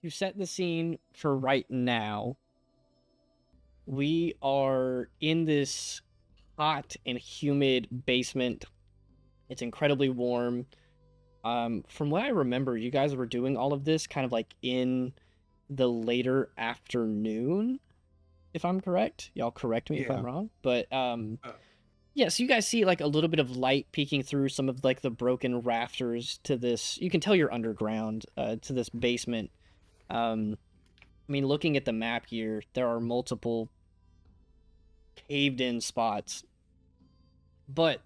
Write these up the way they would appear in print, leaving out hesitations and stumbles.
to set the scene for right now, we are in this hot and humid basement. It's incredibly warm. From what I remember, you guys were doing all of this kind of like in the later afternoon, if I'm correct. Y'all correct me if I'm wrong. But yeah, so you guys see like a little bit of light peeking through some of like the broken rafters to this. You can tell you're underground to this basement. I mean, looking at the map here, there are multiple caved in spots. But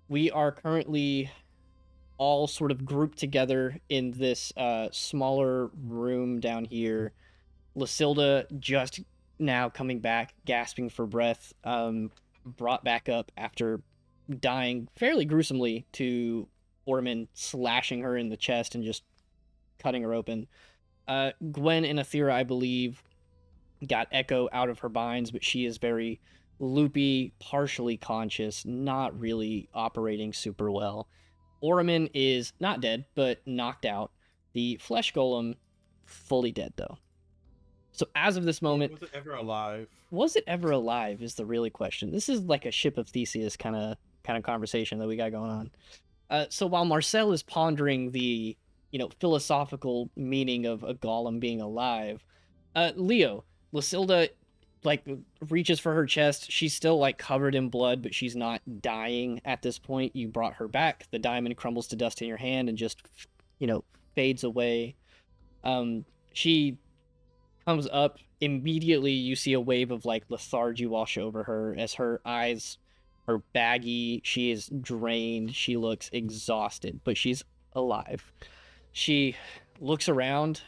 we are currently all sort of grouped together in this smaller room down here. Lucilda just now coming back, gasping for breath, brought back up after dying fairly gruesomely to Orman slashing her in the chest and just cutting her open. Gwen and Athera, I believe, got Echo out of her binds, but she is very loopy, partially conscious, not really operating super well. Orman is not dead, but knocked out. The flesh golem, fully dead, though. So as of this moment... Was it ever alive? Was it ever alive is the really question. This is like a Ship of Theseus kind of conversation that we got going on. So while Marcel is pondering the, philosophical meaning of a golem being alive, Leo, Lucilda, like, reaches for her chest. She's still, like, covered in blood, but she's not dying at this point. You brought her back. The diamond crumbles to dust in your hand and just, fades away. She comes up. Immediately, you see a wave of, like, lethargy wash over her as her eyes are baggy. She is drained. She looks exhausted, but she's alive. She looks around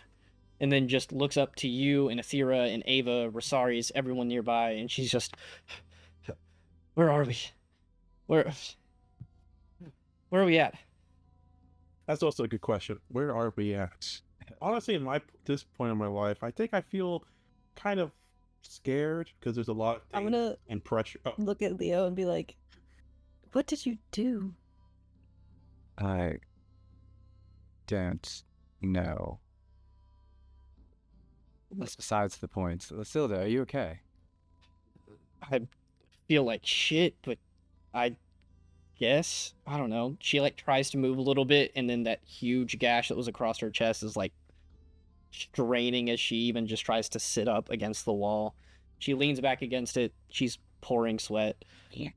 and then just looks up to you and Athera and Ava, Rosaris, everyone nearby, and she's just, where are we? Where are we at? That's also a good question. Where are we at? Honestly, in this point in my life, I think I feel kind of scared because there's a lot of things I'm gonna and pressure. look at Leo and be like, what did you do? I don't know. That's besides the point. Lucilda, are you okay? I feel like shit, but I guess, I don't know. She, like, tries to move a little bit, and then that huge gash that was across her chest is, like, straining as she even just tries to sit up against the wall. She leans back against it. She's pouring sweat. Yeah.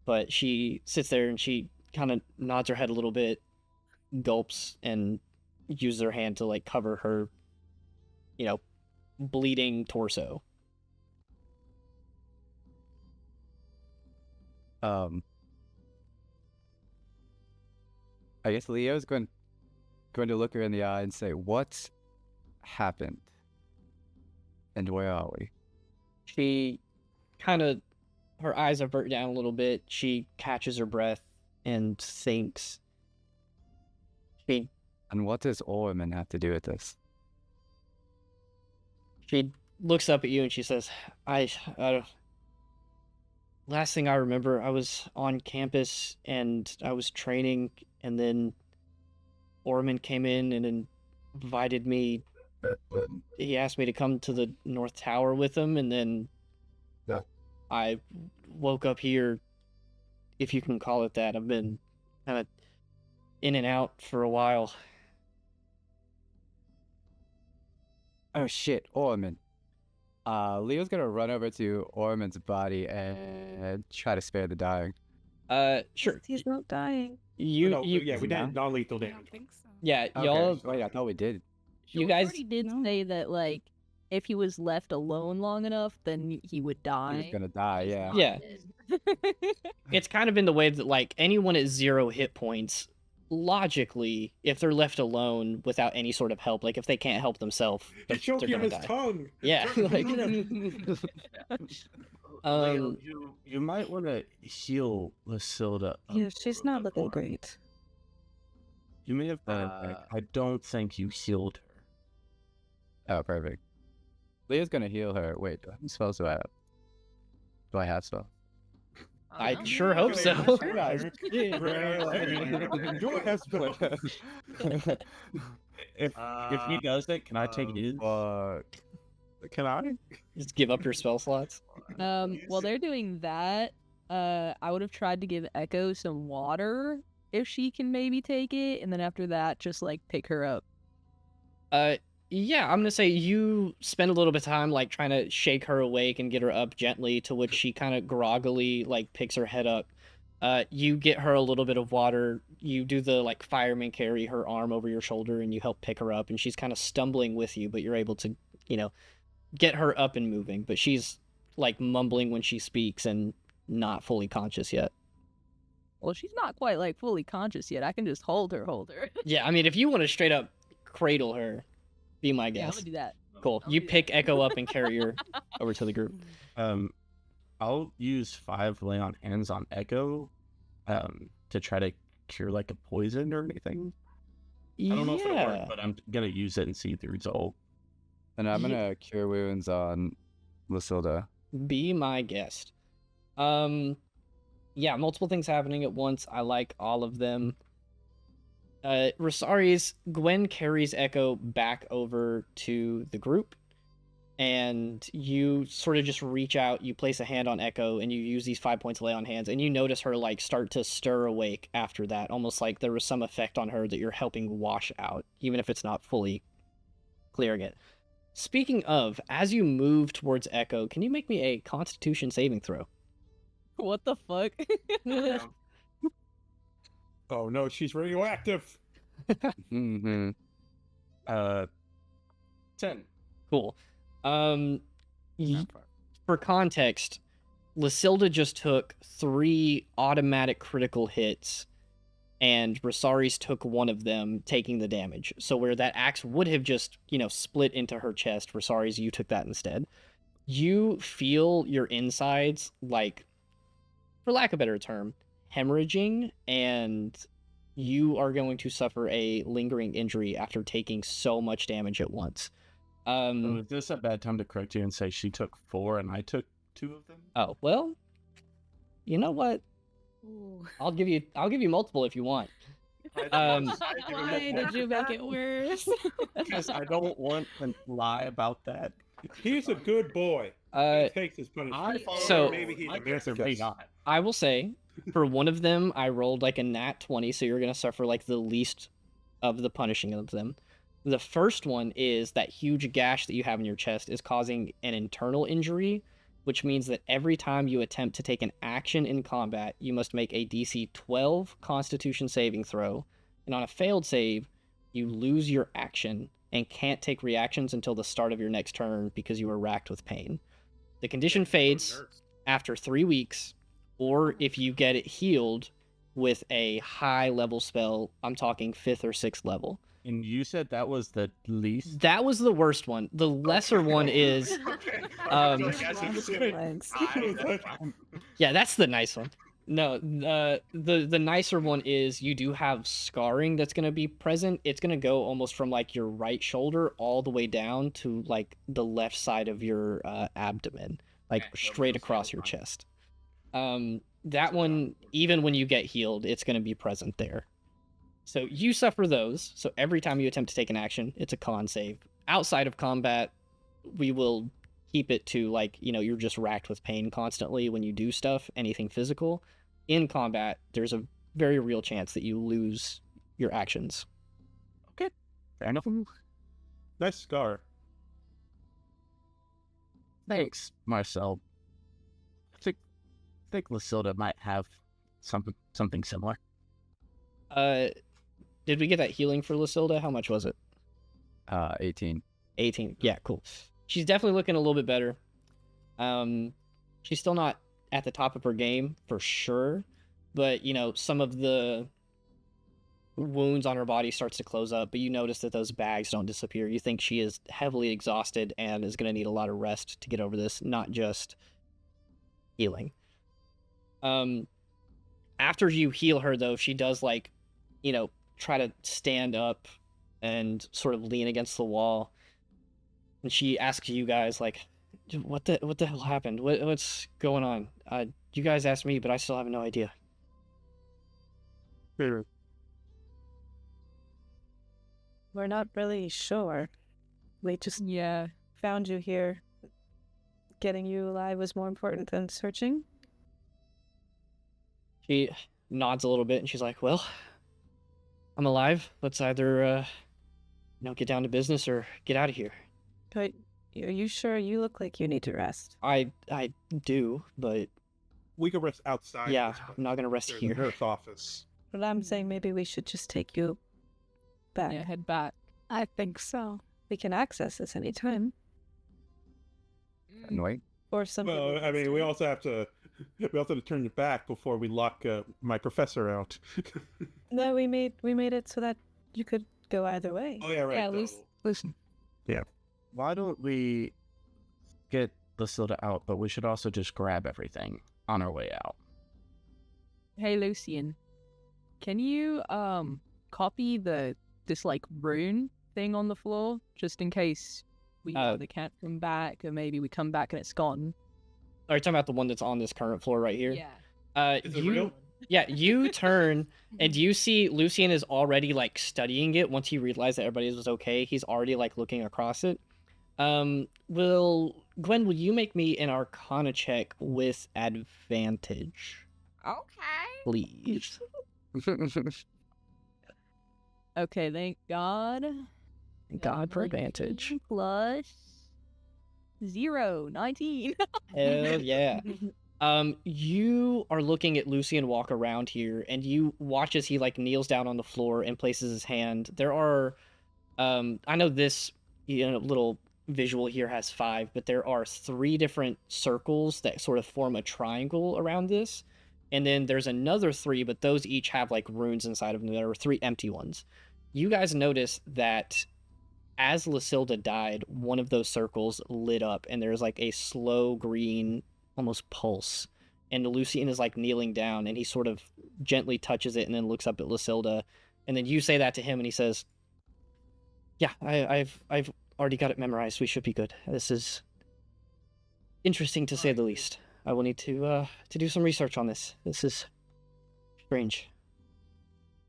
But she sits there and she kind of nods her head a little bit, gulps, and uses her hand to, like, cover her, bleeding torso. I guess Leo's going to look her in the eye and say, "What happened? And where are we?" She kind of, her eyes avert down a little bit. She catches her breath and thinks. And what does Orman have to do with this? She looks up at you and she says, last thing I remember, I was on campus and I was training, and then Orman came in and invited me. He asked me to come to the North Tower with him, and then I woke up here, if you can call it that. I've been kind of in and out for a while. Oh shit, Orman. Leo's gonna run over to Orman's body and try to spare the dying. Sure. He's not dying. We did non-lethal I damage. don't think so. Yeah, Okay. y'all. Wait, I thought we did. You guys already did No. say that, like, if he was left alone long enough, then he would die. He was gonna die, yeah. Yeah. It's kind of in the way that, like, anyone at 0 hit points, logically, if they're left alone without any sort of help, like if they can't help themselves, they're Choking gonna on his die. tongue. Yeah, like, Leo, you might want to heal Lucilda. Yeah, she's not looking great. You may have I don't think you healed her. Oh, perfect. Leo's gonna heal her. Wait, how many spells do I have? Do I have spells? I sure hope so. If he does it, can I take his? Can I? Just give up your spell slots. While they're doing that, I would have tried to give Echo some water if she can maybe take it, and then after that, just like pick her up. Yeah, I'm gonna say you spend a little bit of time like trying to shake her awake and get her up gently, to which she kind of groggily like picks her head up. You get her a little bit of water. You do the like fireman carry, her arm over your shoulder, and you help pick her up. And she's kind of stumbling with you, but you're able to, get her up and moving. But she's like mumbling when she speaks and not fully conscious yet. Well, she's not quite like fully conscious yet. I can just hold her. Yeah, I mean, if you want to straight up cradle her, be my Yeah, I'm guest. gonna do that. Cool. I'll You do pick that. Echo up and carry her over to the group. I'll use 5 lay on hands on Echo, to try to cure like a poison or anything. I don't know if it'll work, but I'm gonna use it and see the result. And I'm gonna cure wounds on Lysilda. Be my guest. Yeah, multiple things happening at once. I like all of them. Rosari's Gwen carries Echo back over to the group, and you sort of just reach out, you place a hand on Echo, and you use these 5 points of lay on hands, and you notice her like start to stir awake after that, almost like there was some effect on her that you're helping wash out, even if it's not fully clearing it. Speaking of, as you move towards Echo, can you make me a Constitution saving throw? What the fuck? Oh no, she's radioactive. Mm-hmm. 10. Cool. For context, Lysilda just took 3 automatic critical hits, and Rosari's took one of them, taking the damage. So where that axe would have just, split into her chest, Rosari's, you took that instead. You feel your insides, like, for lack of a better term, hemorrhaging, and you are going to suffer a lingering injury after taking so much damage at once. So is this a bad time to correct you and say she took 4 and I took 2 of them? Oh, well, you know what? I'll give you multiple if you want. Why did you make it worse? Because I don't want to lie about that. He's a good boy. He takes his punishment. So- Maybe he may not. I will say, for one of them, I rolled like a nat 20, so you're going to suffer like the least of the punishing of them. The first one is that huge gash that you have in your chest is causing an internal injury, which means that every time you attempt to take an action in combat, you must make a DC 12 Constitution saving throw, and on a failed save, you lose your action and can't take reactions until the start of your next turn because you are racked with pain. The condition fades after 3 weeks, or if you get it healed with a high level spell, I'm talking 5th or 6th level. And you said that was the least? That was the worst one. The lesser one is, Thanks. yeah, that's the nice one. No, the nicer one is you do have scarring that's going to be present. It's going to go almost from like your right shoulder all the way down to like the left side of your abdomen, like straight across your chest. That one, even when you get healed, it's going to be present there. So you suffer those. So every time you attempt to take an action, it's a con save. Outside of combat, we will keep it to like, you're just racked with pain constantly when you do stuff, anything physical. In combat, there's a very real chance that you lose your actions. Okay, fair enough. Nice scar. Thanks, Marcel. I think Lysilda might have something similar. Did we get that healing for Lysilda? How much was it? 18. 18. Yeah, cool. She's definitely looking a little bit better. She's still not at the top of her game for sure, but some of the wounds on her body starts to close up, but you notice that those bags don't disappear. You think she is heavily exhausted and is going to need a lot of rest to get over this, not just healing. After you heal her though, she does try to stand up and sort of lean against the wall. And she asks you guys, What the hell happened? What's going on? You guys asked me, but I still have no idea. Favorite. We're not really sure. We just Yeah. found you here. Getting you alive was more important than searching. She nods a little bit and she's like, "Well, I'm alive. Let's either get down to business or get out of here." But are you sure? You look like you need to rest. I do, but We can rest outside. yeah, this place. I'm not gonna rest There's a here. nurse office. But I'm saying maybe we should just take you back. Yeah, head back. I think so. We can access this anytime. And wait. Or something. Well, I mean, we also have to turn you back before we lock my professor out. No, we made it so that you could go either way. Oh yeah, right. Yeah, though. listen. Why don't we get Lucilda out, but we should also just grab everything on our way out. Hey, Lucian. Can you copy this like rune thing on the floor just in case we either can't come back or maybe we come back and it's gone? Are you talking about the one that's on this current floor right here? Yeah. Is it real? Yeah, you turn and you see Lucian is already like studying it. Once he realized that everybody was okay, he's already like looking across it. Gwen, will you make me an Arcana check with advantage, Okay. please? Okay, thank God. Thank God for advantage. Plus 0, 19. Hell yeah. You are looking at Lucian walk around here, and you watch as he like kneels down on the floor and places his hand. There are, I know this little visual here has 5, but there are 3 different circles that sort of form a triangle around this, and then there's another 3, but those each have like runes inside of them. There are 3 empty ones. You guys notice that as Lucilda died, one of those circles lit up, and there's like a slow green almost pulse, and Lucian is like kneeling down and he sort of gently touches it and then looks up at Lucilda, and then you say that to him and he says, "Yeah, I've already got it memorized. We should be good. This is interesting to say the least. I will need to do some research on this. This is strange."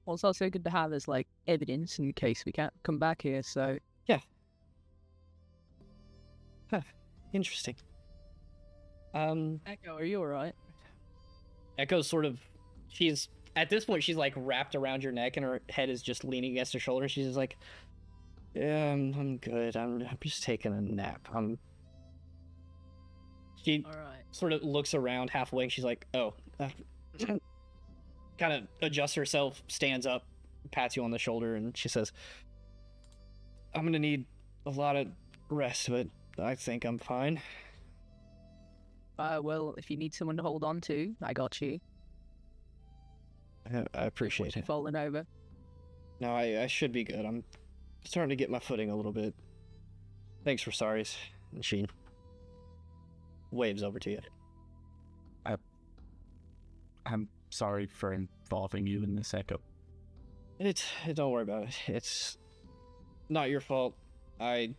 Well, it's also good to have as like evidence in case we can't come back here, so Interesting. Echo, are you alright? Echo's sort of, she's at this point she's like wrapped around your neck and her head is just leaning against her shoulder. She's just like, "Yeah, I'm good. I'm just taking a nap." She Alright. sort of looks around halfway and she's like, "Oh," kind of adjusts herself, stands up, pats you on the shoulder, and she says, "I'm gonna need a lot of rest, but I think I'm fine." Well, if you need someone to hold on to, I got you. I appreciate it. Falling over. No, I should be good. I'm starting to get my footing a little bit. Thanks for sorries. And she waves over to you. I'm sorry for involving you in this, Echo. Don't worry about it. It's not your fault. I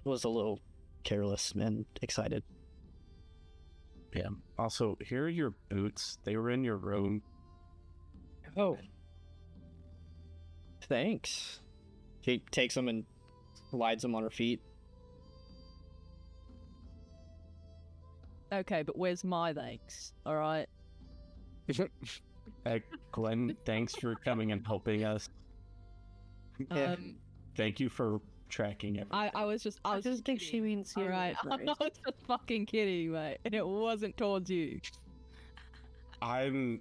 was a little careless and excited. Yeah. Also, here are your boots. They were in your room. Oh. Thanks. She takes them and slides them on her feet. Okay, but where's my thanks? Alright. Glenn, thanks for coming and helping us. Yeah. Thank you for tracking everything. I was just think she means you. Alright, I'm not just fucking kidding, mate. And it wasn't towards you. I'm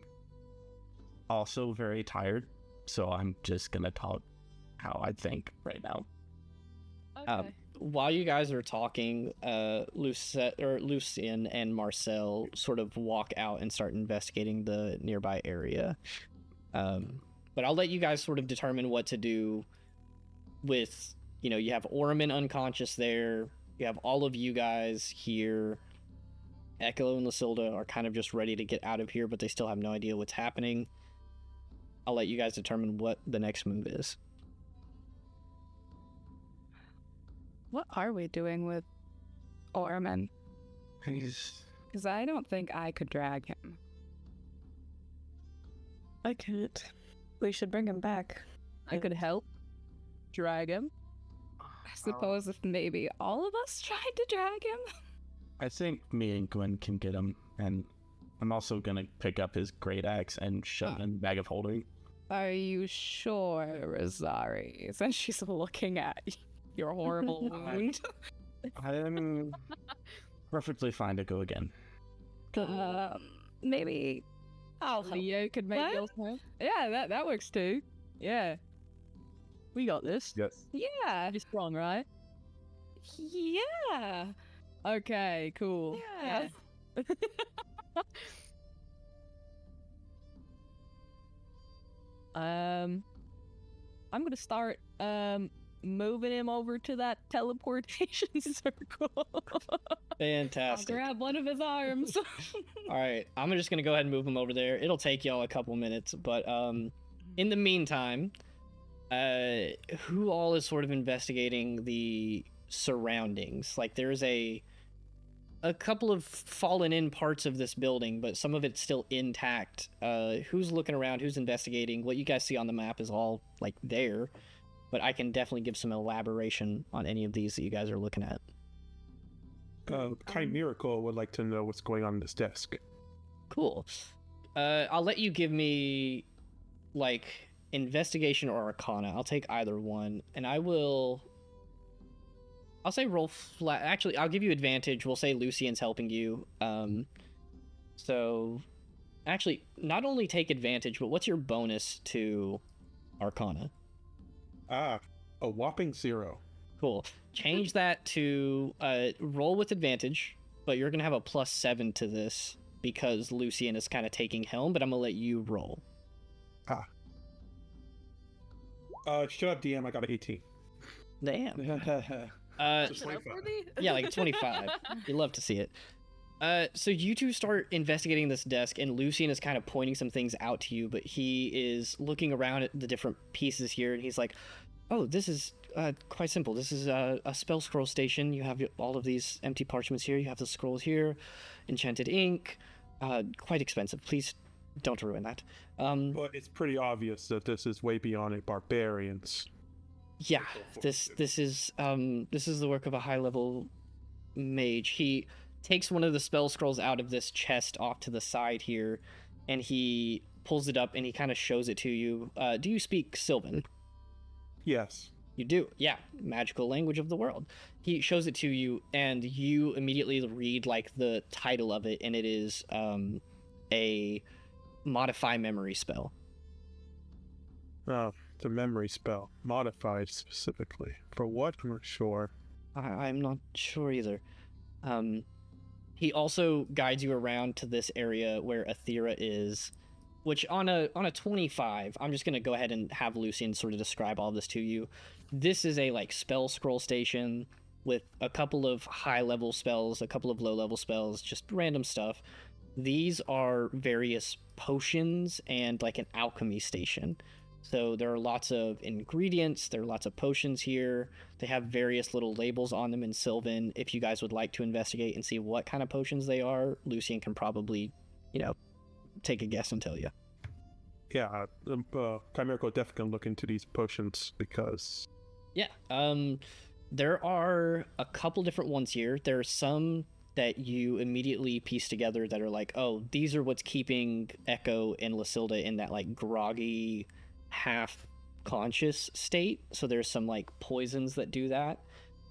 also very tired, so I'm just gonna talk how I think right now. Okay. While you guys are talking, Lucien and Marcel sort of walk out and start investigating the nearby area. But I'll let you guys sort of determine what to do with, you have Orman unconscious there. You have all of you guys here. Echo and Lucilda are kind of just ready to get out of here, but they still have no idea what's happening. I'll let you guys determine what the next move is. What are we doing with Orman. He's Because I don't think I could drag him. I can't. We should bring him back. I could help drag him. I suppose if maybe all of us tried to drag him. I think me and Gwen can get him, and I'm also gonna pick up his great axe and shove it in the bag of holding. Are you sure, Rosari? Since she's looking at your horrible wound. I'm perfectly fine to go again. Maybe I'll help. Leo could make What? yours help. Yeah, that works too. Yeah. We got this. Yes. Yeah. You're strong, right? Yeah. Okay, cool. Yeah. I'm gonna start moving him over to that teleportation circle. I'll Fantastic. grab one of his arms. All right, I'm just gonna go ahead and move him over there. It'll take y'all a couple minutes, but in the meantime, who all is sort of investigating the surroundings? Like, there's a couple of fallen in parts of this building, but some of it's still intact. Who's looking around? Who's investigating? What you guys see on the map is all like there, but I can definitely give some elaboration on any of these that you guys are looking at. Chimerical would like to know what's going on this desk. Cool. I'll let you give me like investigation or arcana. I'll take either one, and I'll say roll flat. Actually, I'll give you advantage. We'll say Lucian's helping you. So actually, not only take advantage, but what's your bonus to arcana? A whopping 0. Cool. Change that to roll with advantage, but you're gonna have a +7 to this because Lucian is kind of taking helm. But I'm gonna let you roll. Shut up, DM. I got an 18. Damn. Just 25. Yeah, like a 25. You'd love to see it. So you two start investigating this desk, and Lucian is kind of pointing some things out to you, but he is looking around at the different pieces here, and he's like, oh, this is quite simple. This is a spell scroll station. You have all of these empty parchments here. You have the scrolls here, enchanted ink, quite expensive. Please don't ruin that. But it's pretty obvious that this is way beyond a barbarian's. Yeah, this is the work of a high level mage. He takes one of the spell scrolls out of this chest off to the side here, and he pulls it up and he kind of shows it to you. Do you speak Sylvan? Yes. You do, yeah. Magical language of the world. He shows it to you, and you immediately read like the title of it, and it is a modify memory spell. Oh, it's a memory spell. Modified specifically. For what? I'm not sure. I'm not sure either. He also guides you around to this area where Athera is, which on a 25, I'm just gonna go ahead and have Lucian sort of describe all this to you. This is a like spell scroll station with a couple of high level spells, a couple of low level spells, just random stuff. These are various potions and like an alchemy station. So there are lots of ingredients, there are lots of potions here. They have various little labels on them in Sylvan. If you guys would like to investigate and see what kind of potions they are, Lucian can probably, take a guess and tell you. Yeah, Chimerical definitely gonna look into these potions because... Yeah, there are a couple different ones here. There are some that you immediately piece together that are like, oh, these are what's keeping Echo and Lysilda in that like groggy, half conscious state. So there's some like poisons that do that.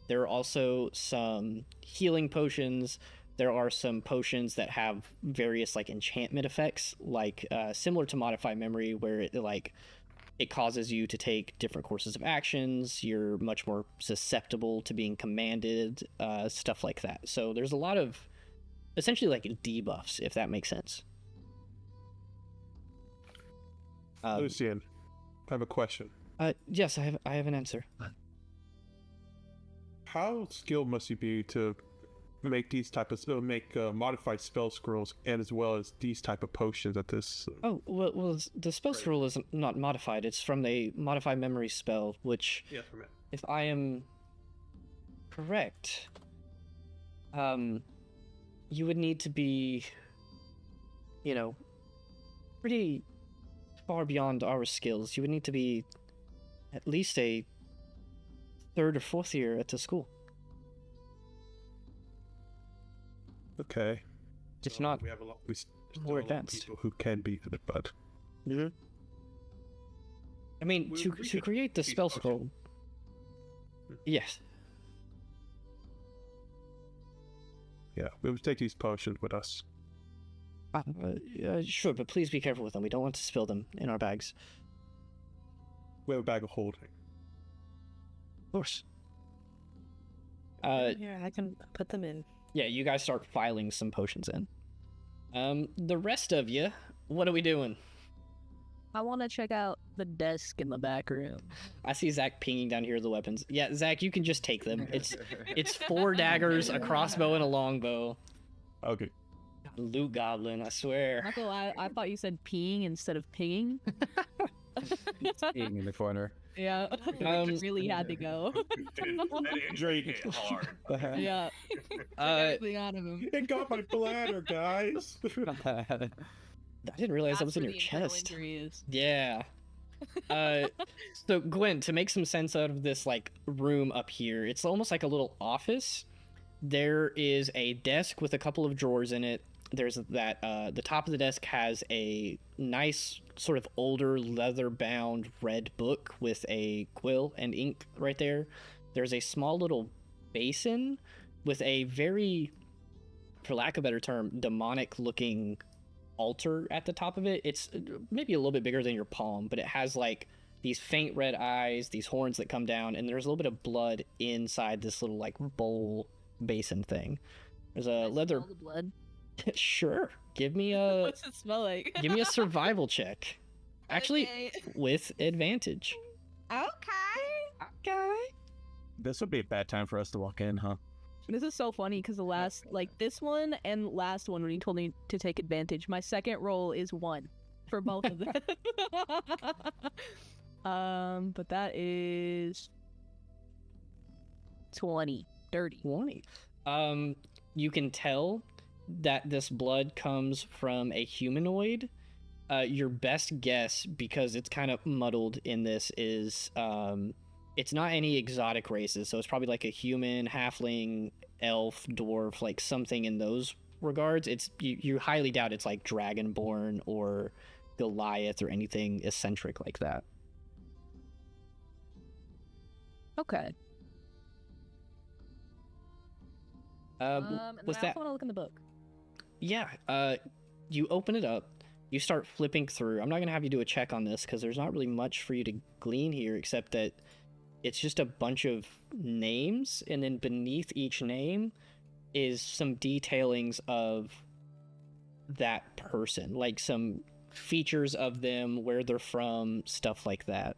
There are also some healing potions. There are some potions that have various like enchantment effects, like similar to modify memory, where it causes you to take different courses of actions. You're much more susceptible to being commanded, stuff like that. So there's a lot of essentially like debuffs, if that makes sense. Lucian, I have a question. Yes, I have an answer. How skilled must you be to make these type of modified spell scrolls and as well as these type of potions at this? Oh well, the spell scroll is not modified. It's from the modify memory spell, which, Yes, for me. if I am correct, You would need to be, pretty far beyond our skills. You would need to be at least a third or fourth year at the school. Okay. It's not We have a lot. We still more have a lot of advanced. people who can be in it, but I mean, We- to we to could create the be spell social. scroll. Yes. yeah, we would take these potions with us. Sure, but please be careful with them. We don't want to spill them in our bags. We have a bag of holding. Of course. Here, I can put them in. Yeah, you guys start filing some potions in. The rest of you, what are we doing? I want to check out the desk in the back room. I see Zach pinging down here the weapons. Yeah, Zach, you can just take them. It's 4 daggers, a crossbow, and a longbow. Okay. Loot goblin, I swear. Not gonna lie, I thought you said peeing instead of pinging. Being in the corner. Yeah, Um, really had to go. That injury hit hard. Yeah, everything out of him. It got my bladder, guys. I didn't realize that was in your That's where the internal chest. injury is. Yeah. So Gwen, to make some sense out of this like room up here, it's almost like a little office. There is a desk with a couple of drawers in it. There's that the top of the desk has a nice sort of older leather-bound red book with a quill and ink right there. There's a small little basin with a very, for lack of a better term, demonic-looking altar at the top of it. It's maybe a little bit bigger than your palm, but it has like these faint red eyes, these horns that come down, and there's a little bit of blood inside this little like bowl basin thing. There's a leather. Smell the blood. Sure, give me a What's it smell like? give me a survival check. Actually, Okay. with advantage. Okay. This would be a bad time for us to walk in, huh? This is so funny because the last, like this one and last one, when he told me to take advantage, my second roll is 1 for both of them. But that is 20. Dirty. 20. You can tell that this blood comes from a humanoid. Your best guess, because it's kind of muddled in this, is it's not any exotic races, so it's probably like a human, halfling, elf, dwarf, like something in those regards. It's you highly doubt it's like dragonborn or Goliath or anything eccentric like that. Okay. And With then I that, also want to look in the book. yeah, you open it up, you start flipping through. I'm not gonna have you do a check on this because there's not really much for you to glean here, except that it's just a bunch of names, and then beneath each name is some detailings of that person, like some features of them, where they're from, stuff like that.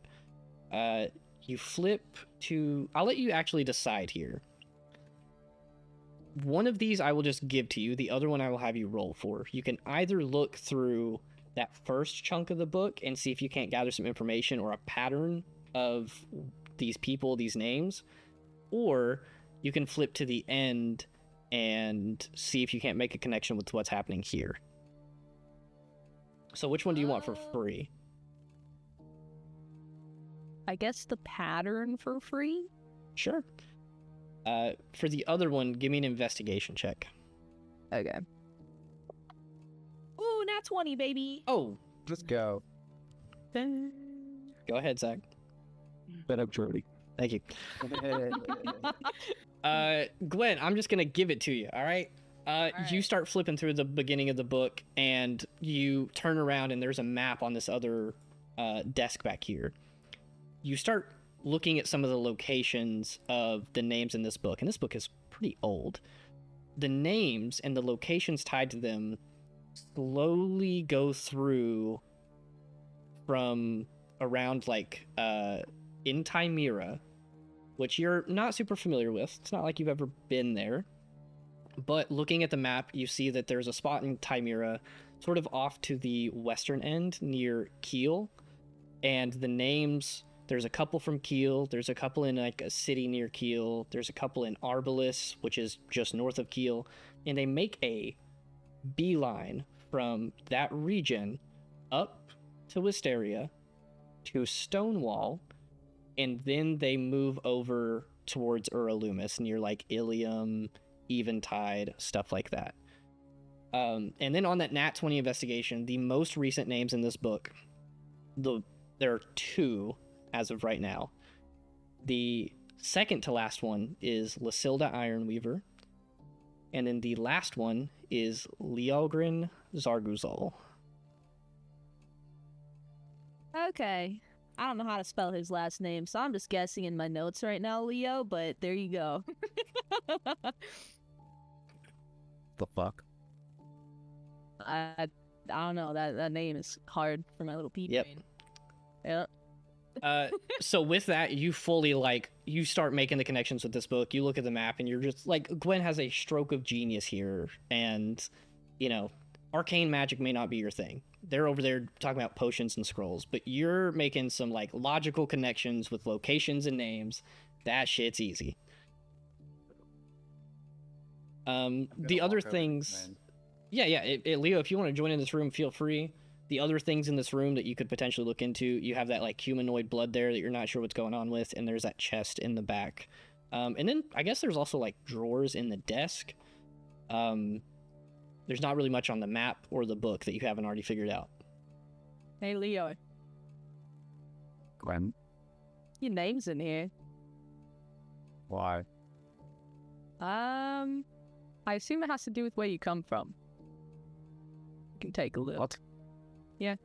You flip to... I'll let you actually decide here. One of these I will just give to you. The other one I will have you roll for. You can either look through that first chunk of the book and see if you can't gather some information or a pattern of these people, these names, or you can flip to the end and see if you can't make a connection with what's happening here. So which one do you want for free? I guess the pattern for free? Sure. For the other one, give me an investigation check. Okay. Ooh, nat 20, baby. Oh, Let's go. go ahead, Zach. Bet up, Jordy. Thank you. Gwen, I'm just gonna give it to you, all right? You start flipping through the beginning of the book, and you turn around, and there's a map on this other desk back here. You start looking at some of the locations of the names in this book, and this book is pretty old. The names and the locations tied to them slowly go through from around like in Timera, which you're not super familiar with. It's not like you've ever been there. But looking at the map, you see that there's a spot in Timera sort of off to the western end near Kiel, and the names There's a couple from Kiel. There's a couple in like a city near Kiel. There's a couple in Arbalest, which is just north of Kiel. And they make a beeline from that region up to Wisteria to Stonewall, and then they move over towards Uralumis near like Ilium, Eventide, stuff like that. And then on that Nat 20 investigation, the most recent names in this book, there are 2 as of right now. The second to last one is Lysilda Ironweaver, and then the last one is Leogrin Zarguzal. Okay. I don't know how to spell his last name, so I'm just guessing in my notes right now, Leo, but there you go. The fuck? I don't know. That name is hard for my little pea Yep. brain. Yep. So with that, you fully you start making the connections with this book. You look at the map and you're just like, Gwen has a stroke of genius here, and arcane magic may not be your thing. They're over there talking about potions and scrolls, but you're making some like logical connections with locations and names. That shit's easy. The other things, yeah, Leo, if you want to join in this room, feel free. The other things in this room that you could potentially look into, you have that like humanoid blood there that you're not sure what's going on with, and there's that chest in the back. And then I guess there's also like drawers in the desk. There's not really much on the map or the book that you haven't already figured out. Hey, Leo, Gwen, Your name's in here. why? I assume it has to do with where you come from. You can take a look. What? Yeah.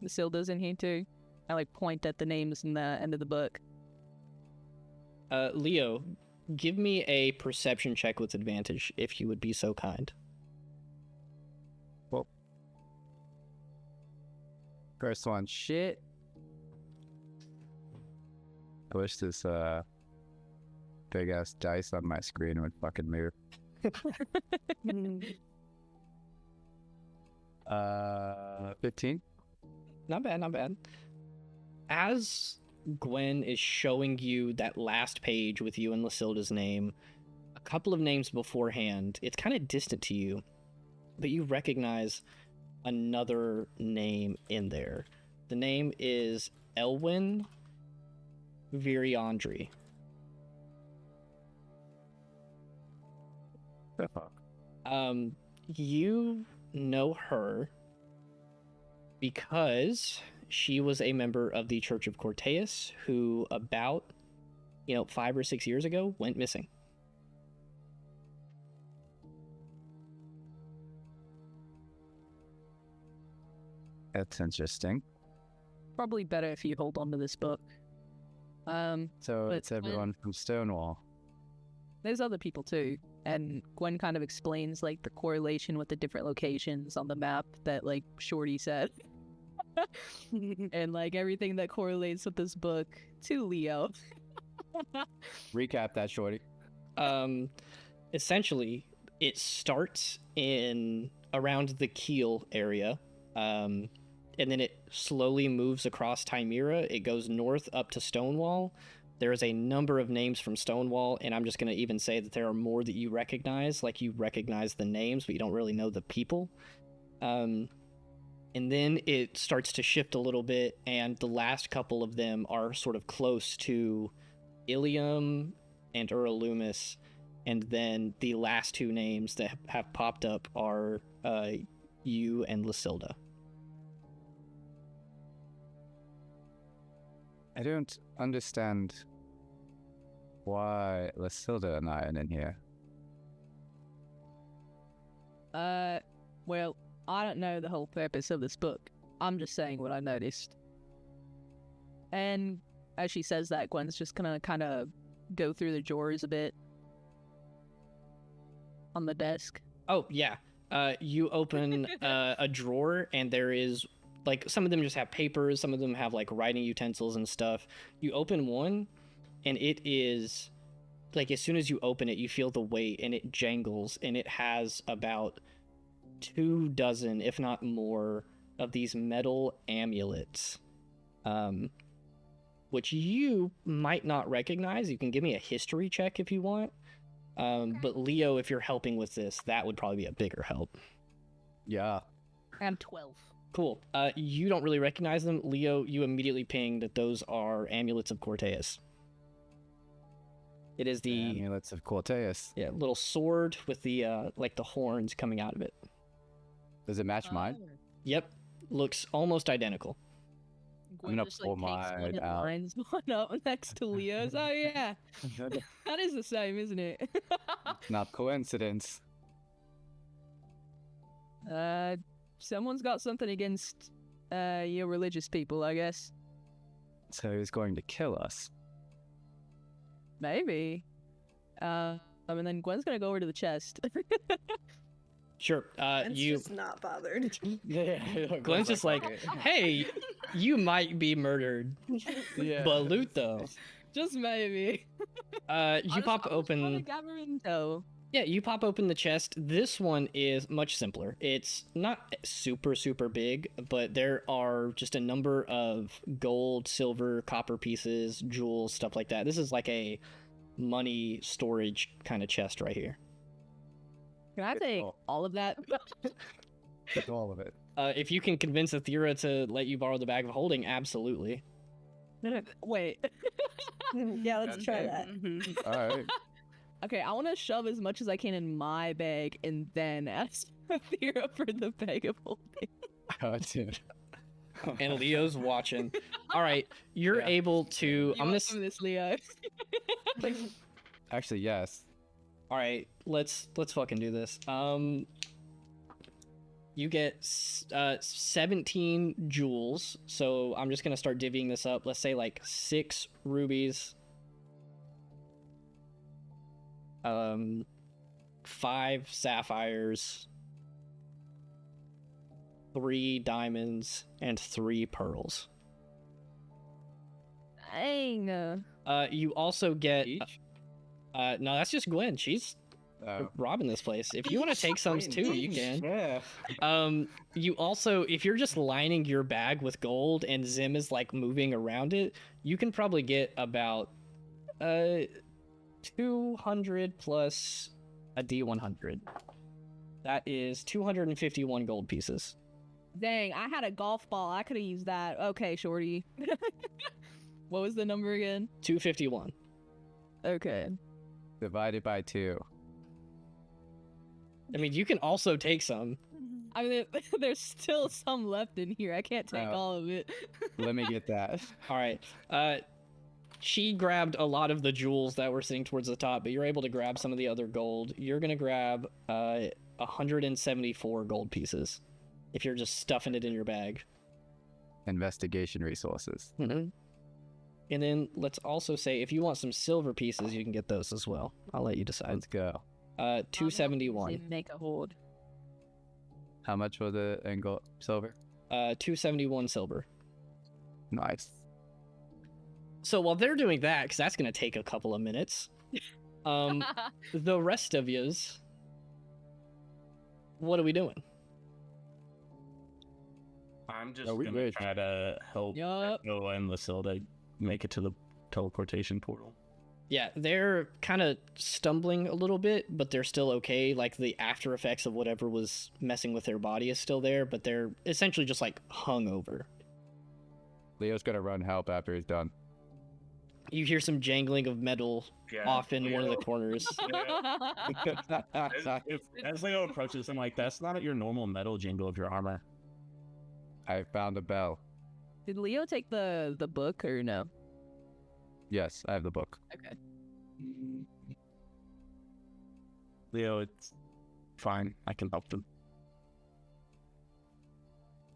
Lysilda's in here too. I like point at the names in the end of the book. Leo, give me a perception check with advantage, if you would be so kind. Well, first one, shit. I wish this big ass dice on my screen would fucking move. 15. Not bad, not bad. As Gwen is showing you that last page with you and Lysilda's name, a couple of names beforehand, it's kind of distant to you, but you recognize another name in there. The name is Elwyn Viriandri. The fuck? You know her because she was a member of the Church of Corteus who about 5 or 6 years ago went missing. That's interesting. Probably better if you hold on to this book. So But it's everyone from Stonewall. There's other people too, and Gwen kind of explains like the correlation with the different locations on the map that like Shorty said. And like everything that correlates with this book to Leo. Recap that, Shorty. Essentially, it starts in around the Kiel area, and then it slowly moves across Timera. It goes north up to Stonewall. There is a number of names from Stonewall, and I'm just going to even say that there are more that you recognize. Like, you recognize the names, but you don't really know the people. And then it starts to shift a little bit, and the last couple of them are sort of close to Ilium and Uralumis, and then the last 2 names that have popped up are you and Lysilda. I don't understand why Lysilda and I are in here. Well, I don't know the whole purpose of this book. I'm just saying what I noticed. And as she says that, Gwen's just gonna kind of go through the drawers a bit on the desk. Oh, yeah. You open a drawer, and there is, like, some of them just have papers, some of them have, like, writing utensils and stuff. You open one, and it is, like, as soon as you open it, you feel the weight, and it jangles, and it has about 2 dozen, if not more, of these metal amulets which you might not recognize. You can give me a history check if you want. But Leo, if you're helping with this, that would probably be a bigger help. Yeah. I'm 12. Cool. You don't really recognize them. Leo, you immediately ping that those are amulets of Corteus. It is the Amulets of Corteus. little sword with the like the horns coming out of it. Does it match mine? Yep, looks almost identical. I'm gonna pull mine out. Lines one up next to Leo's. Oh yeah, that is the same, isn't it? Not coincidence. Someone's got something against your religious people, I guess. So he's going to kill us. Maybe. And then Gwen's gonna go over to the chest. Sure. It's You. just not bothered. Glenn's just like, hey, you might be murdered, but loot though. Just maybe. You pop open. Yeah, you pop open the chest. This one is much simpler. It's not super big, but there are just a number of gold, silver, copper pieces, jewels, stuff like that. This is like a money storage kind of chest right here. Can I take all of that? Take all of it. If you can convince Athera to let you borrow the bag of holding, absolutely. Wait. Yeah, let's try that. All right. Okay, I want to shove as much as I can in my bag and then ask Athera for the bag of holding. Oh, dude. And Leo's watching. All right, you're able to. I'm gonna. This, Leo. Actually, yes. All right, let's fucking do this. You get 17 jewels. So I'm just gonna start divvying this up. Let's say like 6 rubies. 5 sapphires, 3 diamonds, and 3 pearls. Dang. You also get. Each? No, that's just Gwen. She's robbing this place. If you want to take some too, you can. Yeah. You also, if you're just lining your bag with gold and Zim is like moving around it, you can probably get about 200 plus a D100. That is 251 gold pieces. Dang, I had a golf ball. I could have used that. Okay, shorty. What was the number again? 251. Okay. Divided by 2. I mean, you can also take some. I mean, there's still some left in here. I can't take all of it. Let me get that. All right. She grabbed a lot of the jewels that were sitting towards the top, but you're able to grab some of the other gold. You're gonna grab 174 gold pieces if you're just stuffing it in your bag. Investigation resources. Mm-hmm. And then let's also say if you want some silver pieces, you can get those as well. I'll let you decide. Let's go. 271. Make a hold. How much for the angle silver? 271 silver. Nice. So while they're doing that, because that's going to take a couple of minutes, the rest of yous, what are we doing? I'm just No, we gonna rich. try to help Yup. Noah and Lucille make it to the teleportation portal. Yeah, they're kind of stumbling a little bit, but they're still okay. Like the after effects of whatever was messing with their body is still there, but they're essentially just like hung over. Leo's gonna run help after he's done. You hear some jangling of metal off in one of the corners. As Leo approaches, I'm like, that's not your normal metal jingle of your armor. I found a bell. Did Leo take the book or no? Yes, I have the book. Okay. Leo, it's fine. I can help them.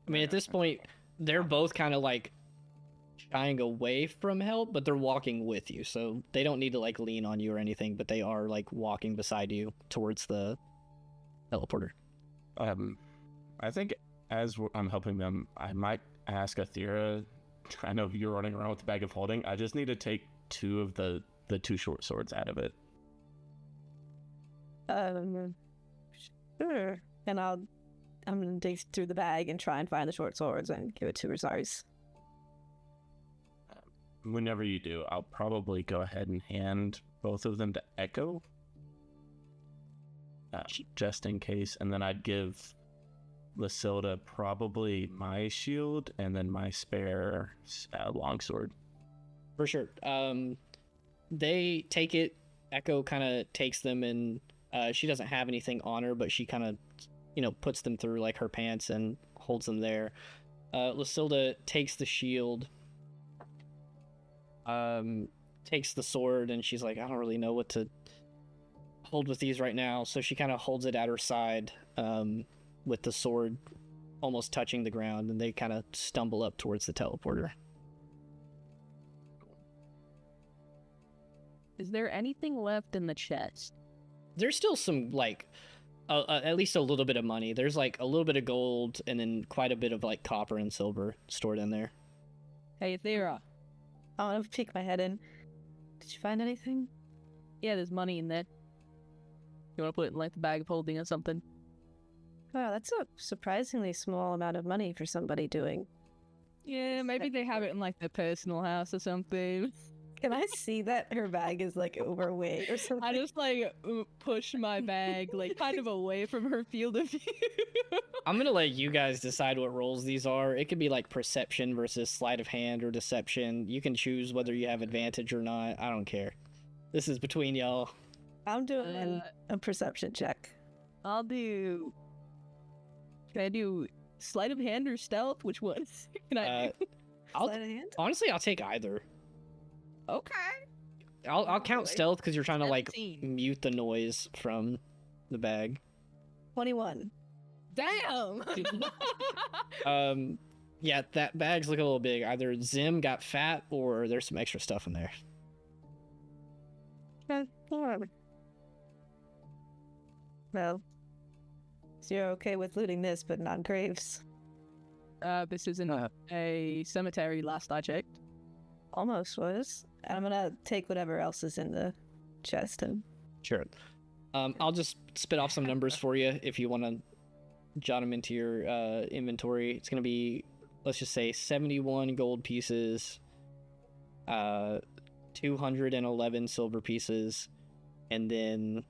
I mean, at this point, they're both kind of like shying away from help, but they're walking with you, so they don't need to like lean on you or anything, but they are like walking beside you towards the teleporter. I think as I'm helping them, I might ask Athera. I know you're running around with the bag of holding. I just need to take 2 of the 2 short swords out of it. Sure. And I'm gonna dig through the bag and try and find the short swords and give it to Rosaris. whenever you do, I'll probably go ahead and hand both of them to Echo, just in case, and then I'd give Lysilda probably my shield and then my spare longsword. For sure. They take it. Echo kind of takes them, and she doesn't have anything on her, but she kind of, puts them through like her pants and holds them there. Lysilda takes the shield, takes the sword, and she's like, I don't really know what to hold with these right now. So she kind of holds it at her side, with the sword almost touching the ground, and they kind of stumble up towards the teleporter. Is there anything left in the chest? There's still some, like, at least a little bit of money. There's, like, a little bit of gold and then quite a bit of, like, copper and silver stored in there. Hey, Athera. I want to peek my head in. Did you find anything? Yeah, there's money in there. You want to put it in, like, the bag of holding or something? Wow, that's a surprisingly small amount of money for somebody doing. Yeah, maybe they have it in, like, their personal house or something. Can I see that her bag is, like, overweight or something? I just, like, push my bag, like, kind of away from her field of view. I'm gonna let you guys decide what rolls these are. It could be, like, perception versus sleight of hand or deception. You can choose whether you have advantage or not. I don't care. This is between y'all. I'm doing a perception check. I'll do... Can I do sleight of hand or stealth? Which one can I do? Sleight of hand? Honestly, I'll take either. Okay. I'll count stealth because you're trying to, like, 17. mute the noise from the bag. 21. Damn! Yeah, that bag's looking a little big. Either Zim got fat or there's some extra stuff in there. Well, so you're okay with looting this, but not graves. This isn't a cemetery, last I checked. Almost was. I'm gonna take whatever else is in the chest and... Sure. I'll just spit off some numbers for you if you want to jot them into your inventory. It's going to be, let's just say, 71 gold pieces, 211 silver pieces, and then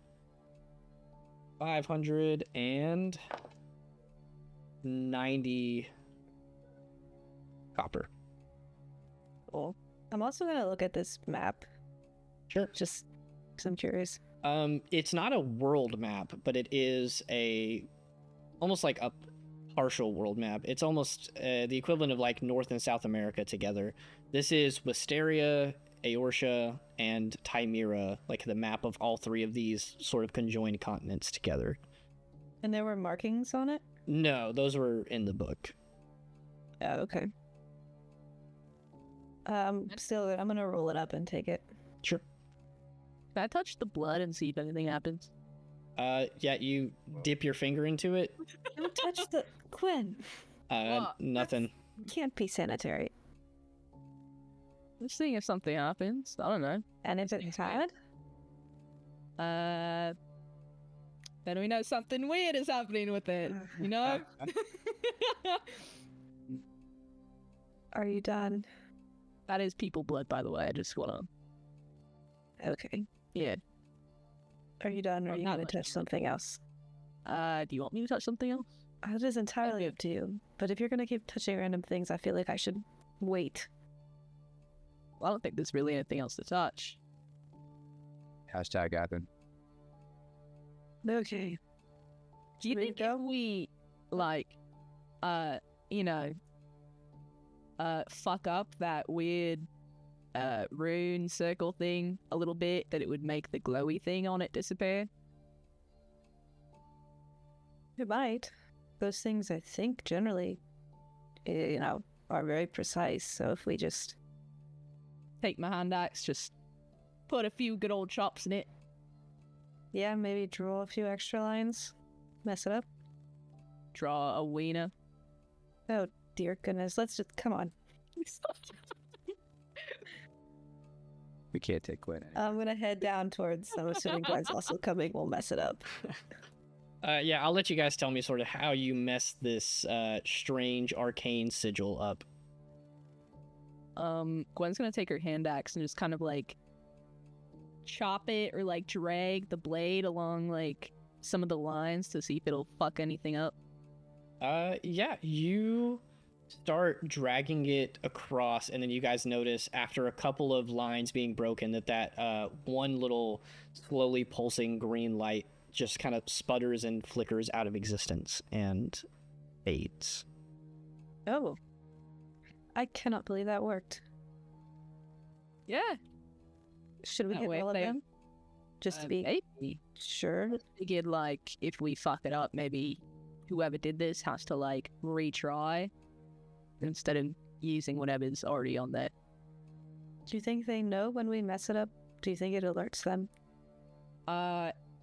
590 copper. Cool. I'm also gonna look at this map. Sure. Just because I'm curious. It's not a world map, but it is almost like a partial world map. It's almost the equivalent of like North and South America together. This is Wisteria, Eorzea, and Timera, like the map of all three of these sort of conjoined continents together. And there were markings on it? No, those were in the book. Oh, okay. Still, I'm gonna roll it up and take it. Sure. Can I touch the blood and see if anything happens? Yeah, you dip your finger into it. Don't touch the... Quinn! Nothing. Can't be sanitary. Just seeing if something happens. I don't know. And if it's had? Then we know something weird is happening with it. You know? Are you done? That is people blood, by the way. I just wanna... Okay. Yeah. Are you done, or are you Not gonna much. touch something else? Do you want me to touch something else? That is entirely up to you. But if you're gonna keep touching random things, I feel like I should wait. Well, I don't think there's really anything else to touch. Hashtag happen. Okay. Do you Ready think to go? if we, like, fuck up that weird rune circle thing a little bit, that it would make the glowy thing on it disappear? It might. Those things, I think, generally, are very precise. So if we just... Take my hand axe, just put a few good old chops in it. Yeah, maybe draw a few extra lines. Mess it up. Draw a wiener. Oh, dear goodness. Let's just... Come on. We can't take Quinn. I'm gonna head down towards... I'm assuming Glenn's also coming. We'll mess it up. Yeah, I'll let you guys tell me sort of how you mess this strange arcane sigil up. Gwen's gonna take her hand axe and just kind of like chop it or like drag the blade along like some of the lines to see if it'll fuck anything up. Yeah, you start dragging it across, and then you guys notice after a couple of lines being broken that one little slowly pulsing green light just kind of sputters and flickers out of existence and fades. Oh. I cannot believe that worked. Yeah. Should we That hit way all of they- them? Just to be Maybe. sure. Figured like if we fuck it up, maybe whoever did this has to like retry instead of using whatever's already on there. Do you think they know when we mess it up? Do you think it alerts them?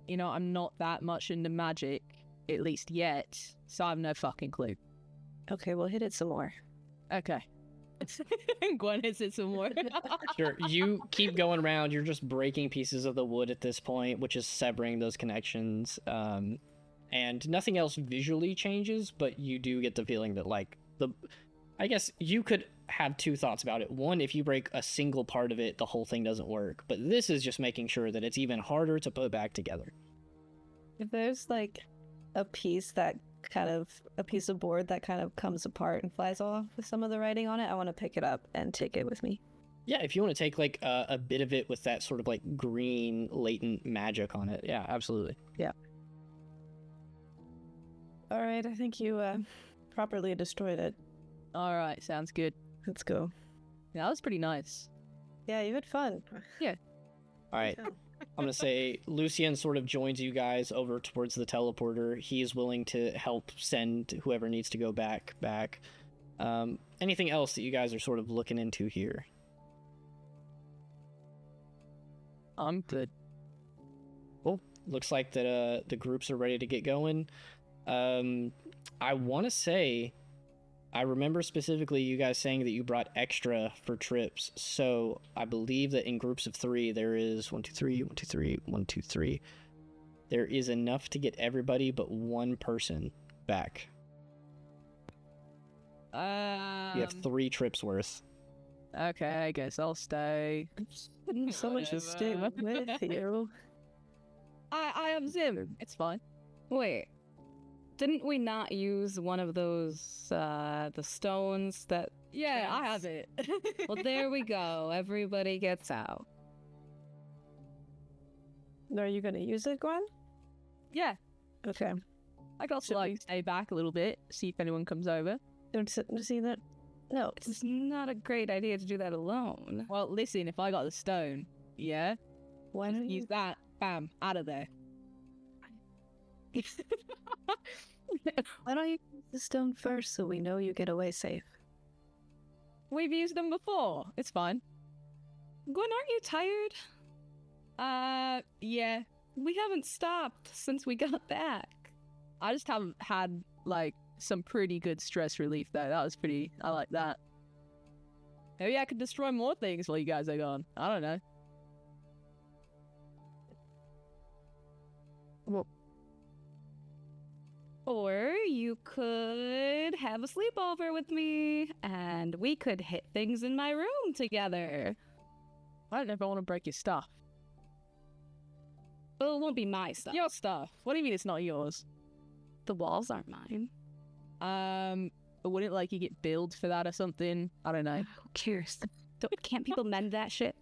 You know, I'm not that much into magic, at least yet, so I have no fucking clue. Okay, we'll hit it some more. Okay. Gwen hits it some more. Sure, you keep going around. You're just breaking pieces of the wood at this point, which is severing those connections. And nothing else visually changes, but you do get the feeling that, like, I guess you could have two thoughts about it. One, if you break a single part of it, the whole thing doesn't work. But this is just making sure that it's even harder to put back together. If there's like a piece of board that kind of comes apart and flies off with some of the writing on it, I want to pick it up and take it with me. Yeah, if you want to take, like, a bit of it with that sort of, like, green latent magic on it. Yeah, absolutely. Yeah. All right, I think you properly destroyed it. All right, sounds good. Let's go. Yeah, that was pretty nice. Yeah, you had fun. All right. I'm going to say Lucian sort of joins you guys over towards the teleporter. He is willing to help send whoever needs to go back. Anything else that you guys are sort of looking into here? I'm good. Well, looks like that the groups are ready to get going. I want to say, I remember specifically you guys saying that you brought extra for trips. So I believe that in groups of 3, there is 1, 2, 3, 1, 2, 3, 1, 2, 3. There is enough to get everybody but one person back. You have 3 trips worth. Okay, I guess I'll stay. Someone should stay with you. I am Zim. It's fine. Wait, didn't we not use one of those, the stones that... Yeah, I have it. Well, there we go. Everybody gets out. Are you going to use it, Gwen? Yeah, Okay. I got to like stay back a little bit, see if anyone comes over. Don't see that? No. It's not a great idea to do that alone. Well, listen, if I got the stone, yeah, Why don't you? use that, bam, out of there. Why don't you use the stone first so we know you get away safe? We've used them before. It's fine. Gwen, aren't you tired? Yeah. We haven't stopped since we got back. I just haven't had, like, some pretty good stress relief, though. That was pretty... I like that. Maybe I could destroy more things while you guys are gone. I don't know. Or you could have a sleepover with me, and we could hit things in my room together. I don't know if I want to break your stuff. Well, it won't be my stuff. Your stuff? What do you mean it's not yours? The walls aren't mine. But wouldn't, like, you get billed for that or something? I don't know. Who cares? Can't people mend that shit?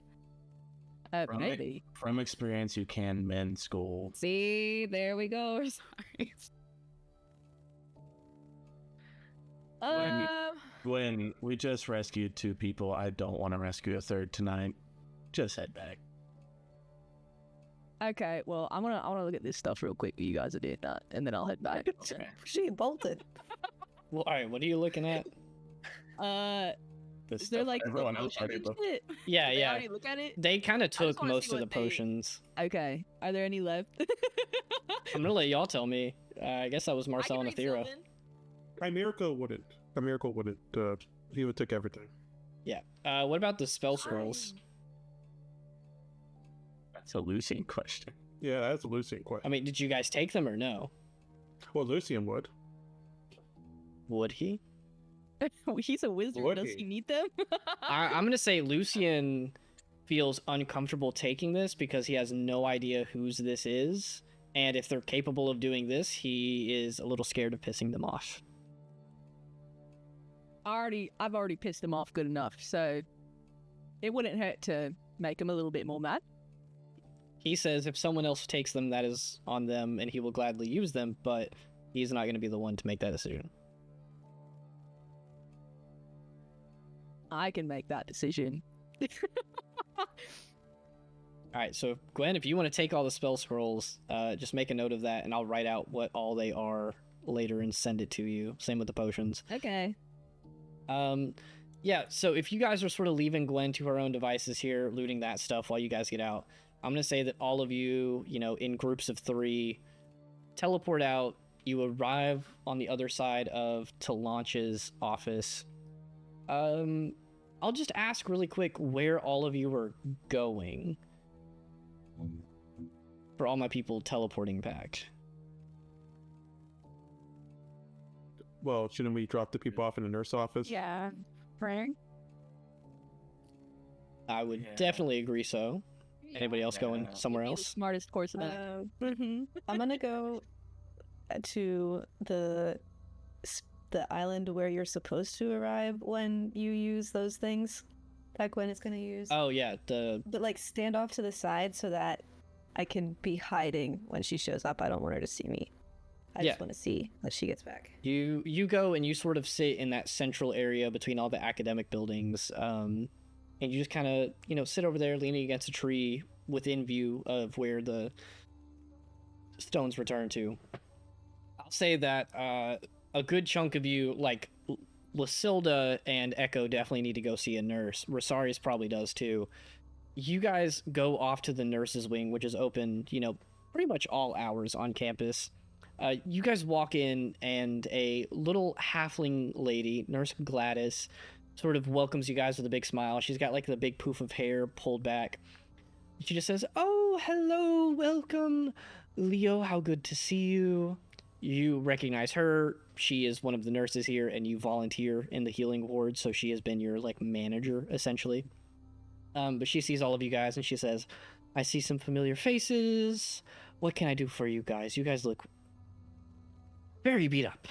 Maybe. From experience, you can mend school. See, there we go. Sorry. Gwen, we just rescued 2 people. I don't want to rescue a 3rd tonight. Just head back. Okay, well, I wanna look at this stuff real quick. You guys are doing that, and then I'll head back. She bolted. Well, all right, what are you looking at? This Is there stuff like everyone the else potion already and looked. shit? Yeah, Did they yeah. already look at it? They kind of took wanna most see of the what they- potions. Okay, are there any left? I'm gonna let y'all tell me. I guess that was Marcel and Athera. Chimerica wouldn't. He would take everything. Yeah. What about the spell scrolls? That's a Lucian question. Yeah, that's a Lucian question. I mean, did you guys take them or no? Well, Lucian would. Would he? He's a wizard. Would Does he? he need them? I'm gonna say Lucian feels uncomfortable taking this because he has no idea whose this is, and if they're capable of doing this, he is a little scared of pissing them off. I've already pissed him off good enough, so it wouldn't hurt to make him a little bit more mad. He says if someone else takes them, that is on them, and he will gladly use them, but he's not going to be the one to make that decision. I can make that decision. All right, so Gwen, if you want to take all the spell scrolls, just make a note of that, and I'll write out what all they are later and send it to you. Same with the potions. Okay. Yeah, so if you guys are sort of leaving Gwen to her own devices here, looting that stuff while you guys get out, I'm going to say that all of you, in groups of 3, teleport out. You arrive on the other side of Tilanche's office. I'll just ask really quick where all of you are going for all my people teleporting back. Well, shouldn't we drop the people off in the nurse office? Yeah. Frank? I would definitely agree so. Anybody else going somewhere The else? smartest course of action. I'm gonna go to the island where you're supposed to arrive when you use those things that Gwen is gonna use. Oh yeah, But like stand off to the side so that I can be hiding when she shows up. I don't want her to see me. I Yeah. just want to see that she gets back. you go and you sort of sit in that central area between all the academic buildings, and you just kind of sit over there leaning against a tree within view of where the stones return to. I'll say that a good chunk of you, like Lysilda and Echo, definitely need to go see a nurse. Rosarius probably does too. You guys go off to the nurses' wing, which is open, pretty much all hours on campus. You guys walk in, and a little halfling lady, Nurse Gladys, sort of welcomes you guys with a big smile. She's got like the big poof of hair pulled back. She just says, "Oh, hello, welcome. Leo, how good to see you." You recognize her. She is one of the nurses here, and you volunteer in the healing ward, so she has been your manager essentially. But she sees all of you guys, and she says, "I see some familiar faces. What can I do for you guys? You guys look very beat up."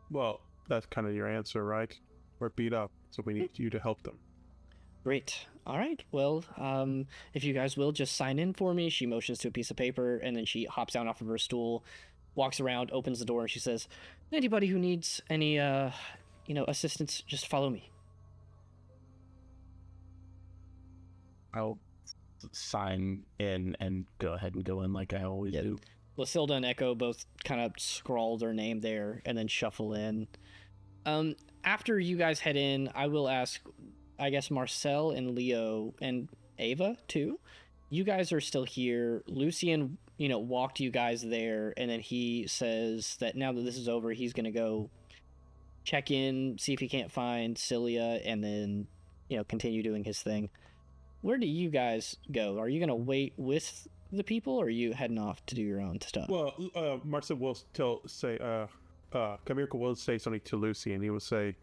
Well, that's kind of your answer, right? We're beat up, so we need you to help them. Great. All right. Well, if you guys will just sign in for me. She motions to a piece of paper, and then she hops down off of her stool, walks around, opens the door, and she says, "Anybody who needs any, assistance, just follow me." I'll sign in and go ahead and go in like I always do. Lysilda and Echo both kind of scrawl their name there and then shuffle in. After you guys head in, I will ask, I guess, Marcel and Leo and Ava too. You guys are still here. Lucian, walked you guys there, and then he says that now that this is over, he's gonna go check in, see if he can't find Cilia, and then, continue doing his thing. Where do you guys go? Are you gonna wait with the people, or are you heading off to do your own stuff? Well, Marcel will Kamirka will say something to Lucy, and he will say,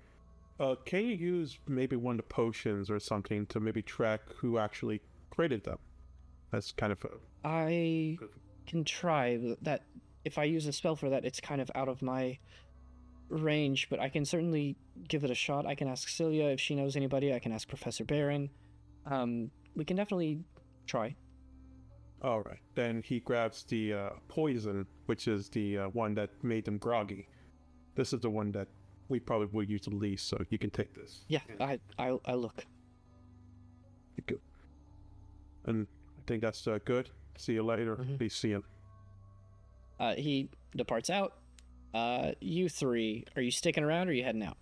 can you use maybe one of the potions or something to maybe track who actually created them? That's kind of I can try that. If I use a spell for that, it's kind of out of my range, but I can certainly give it a shot. I can ask Cilia if she knows anybody. I can ask Professor Barron. We can definitely try. All right. Then he grabs the poison, which is the one that made them groggy. This is the one that we probably will use the least, so you can take this. Yeah, I look. Good. And I think that's good. See you later. Please see him. He departs out. You 3, are you sticking around, or are you heading out?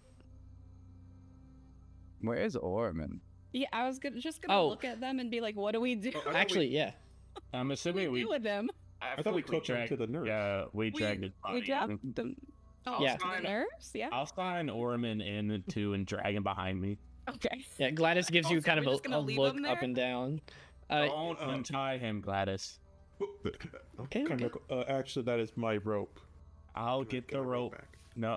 Where's Orman? Yeah, I was just gonna Oh. look at them and be like, "What do we do?" Actually, yeah. I'm assuming we do with them? I thought we took him to the nurse. Yeah, we dragged his body. We dropped them. Oh, Yeah. to the nurse? Yeah. I'll sign Orman in too and drag him behind me. Okay. Yeah, Gladys gives you Oh, so kind we're of just a gonna leave look him up there? and down. Don't untie him, Gladys. Okay. Actually, that is my rope. I'll get the rope. back. No.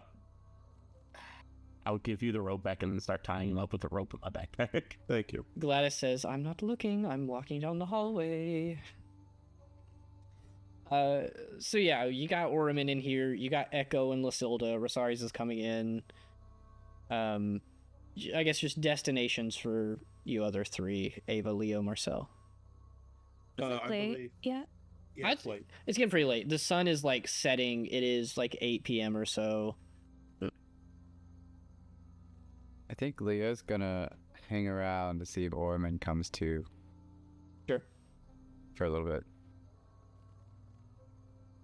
I'll give you the rope back and then start tying him up with the rope in my backpack. Thank you. Gladys says, I'm not looking, I'm walking down the hallway. So yeah, you got Orman in here, you got Echo and Lysilda, Rosari's is coming in. I guess just destinations for you other three, Ava, Leo, Marcel. I Late? believe. Yeah. Yeah, it's late. It's getting pretty late. The sun is like setting, it is like 8 p.m. or so. I think Leo's gonna hang around to see if Orman comes to. Sure. For a little bit.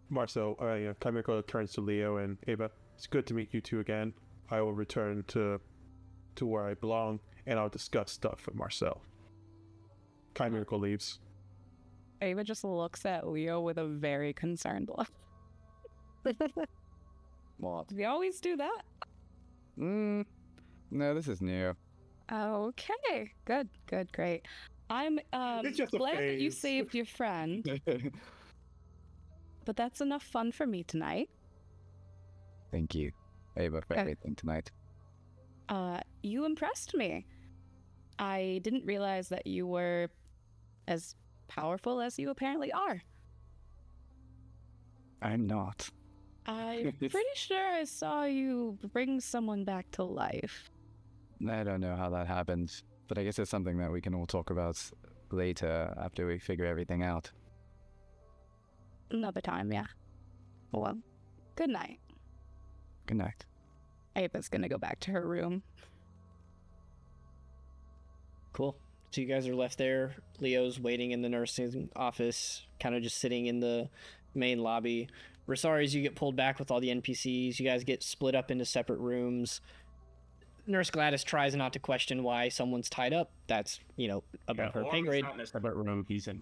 Marcel, Chimerical turns to Leo and Ava. It's good to meet you two again. I will return to where I belong, and I'll discuss stuff with Marcel. Chimerical leaves. Ava just looks at Leo with a very concerned look. What? We always do that. No, this is new. Okay. Good, great. I'm It's just a glad that you phase. saved your friend, but that's enough fun for me tonight. Thank you, Ava, for everything tonight. You impressed me. I didn't realize that you were as powerful as you apparently are. I'm not. I'm pretty sure I saw you bring someone back to life. I don't know how that happened, but I guess it's something that we can all talk about later after we figure everything out. Another time, yeah. Well, good night. Good night. Ava's gonna go back to her room. Cool. So you guys are left there. Leo's waiting in the nursing office, kind of just sitting in the main lobby. Rosari's, you get pulled back with all the NPCs. You guys get split up into separate rooms. Nurse Gladys tries not to question why someone's tied up. That's, above her pay grade. Not in a separate room. He's in.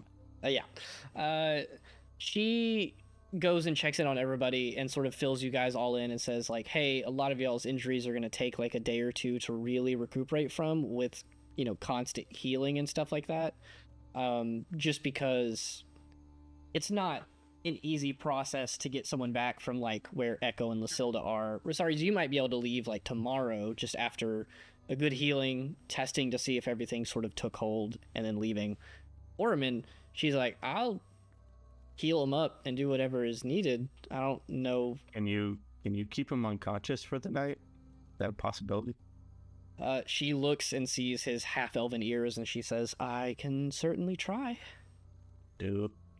She goes and checks in on everybody and sort of fills you guys all in and says, like, hey, a lot of y'all's injuries are going to take like a day or two to really recuperate from with, constant healing and stuff like that. Just because it's not an easy process to get someone back from like where Echo and Lysilda are. Rosari's, you might be able to leave like tomorrow just after a good healing, testing to see if everything sort of took hold, and then leaving. Orman, she's like, I'll heal him up and do whatever is needed. I don't know. Can you keep him unconscious for the night? Is that a possibility? She looks and sees his half-elven ears, and she says, I can certainly try.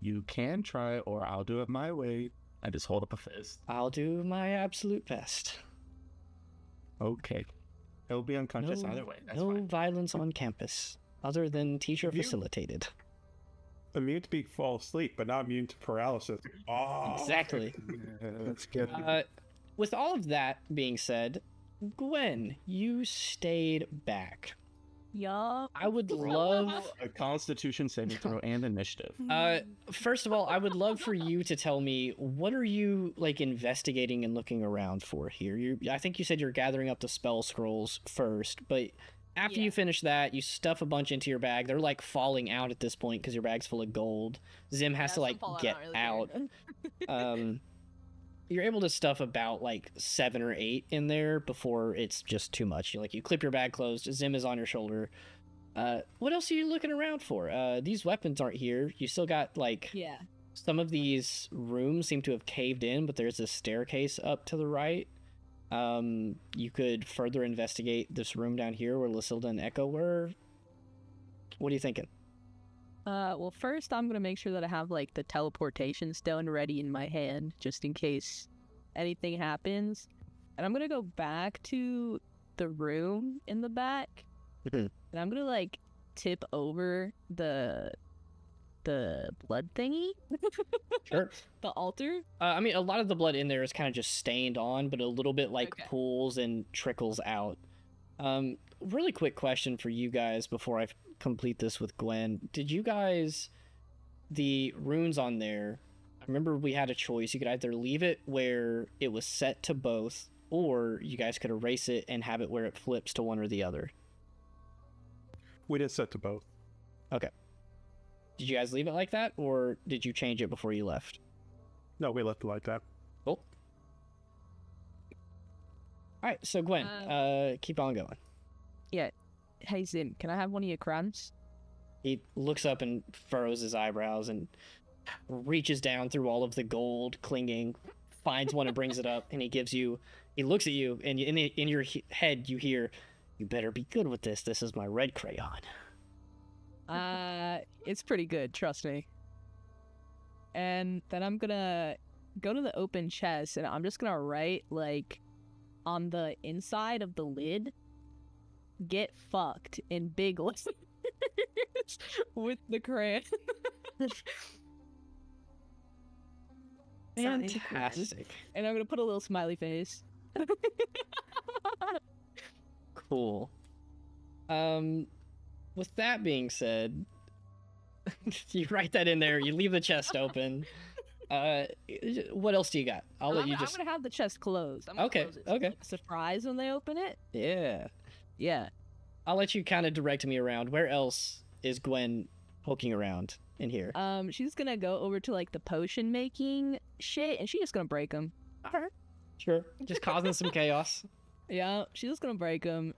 You can try, or I'll do it my way. I just hold up a fist. I'll do my absolute best. Okay. He'll be unconscious either way. That's no fine. violence on campus, other than teacher facilitated. Immune to fall asleep, but not immune to paralysis. Oh, Exactly. That's good. With all of that being said, Gwen, you stayed back. Yup. I would love... A Constitution saving throw and initiative. First of all, I would love for you to tell me, what are you, like, investigating and looking around for here? I think you said you're gathering up the spell scrolls first, but after you finish that, you stuff a bunch into your bag. They're, like, falling out at this point because your bag's full of gold. Zim has to, like, get out. You're able to stuff about, like, 7 or 8 in there before it's just too much. You clip your bag closed, Zim is on your shoulder. What else are you looking around for? These weapons aren't here. You still got, like... Yeah. Some of these rooms seem to have caved in, but there's a staircase up to the right. You could further investigate this room down here where Lysilda and Echo were. What are you thinking? Well, first I'm gonna make sure that I have like the teleportation stone ready in my hand, just in case anything happens. And I'm gonna go back to the room in the back, and I'm gonna like tip over the blood thingy. Sure. The altar. I mean, a lot of the blood in there is kind of just stained on, but a little bit like pools and trickles out. Really quick question for you guys before I complete this with Gwen. Did you guys, the runes on there, I remember we had a choice. You could either leave it where it was set to both, or you guys could erase it and have it where it flips to one or the other. We did set to both. Okay. Did you guys leave it like that, or did you change it before you left? No, we left it like that. Cool. All right, so Gwen, keep on going. Yeah. Hey, Zim, can I have one of your crayons? He looks up and furrows his eyebrows and reaches down through all of the gold clinging, finds one and brings it up, and he looks at you, and in your head you hear, "You better be good with this. This is my red crayon." It's pretty good, trust me. And then I'm gonna go to the open chest, and I'm just gonna write, like, on the inside of the lid, "Get fucked" in big letters with the crayon. Fantastic. And I'm gonna put a little smiley face. Cool. With that being said, you write that in there, you leave the chest open. What else do you got? I'm gonna have the chest closed. I'm gonna Okay, close it. okay. Like a surprise when they open it. Yeah. Yeah. I'll let you kind of direct me around. Where else is Gwen poking around in here? She's gonna go over to, like, the potion making shit, and she's just gonna break them. All right. Sure. Just causing some chaos. Yeah, she's just gonna break them.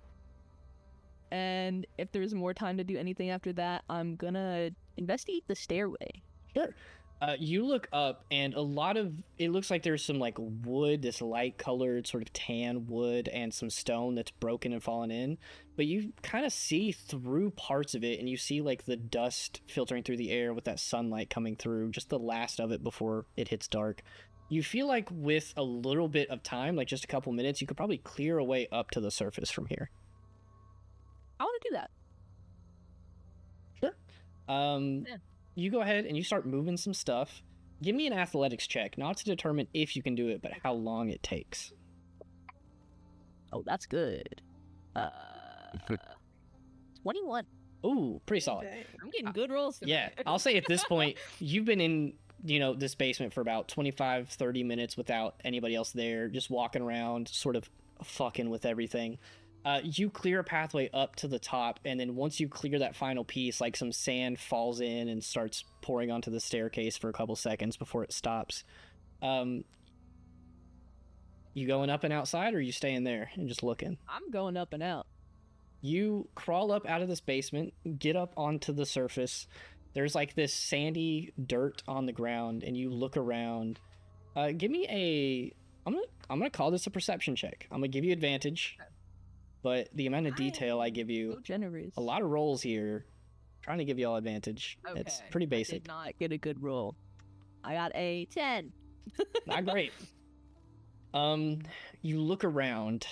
And if there's more time to do anything after that, I'm gonna investigate the stairway. Sure. You look up, and it looks like there's some, like, wood, this light-colored sort of tan wood, and some stone that's broken and fallen in. But you kind of see through parts of it, and you see, like, the dust filtering through the air with that sunlight coming through, just the last of it before it hits dark. You feel like with a little bit of time, like just a couple minutes, you could probably clear a way up to the surface from here. I want to do that. Sure. Yeah. You go ahead and you start moving some stuff. Give me an athletics check, not to determine if you can do it, but how long it takes. Oh, that's good. 21. Ooh, pretty solid. I'm getting good rolls. Yeah, I'll say at this point, you've been in, this basement for about 25, 30 minutes without anybody else there, just walking around, sort of fucking with everything. You clear a pathway up to the top, and then once you clear that final piece, like, some sand falls in and starts pouring onto the staircase for a couple seconds before it stops. You going up and outside, or are you staying there and just looking? I'm going up and out. You crawl up out of this basement, get up onto the surface. There's, like, this sandy dirt on the ground, and you look around. Give me I'm gonna call this a perception check. I'm gonna give you advantage. But the amount of detail I give you, So generous. a lot of rolls here, trying to give you all advantage. Okay. It's pretty I basic. did not get a good roll. I got a 10. Not great. You look around.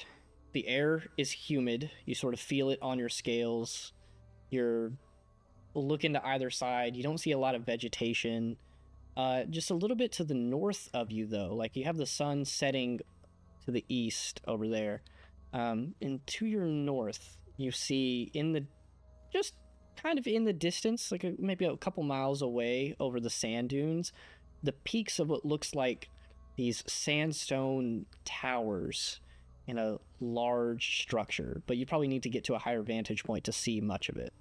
The air is humid. You sort of feel it on your scales. You're looking to either side. You don't see a lot of vegetation. Just a little bit to the north of you, though. Like, you have the sun setting to the east over there. And to your north, you see just kind of in the distance, like maybe a couple miles away over the sand dunes, the peaks of what looks like these sandstone towers in a large structure. But you probably need to get to a higher vantage point to see much of it.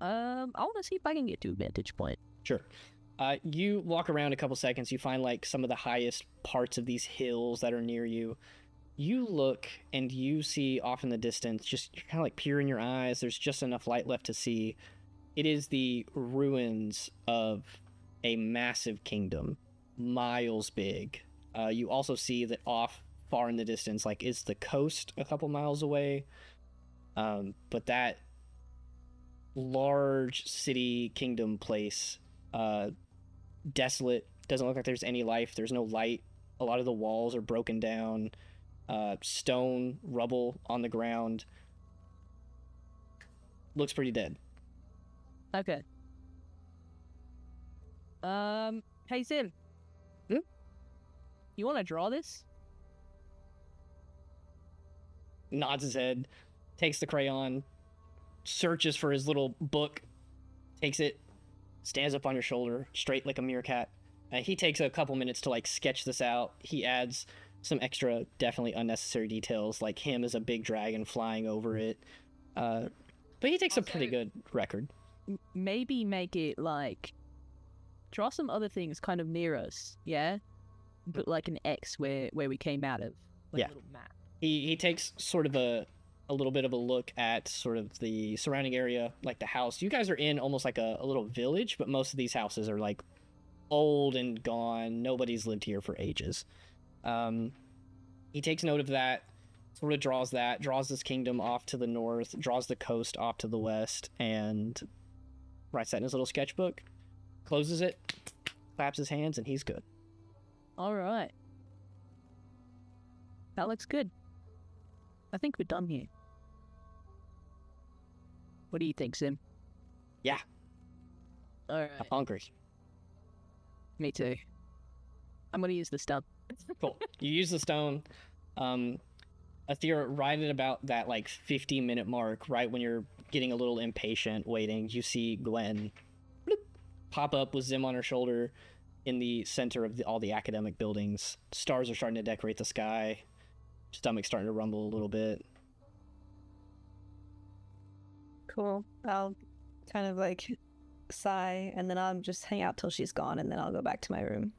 I want to see if I can get to a vantage point. Sure. You walk around a couple seconds, you find, like, some of the highest parts of these hills that are near you. You look and you see off in the distance, just kind of like peering your eyes, there's just enough light left to see. It is the ruins of a massive kingdom, miles big. You also see that off far in the distance, like, is the coast a couple miles away. But that large city kingdom place, desolate, doesn't look like there's any life, there's no light, a lot of the walls are broken down, stone rubble on the ground, looks pretty dead. Okay. Hey, Sim. You want to draw this? Nods his head, takes the crayon, searches for his little book, takes it, stands up on your shoulder, straight like a meerkat. He takes a couple minutes to, like, sketch this out. He adds some extra, definitely unnecessary details, like him as a big dragon flying over it. But he takes a pretty good record. Maybe make it, like, draw some other things kind of near us, yeah? put like an X where we came out of. Like Yeah. a little map. He takes sort of a little bit of a look at sort of the surrounding area, like the house. You guys are in almost like a little village, but most of these houses are like old and gone. Nobody's lived here for ages. He takes note of that, sort of draws this kingdom off to the north, draws the coast off to the west, and writes that in his little sketchbook, closes it, claps his hands, and he's good. All right. That looks good. I think we're done here. What do you think, Sim? Yeah. All right. I'm hungry. Me too. I'm gonna use the stub. Cool. You use the stone. Athera, right at about that like 50-minute mark, right when you're getting a little impatient waiting, you see Gwen bloop, pop up with Zim on her shoulder in the center of all the academic buildings. Stars are starting to decorate the sky. Stomach's starting to rumble a little bit. Cool. I'll kind of like sigh, and then I'll just hang out till she's gone, and then I'll go back to my room.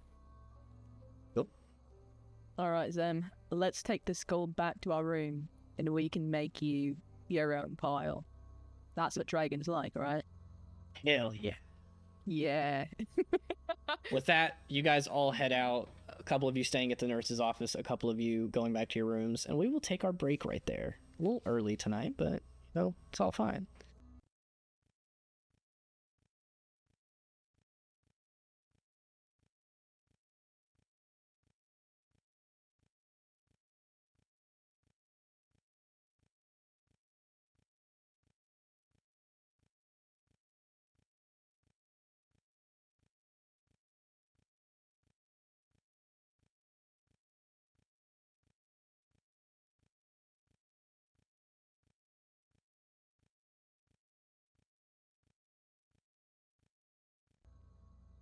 All right, Zem. Let's take this gold back to our room, and we can make you your own pile. That's what dragons like, right? Hell yeah. Yeah. With that, you guys all head out. A couple of you staying at the nurse's office, a couple of you going back to your rooms, and we will take our break right there. A little early tonight, but, you know, it's all fine.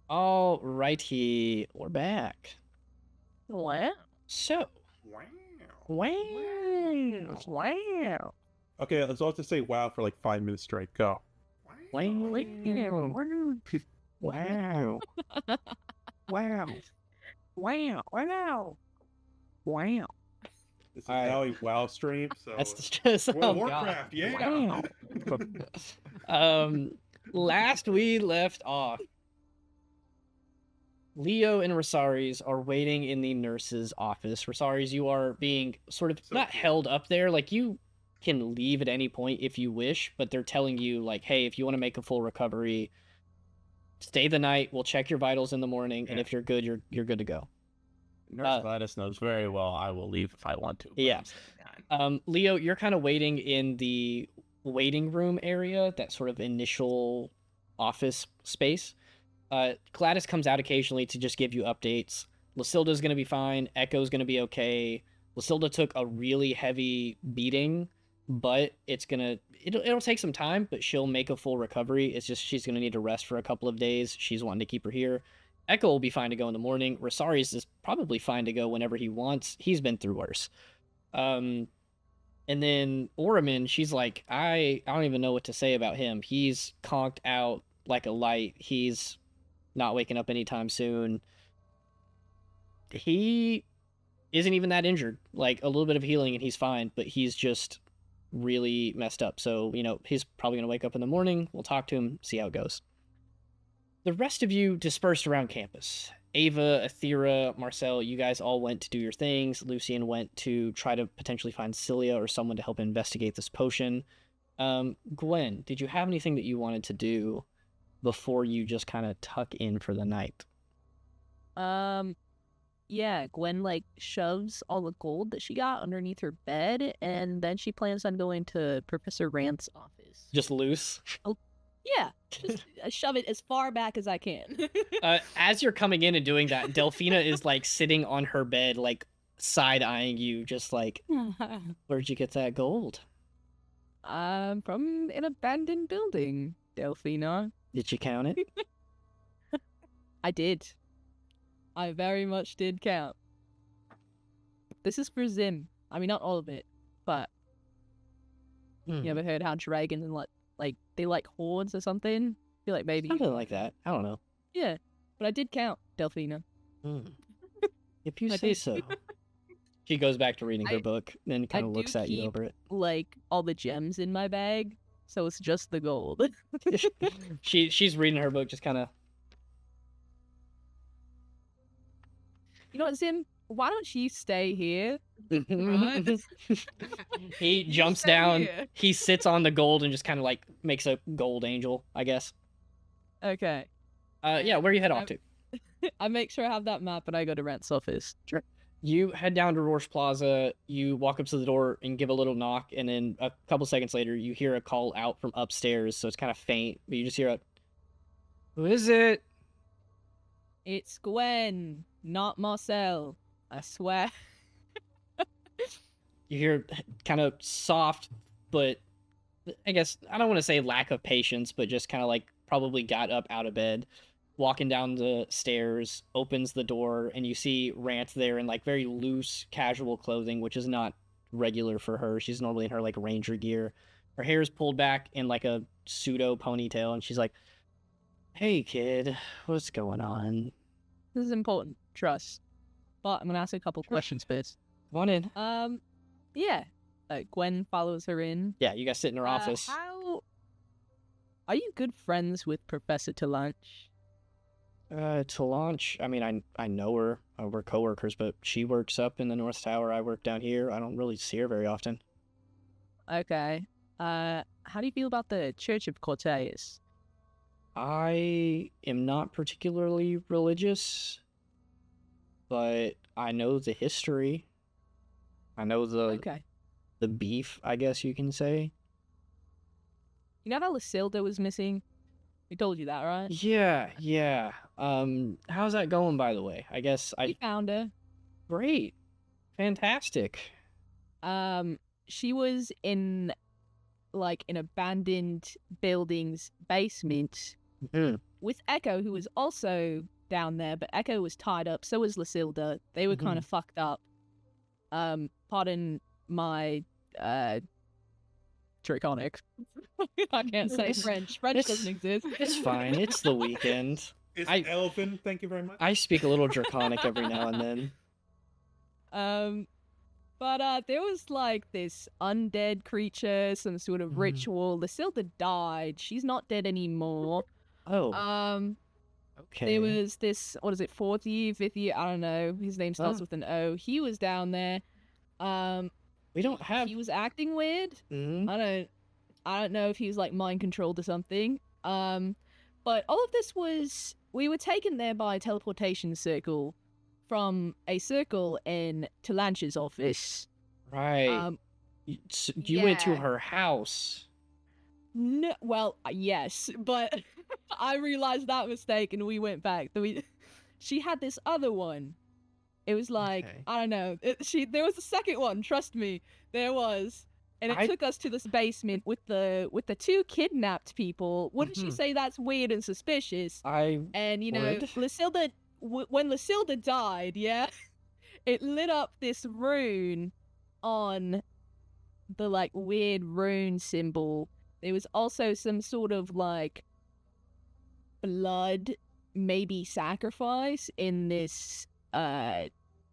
All righty, we're back. What? So, wow. Okay, let's all just say wow for like 5 minutes straight. Go. Wow. Wow. Wow. Wow. Wow. Wow. This is All right. now a wow stream. So That's just World of oh, God. Warcraft, yeah. Wow. Last we left off, Leo and Rosaries are waiting in the nurse's office. Rosaries, you are being sort of not held up there. Like, you can leave at any point if you wish, but they're telling you, like, hey, if you want to make a full recovery, stay the night. We'll check your vitals in the morning, and if you're good, you're good to go. Nurse Gladys knows very well I will leave if I want to. Yeah. Leo, you're kind of waiting in the waiting room area, that sort of initial office space. Gladys comes out occasionally to just give you updates. Lucilda's going to be fine. Echo's going to be okay. Lucilda took a really heavy beating, but it'll take some time, but she'll make a full recovery. It's just she's going to need to rest for a couple of days. She's wanting to keep her here. Echo will be fine to go in the morning. Rosaries is probably fine to go whenever he wants. He's been through worse. And then Oramin, she's like, I don't even know what to say about him. He's conked out like a light. He's not waking up anytime soon. He isn't even that injured. Like, a little bit of healing and he's fine, but he's just really messed up. So, you know, he's probably going to wake up in the morning. We'll talk to him, see how it goes. The rest of you dispersed around campus. Ava, Athera, Marcel, you guys all went to do your things. Lucian went to try to potentially find Cilia or someone to help investigate this potion. Gwen, did you have anything that you wanted to do before you just kind of tuck in for the night? Yeah, Gwen like shoves all the gold that she got underneath her bed, and then she plans on going to Professor Rand's office. Just loose? Yeah, just shove it as far back as I can. As you're coming in and doing that, Delphina is like sitting on her bed, like side-eyeing you, just like, where'd you get that gold? From an abandoned building, Delphina. Did you count it? I did. I very much did count. This is for Zim. I mean, not all of it, but you ever heard how dragons and like they like hordes or something? I feel like maybe Something like that. I don't know. Yeah, but I did count, Delphina. If you I say did. so. She goes back to reading her I- book, then kind I of do looks at you keep, over it. like, all the gems in my bag, so it's just the gold. She's reading her book, just kind of. You know what, Zim? Why don't you stay here? He You jumps stay down. here. He sits on the gold and just kind of like makes a gold angel, I guess. Okay. Yeah, where you head off to? I make sure I have that map and I go to Rent's office. You head down to Rorsch Plaza. You walk up to the door and give a little knock, and then a couple seconds later, you hear a call out from upstairs. So it's kind of faint, but you just hear a, "Who is it?" It's Gwen, not Marcel. I swear. You hear kind of soft, but I guess I don't want to say lack of patience, but just kind of like probably got up out of bed, walking down the stairs, opens the door, and you see Rant there in like very loose, casual clothing, which is not regular for her. She's normally in her like ranger gear. Her hair is pulled back in like a pseudo ponytail, and she's like, "Hey, kid, what's going on? This is important. Trust. But I'm gonna ask a couple questions first. Come on in." Yeah. Gwen follows her in. Yeah, you guys sit in her office. How are you good friends with Professor Tilanche? Tilanche, I mean, I know her. We're coworkers, but she works up in the North Tower. I work down here. I don't really see her very often. Okay. How do you feel about the Church of Cortez? I am not particularly religious, but I know the history. I know Okay. the beef, I guess you can say. You know how Lucilda was missing? We told you that, right? Yeah. How's that going, by the way? I guess We found her. great. Fantastic. She was in like an abandoned building's basement Mhm. with Echo, who was also down there, but Echo was tied up, so was Lucilda. They were kind of fucked up. Pardon my Draconic. I can't say French. French doesn't exist. It's fine. It's the weekend. It's I- Elfin, thank you very much. I speak a little Draconic every now and then. But there was like this undead creature, some sort of ritual. Lucilda died. She's not dead anymore. Oh, There okay. was this, what is it, fourth year, fifth year? I don't know. His name starts Oh. with an O. He was down there. We don't have. He was acting weird. Mhm. I don't know if he was like mind controlled or something. But all of this was, we were taken there by a teleportation circle from a circle in Tilanche's office. Right. You went to yeah. her house. No, well, yes, but I realized that mistake and we went back. She had this other one. It was like, Okay. I don't know. There was a second one, trust me. There was. And it I- took us to this basement with the two kidnapped people. Wouldn't you Mhm. say that's weird and suspicious? I And you know, would. Lucilda, when Lucilda died, yeah, it lit up this rune on the like weird rune symbol. There was also some sort of like blood, maybe sacrifice in this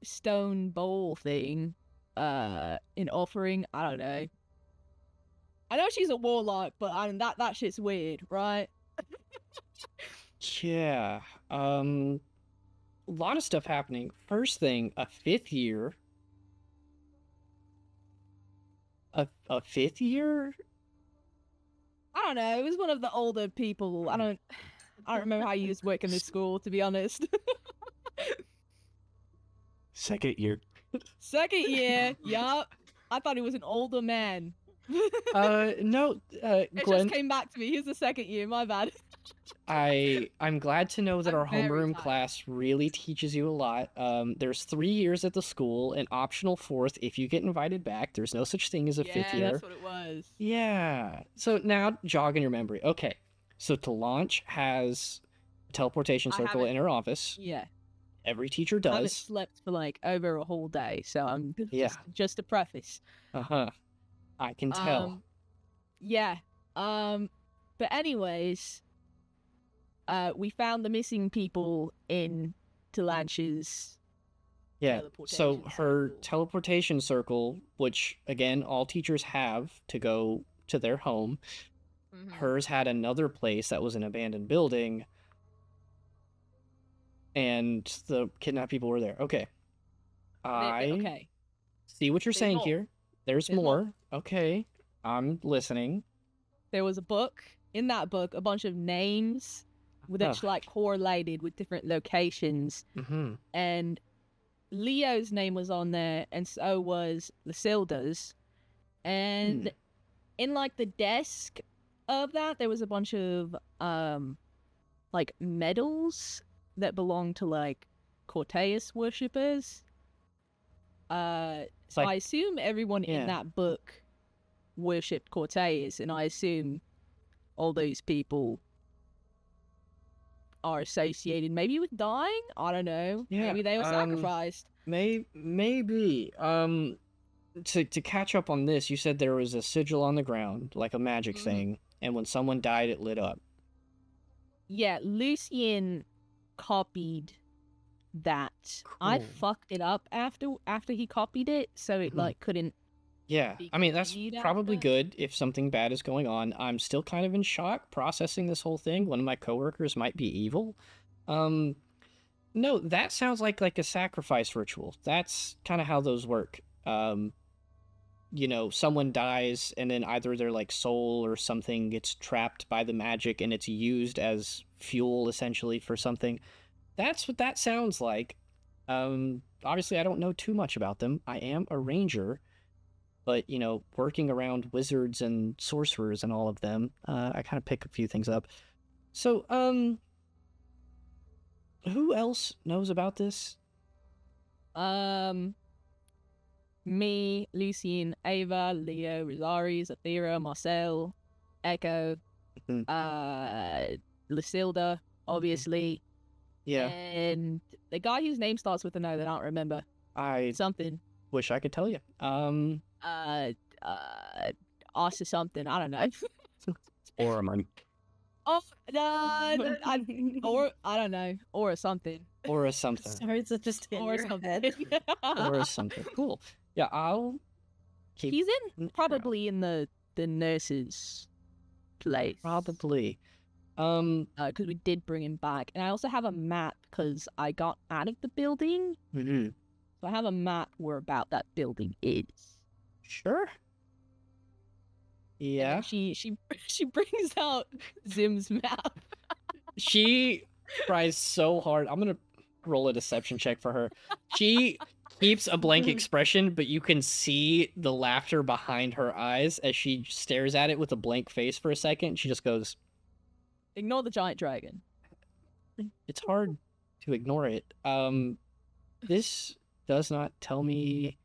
stone bowl thing, in offering. I don't know. I know she's a warlock, but I mean that shit's weird, right? Yeah. A lot of stuff happening. First thing, a fifth year. A fifth year? I don't know. It was one of the older people. I don't remember how you used to work in this school, to be honest. Second year. Second year, yup. I thought he was an older man. No, It Gwen. just came back to me. He's the second year. My bad. I'm glad to know that I'm our very homeroom tired. class really teaches you a lot. There's 3 years at the school, an optional fourth if you get invited back. There's no such thing as a fifth year. That's what it was. Yeah. So now jog in your memory. Okay. So Tilanche has a teleportation I circle haven't- in her office. Yeah. Every teacher I haven't does. slept for like over a whole day, so I'm Yeah. just a preface. Uh-huh. I can tell. Yeah. But anyways, we found the missing people in Tilanche's Yeah. So teleportation her circle. teleportation circle, which again all teachers have to go to their home, Mhm. hers had another place that was an abandoned building, and the kidnapped people were there. Okay. Okay. See what you're There's saying more. here. There's There's more. more. Okay. I'm listening. There was a book. In that book, a bunch of names that's like correlated with different locations. Mm-hmm. And Leo's name was on there, and so was Lucilda's. And in like the desk of that, there was a bunch of like medals that belonged to like Corteus worshippers. So like- I assume everyone yeah. in that book worshipped Corteus, and I assume all those people are associated maybe with dying. I don't know. Yeah, Maybe they were sacrificed. Maybe. To catch up on this, you said there was a sigil on the ground, like a magic thing, and when someone died, it lit up. Yeah, Lucien copied that. I Cool. fucked it up after he copied it, so it like couldn't. Yeah, be I mean, that's continued probably after. good if something bad is going on. I'm still kind of in shock processing this whole thing. One of my coworkers might be evil. No, that sounds like a sacrifice ritual. That's kind of how those work. You know, someone dies and then either their like soul or something gets trapped by the magic and it's used as fuel essentially for something. That's what that sounds like. Obviously I don't know too much about them. I am a ranger, but you know, working around wizards and sorcerers and all of them, I kind of pick a few things up. So, who else knows about this? Me, Lucien, Ava, Leo, Rosaries, Athera, Marcel, Echo, Lucilda, obviously. Yeah. And the guy whose name starts with an O that I don't remember. I Something. wish I could tell you. Asa something. I don't know. Or am I? Oh, no, or I don't know. Or something. Or a something. Sorry, it's just in Or your something. head. Or a something. Cool. Yeah, I'll keep. He's in probably in the nurse's place. Probably. Because we did bring him back, and I also have a map because I got out of the building, mhm. so I have a map where about that building is. Sure. And Yeah. then she brings out Zim's map. She tries so hard. I'm gonna roll a deception check for her. She keeps a blank expression, but you can see the laughter behind her eyes as she stares at it with a blank face for a second. She just goes, Ignore the giant dragon. it's hard to ignore it. This does not tell me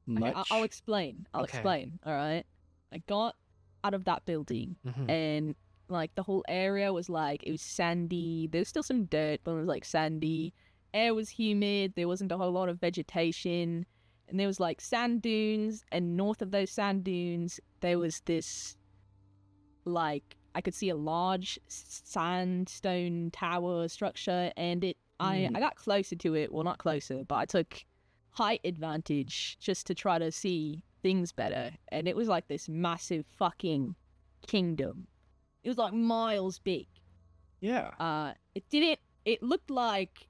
much. Okay, I'll explain. I'll Okay. explain. All right. I got out of that building, Mhm. and like the whole area was like it was sandy. There's still some dirt, but it was like sandy. Air was humid. There wasn't a whole lot of vegetation, and there was like sand dunes. And north of those sand dunes, there was this like I could see a large sandstone tower structure, and I got closer to it. Well, not closer, but I took height advantage just to try to see things better. And it was like this massive fucking kingdom. It was like miles big. Yeah. It looked like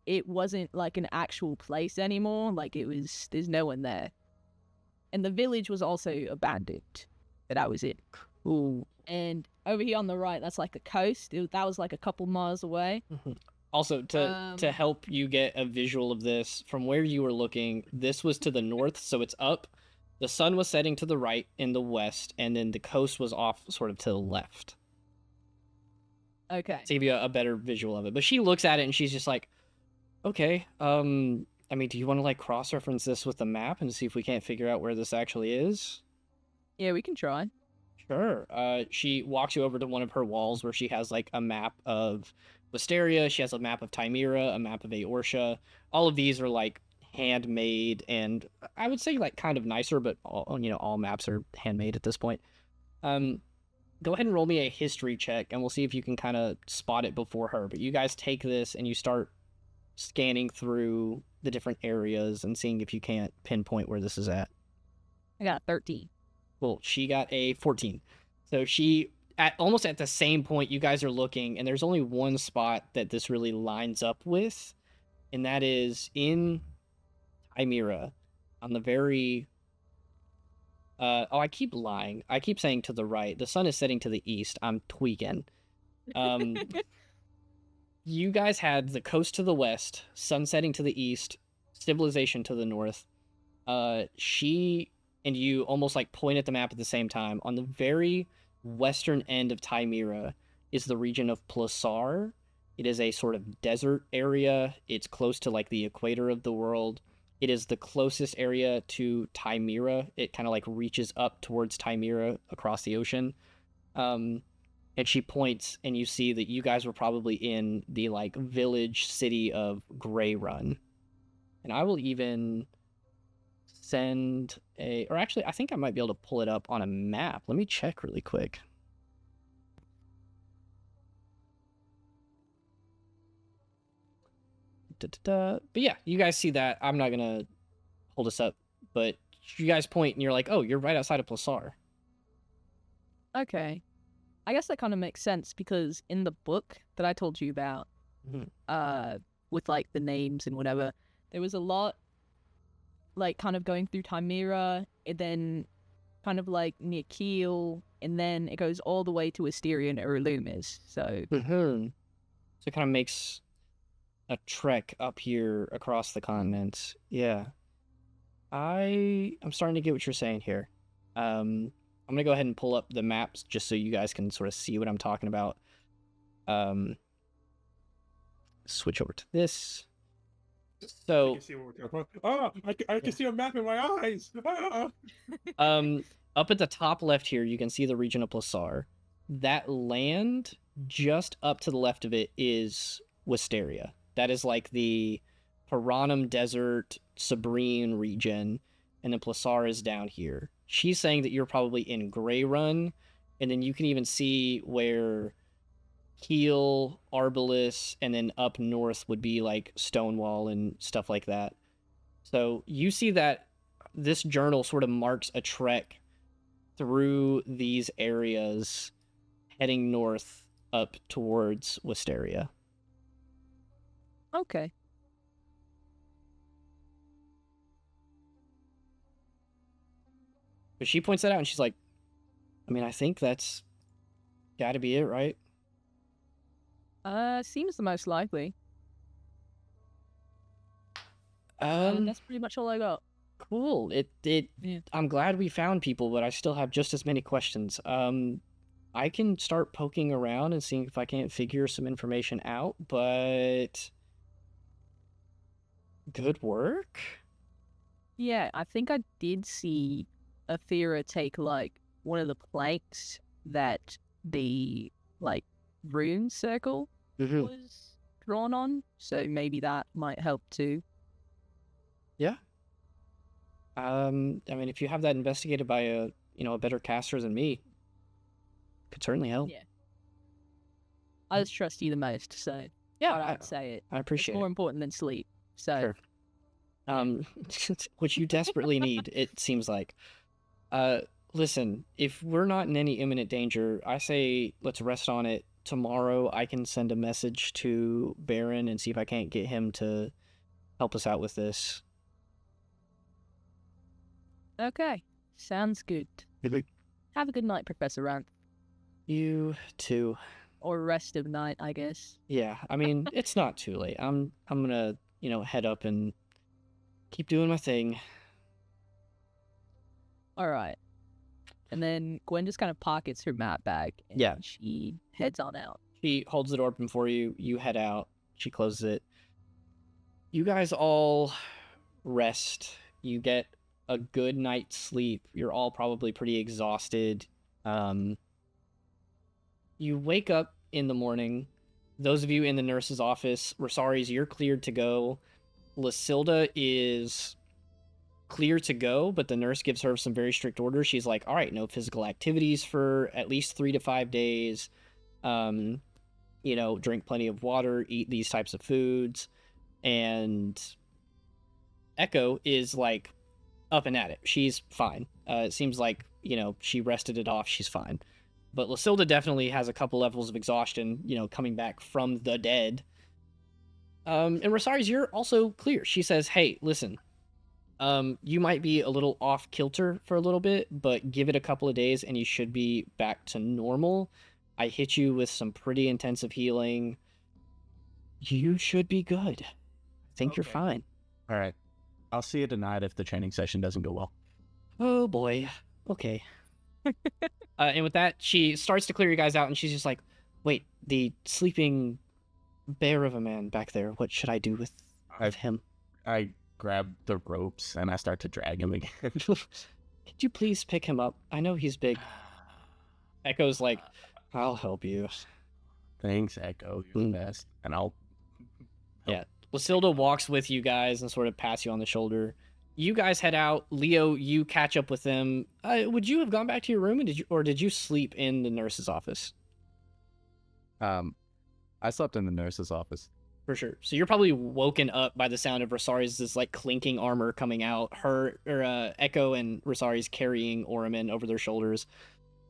it wasn't like an actual place anymore. Like there's no one there. And the village was also abandoned that I was in. Ooh. And over here on the right, that's like the coast. That was like a couple miles away. Also, to help you get a visual of this, from where you were looking, this was to the north, so it's up. The sun was setting to the right in the west, and then the coast was off sort of to the left. Okay. To give you a better visual of it. But she looks at it and she's just like, okay, I mean, do you want to like cross-reference this with the map and see if we can't figure out where this actually is? Yeah, we can try. Sure. She walks you over to one of her walls where she has like a map of Wisteria. She has a map of Timera, a map of Aorsha. All of these are like handmade, and I would say like kind of nicer, but all maps are handmade at this point. Go ahead and roll me a history check, and we'll see if you can kind of spot it before her. But you guys take this and you start scanning through the different areas and seeing if you can't pinpoint where this is at. I got a 13. Well, she got a 14. So she, almost at the same point, you guys are looking, and there's only one spot that this really lines up with, and that is in Chimera, on the very... I keep lying. I keep saying to the right. The sun is setting to the east. I'm tweaking. You guys had the coast to the west, sun setting to the east, civilization to the north. She and you almost like point at the map at the same time. On the very western end of Chimera is the region of Plasar. It is a sort of desert area. It's close to like the equator of the world. It is the closest area to Chimera. It kind of like reaches up towards Chimera across the ocean. And she points, and you see that you guys were probably in the like village city of Grey Run. And I will even send or actually, I think I might be able to pull it up on a map. Let me check really quick. But yeah, you guys see that. I'm not gonna hold this up, but you guys point, and you're like, oh, you're right outside of Plasar. Okay. I guess that kind of makes sense because in the book that I told you about, with like the names and whatever, there was a lot like kind of going through Chimera, and then kind of like near Kiel, and then it goes all the way to Asterion or Loomis. So So it kind of makes a trek up here across the continent. Yeah. I'm starting to get what you're saying here. I'm gonna go ahead and pull up the maps just so you guys can sort of see what I'm talking about. Switch over to this. So, I can see what we're talking about. I can see a map in my eyes. up at the top left here, you can see the region of Plasar. That land just up to the left of it is Wisteria. That is like the Paranum Desert, Sabrine region, and then Plasar is down here. She's saying that you're probably in Grey Run, and then you can even see where Kiel, Arbalest, and then up north would be like Stonewall and stuff like that. So you see that this journal sort of marks a trek through these areas heading north up towards Wisteria. okay. But she points that out, and she's like, I mean, I think that's gotta be it, right? Seems the most likely. That's pretty much all I got. Cool. Yeah. I'm glad we found people, but I still have just as many questions. I can start poking around and seeing if I can't figure some information out, but good work. Yeah, I think I did see Athera take like one of the planks that the like rune circle was drawn on, so maybe that might help too. Yeah. I mean, if you have that investigated by a better caster than me, could certainly help. Yeah. I just trust you the most, so Yeah, I'd say it. I appreciate It's more it. important than sleep. So Sure. Which you desperately need, it seems like. Listen, if we're not in any imminent danger, I say let's rest on it. Tomorrow I can send a message to Baron and see if I can't get him to help us out with this. okay, sounds good. Have a good night, Professor Rant, You too. or rest of night, I guess. Yeah, I mean, it's not too late. I'm gonna, head up and keep doing my thing. All right. And then Gwen just kind of pockets her map bag, and Yeah. she heads on out. She holds the door open for you. You head out. She closes it. You guys all rest. You get a good night's sleep. You're all probably pretty exhausted. You wake up in the morning. Those of you in the nurse's office, Rosaries, you're cleared to go. Lysilda is clear to go, but the nurse gives her some very strict orders. She's like, all right, no physical activities for at least 3 to 5 days. Drink plenty of water, eat these types of foods, and Echo is like up and at it. She's fine. It seems like, she rested it off. She's fine. But Lysilda definitely has a couple levels of exhaustion, coming back from the dead. And Rosari's, you're also clear. She says, hey, listen, you might be a little off kilter for a little bit, but give it a couple of days and you should be back to normal. I hit you with some pretty intensive healing. You should be good. I think you're fine. All right. I'll see you tonight if the training session doesn't go well. Oh boy. Okay. And with that, she starts to clear you guys out, and she's just like, wait, the sleeping bear of a man back there, what should I do with him? I grab the ropes and I start to drag him again. Could you please pick him up? I know he's big. Echo's like, I'll help you. Thanks, Echo. You're the best. And I'll... Yeah. Lysilda walks with you guys and sort of pats you on the shoulder. You guys head out. Leo, you catch up with them. Would you have gone back to your room, or did you sleep in the nurse's office? I slept in the nurse's office. For sure. So you're probably woken up by the sound of Rosari's like clinking armor coming out. Echo and Rosari's carrying Oramin over their shoulders.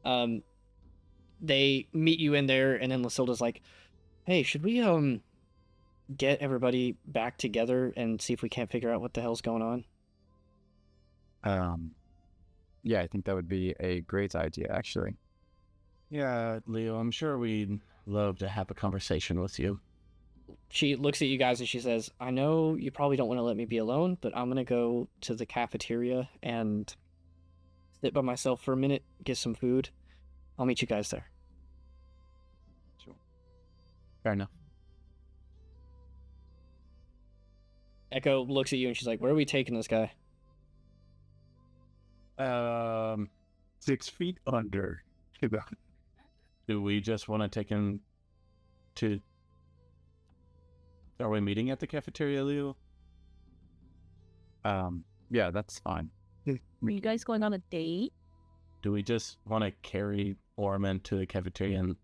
They meet you in there, and then Lysilda's like, hey, should we get everybody back together and see if we can't figure out what the hell's going on? Yeah, I think that would be a great idea, actually. Yeah, Leo, I'm sure we'd love to have a conversation with you. She looks at you guys and she says, I know you probably don't want to let me be alone, but I'm going to go to the cafeteria and sit by myself for a minute, get some food. I'll meet you guys there. Sure. Fair enough. Echo looks at you and she's like, where are we taking this guy? 6 feet under. Do we just want to take him to... Are we meeting at the cafeteria, Leo? Yeah, that's fine. Are you guys going on a date? Do we just want to carry Orman to the cafeteria and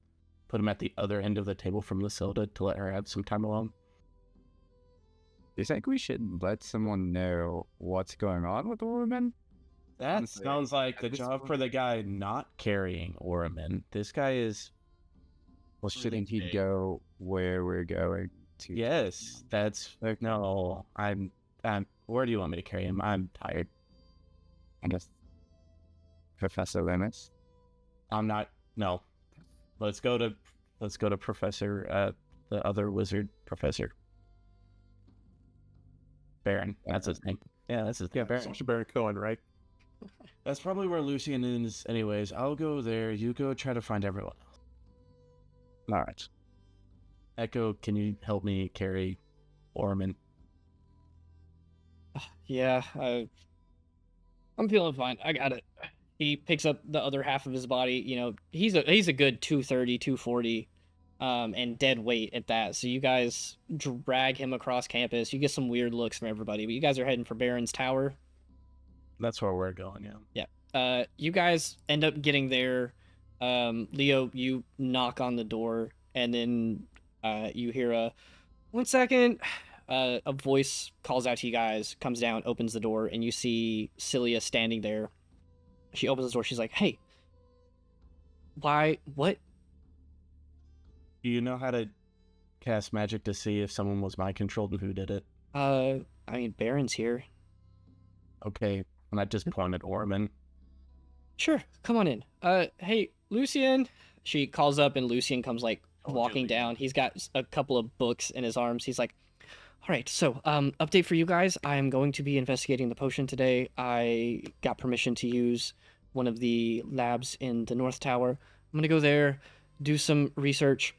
put him at the other end of the table from Lysilda to let her have some time alone? Do you think we should let someone know what's going on with Orman? That Honestly, sounds like the this job point- for the guy not carrying Orman. This guy is... Well, shouldn't he big. go where we're going to? Yes, that's... No, I'm... Where do you want me to carry him? I'm tired. I guess Professor Lemus. I'm not... No. Let's go to Professor... the other wizard professor. Baron. That's his name. Yeah, that's his name. Yeah, Baron. Sacha Baron Cohen, right? That's probably where Lucian is anyways. I'll go there. You go try to find everyone else. All right. Echo, can you help me carry Orman? Yeah, I'm feeling fine. I got it. He picks up the other half of his body. He's a good 230, 240, and dead weight at that. So you guys drag him across campus. You get some weird looks from everybody, but you guys are heading for Baron's Tower. That's where we're going, yeah. You guys end up getting there. Leo, you knock on the door, and then you hear a 1 second. A voice calls out to you guys, comes down, opens the door, and you see Cilia standing there. She opens the door. She's like, hey, why? What? Do you know how to cast magic to see if someone was mind controlled and who did it? I mean, Baron's here. Okay, and I just pointed Orman. Sure, come on in. Hey, Lucian. She calls up, and Lucian comes walking down. He's got a couple of books in his arms. He's like, all right, so update for you guys. I am going to be investigating the potion today. I got permission to use one of the labs in the North Tower. I'm gonna go there, do some research.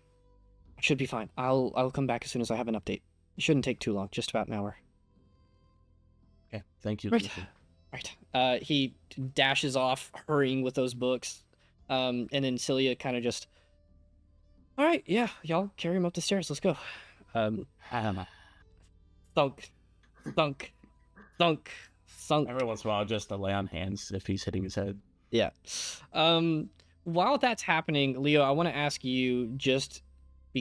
Should be fine. I'll come back as soon as I have an update. It shouldn't take too long, just about an hour. Okay, thank you. Right. Lucian. Right. He dashes off, hurrying with those books. And then Cilia kind of just, all right, yeah, y'all carry him up the stairs. Let's go. Thunk, thunk, thunk, thunk. Every once in a while, just to lay on hands if he's hitting his head. Yeah. While that's happening, Leo, I want to ask you, just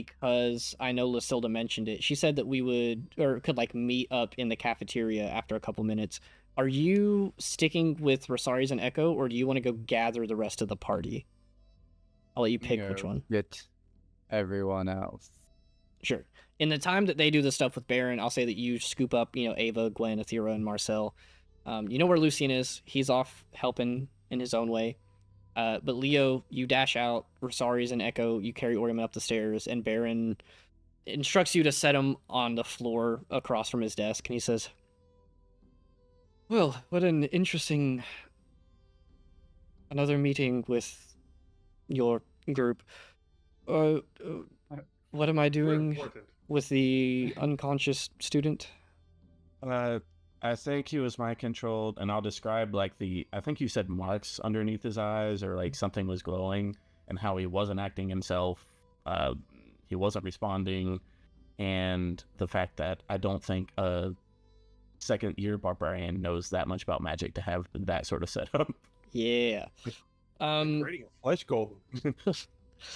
because I know Lucilda mentioned it. She said that we would, or could, like, meet up in the cafeteria after a couple minutes. Are you sticking with Rosaries and Echo, or do you want to go gather the rest of the party? I'll let you pick which one. Get everyone else. Sure. In the time that they do the stuff with Baron, I'll say that you scoop up, Ava, Gwen, Athera, and Marcel. You know where Lucien is. He's off helping in his own way. But Leo, you dash out. Rosaries and Echo, you carry Oriman up the stairs, and Baron instructs you to set him on the floor across from his desk, and he says, "Well, what an interesting... another meeting with your group. What am I doing with the unconscious student?" I think he was mind controlled, and I'll describe I think you said marks underneath his eyes, or like something was glowing, and how he wasn't acting himself, he wasn't responding, and the fact that I don't think a second-year barbarian knows that much about magic to have that sort of setup. Yeah. Creating a flesh golem.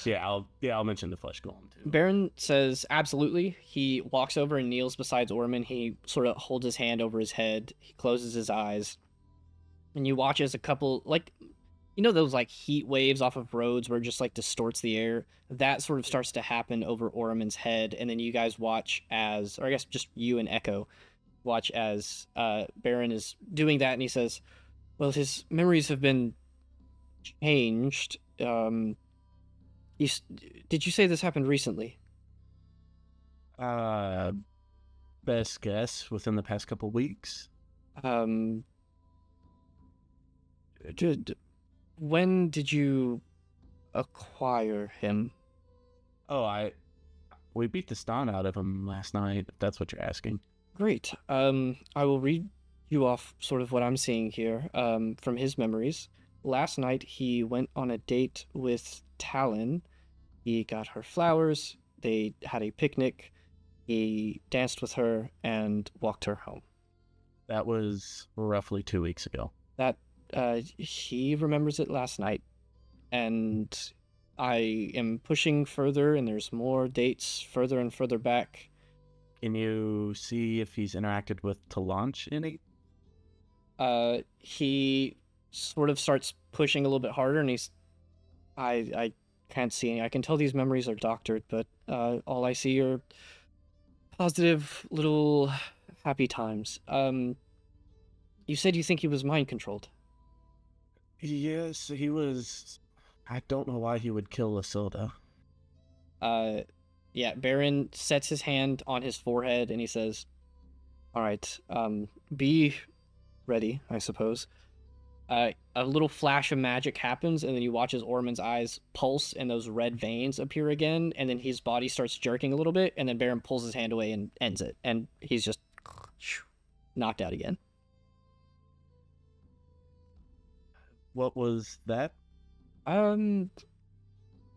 I'll mention the flesh golem too. Baron says absolutely. He walks over and kneels beside Orman. He sort of holds his hand over his head. He closes his eyes. And you watch as a couple, those like heat waves off of roads where it just like distorts the air? That sort of starts to happen over Orman's head. And then you guys watch as, or I guess just you and Echo, watch as Baron is doing that. And he says, well, his memories have been changed. Did you say this happened recently? Best guess within the past couple weeks. When did you acquire him? Oh, we beat the stun out of him last night, if that's what you're asking. Great. I will read you off sort of what I'm seeing here, from his memories. Last night, he went on a date with Talon. He got her flowers, they had a picnic, he danced with her, and walked her home. That was roughly 2 weeks ago. He remembers it last night, and I am pushing further, and there's more dates further and further back. Can you see if he's interacted with Tilanche any? He sort of starts pushing a little bit harder, and I can't see any. I can tell these memories are doctored, but all I see are positive little happy times. You said you think he was mind controlled. Yes, he was. I don't know why he would kill Lucilda. Yeah, Baron sets his hand on his forehead and he says, all right, be ready, I suppose. A little flash of magic happens, and then you watch as Orman's eyes pulse and those red veins appear again, and then his body starts jerking a little bit, and then Baron pulls his hand away and ends it, and he's just knocked out again. What was that?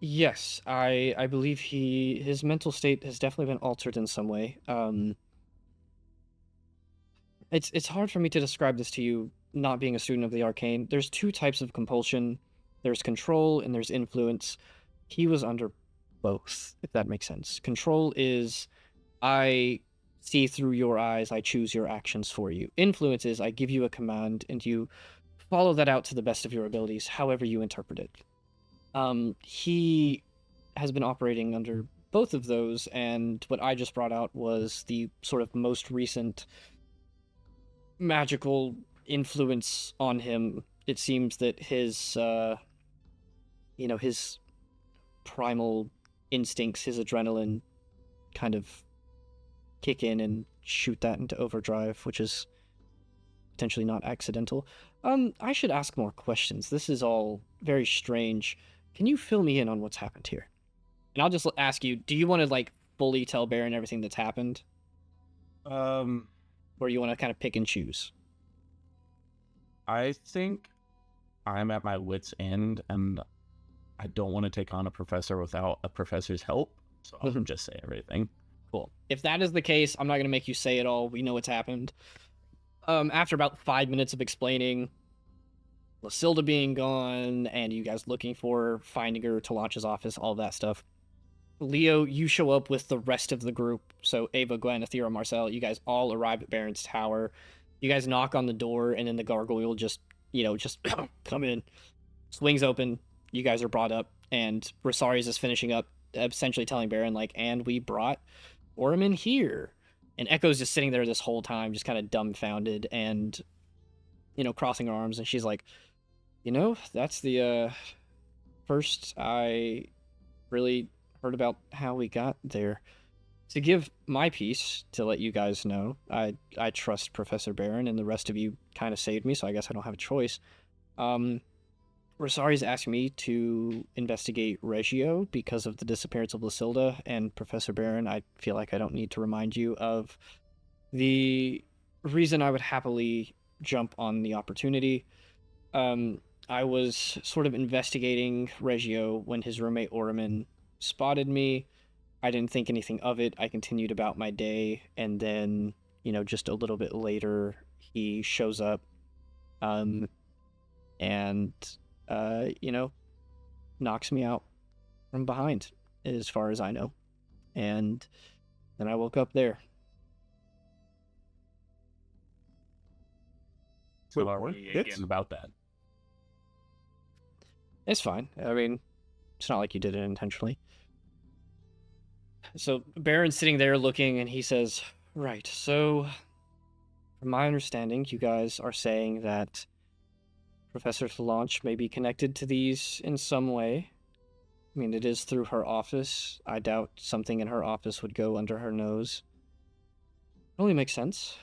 Yes, I believe his mental state has definitely been altered in some way. It's hard for me to describe this to you, not being a student of the arcane. There's two types of compulsion. There's control and there's influence. He was under both, if that makes sense. Control is, I see through your eyes, I choose your actions for you. Influence is, I give you a command and you follow that out to the best of your abilities, however you interpret it. He has been operating under both of those, and what I just brought out was the sort of most recent magical influence on him. It seems that his his primal instincts, his adrenaline kind of kick in and shoot that into overdrive, which is potentially not accidental. I should ask more questions. This is all very strange. Can you fill me in on what's happened here? And I'll just ask you, do you want to fully tell Baron everything that's happened? Or you want to kind of pick and choose? I think I'm at my wit's end, and I don't want to take on a professor without a professor's help, so I'll just say everything. Cool. If that is the case, I'm not going to make you say it all. We know what's happened. After about 5 minutes of explaining Lucilda being gone, and you guys looking for finding her, Tilanche's office, all that stuff, Leo, you show up with the rest of the group. So Ava, Gwen, Athera, Marcel, you guys all arrive at Baron's tower. You guys knock on the door, and then the gargoyle just come in. Swings open. You guys are brought up, and Rosarius is finishing up, essentially telling Baron, like, and we brought Orm in here. And Echo's just sitting there this whole time, just kind of dumbfounded and, crossing her arms. And she's like, that's the first I really heard about how we got there. To give my piece, to let you guys know, I trust Professor Baron, and the rest of you kind of saved me, so I guess I don't have a choice. Rosari's asked me to investigate Reggio because of the disappearance of Lucilda, and Professor Baron, I feel like I don't need to remind you of the reason I would happily jump on the opportunity. I was sort of investigating Reggio when his roommate Orman spotted me. I didn't think anything of it. I continued about my day, and then, just a little bit later, he shows up, and, knocks me out from behind, as far as I know. And then I woke up there. So are we again about that? It's fine. I mean, it's not like you did it intentionally. So Baron's sitting there looking, and he says, right, so from my understanding, you guys are saying that Professor Tilanche may be connected to these in some way. I mean, it is through her office. I doubt something in her office would go under her nose. It only makes sense.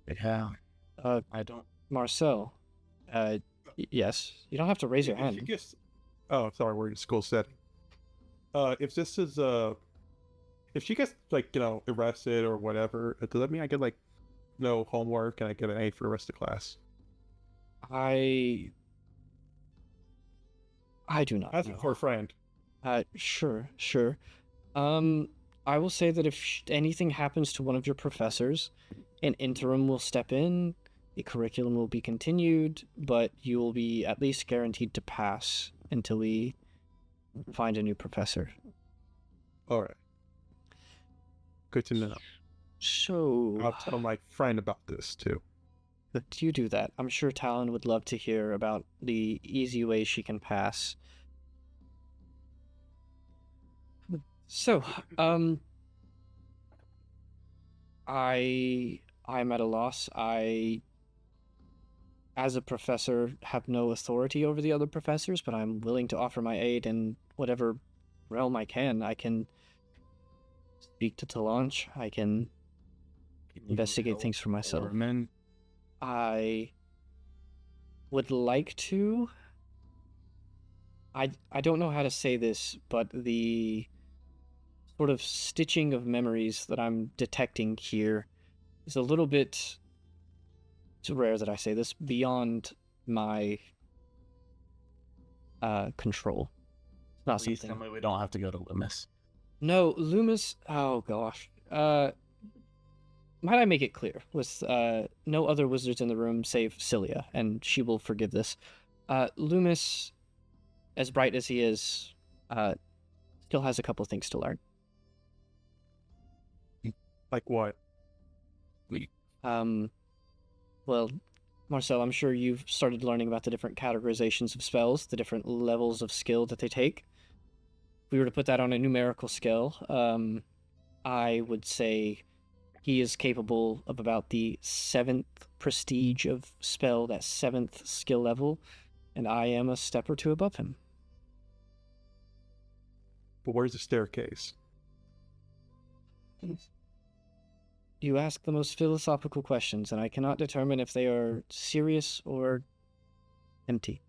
Yeah. I don't... Marcel, yes, you don't have to raise your hand. Oh, sorry, we're in school setting. If this is, if she gets, arrested or whatever, does that mean I get, no homework and I get an A for the rest of the class? I do not Ask know. for a friend. Sure. I will say that if anything happens to one of your professors, an interim will step in, the curriculum will be continued, but you will be at least guaranteed to pass until we find a new professor. All right. Good to know. So... I'll tell my friend about this, too. You do that. I'm sure Talon would love to hear about the easy way she can pass. So, I'm at a loss. I, as a professor, have no authority over the other professors, but I'm willing to offer my aid in whatever realm I can. I can speak to Tilanche. I can investigate things for myself. Orman? I would like to. I don't know how to say this, but the sort of stitching of memories that I'm detecting here is a little bit, it's rare that I say this, beyond my control. It's not Please something. tell me we don't have to go to Loomis. No, Loomis, oh gosh. Might I make it clear, with no other wizards in the room save Cilia, and she will forgive this. Loomis, as bright as he is, still has a couple things to learn. Like what? Well, Marcel, I'm sure you've started learning about the different categorizations of spells, the different levels of skill that they take. If we were to put that on a numerical scale, I would say he is capable of about the 7th prestige of spell, that 7th skill level, and I am a step or two above him. But where's the staircase? You ask the most philosophical questions, and I cannot determine if they are serious or empty.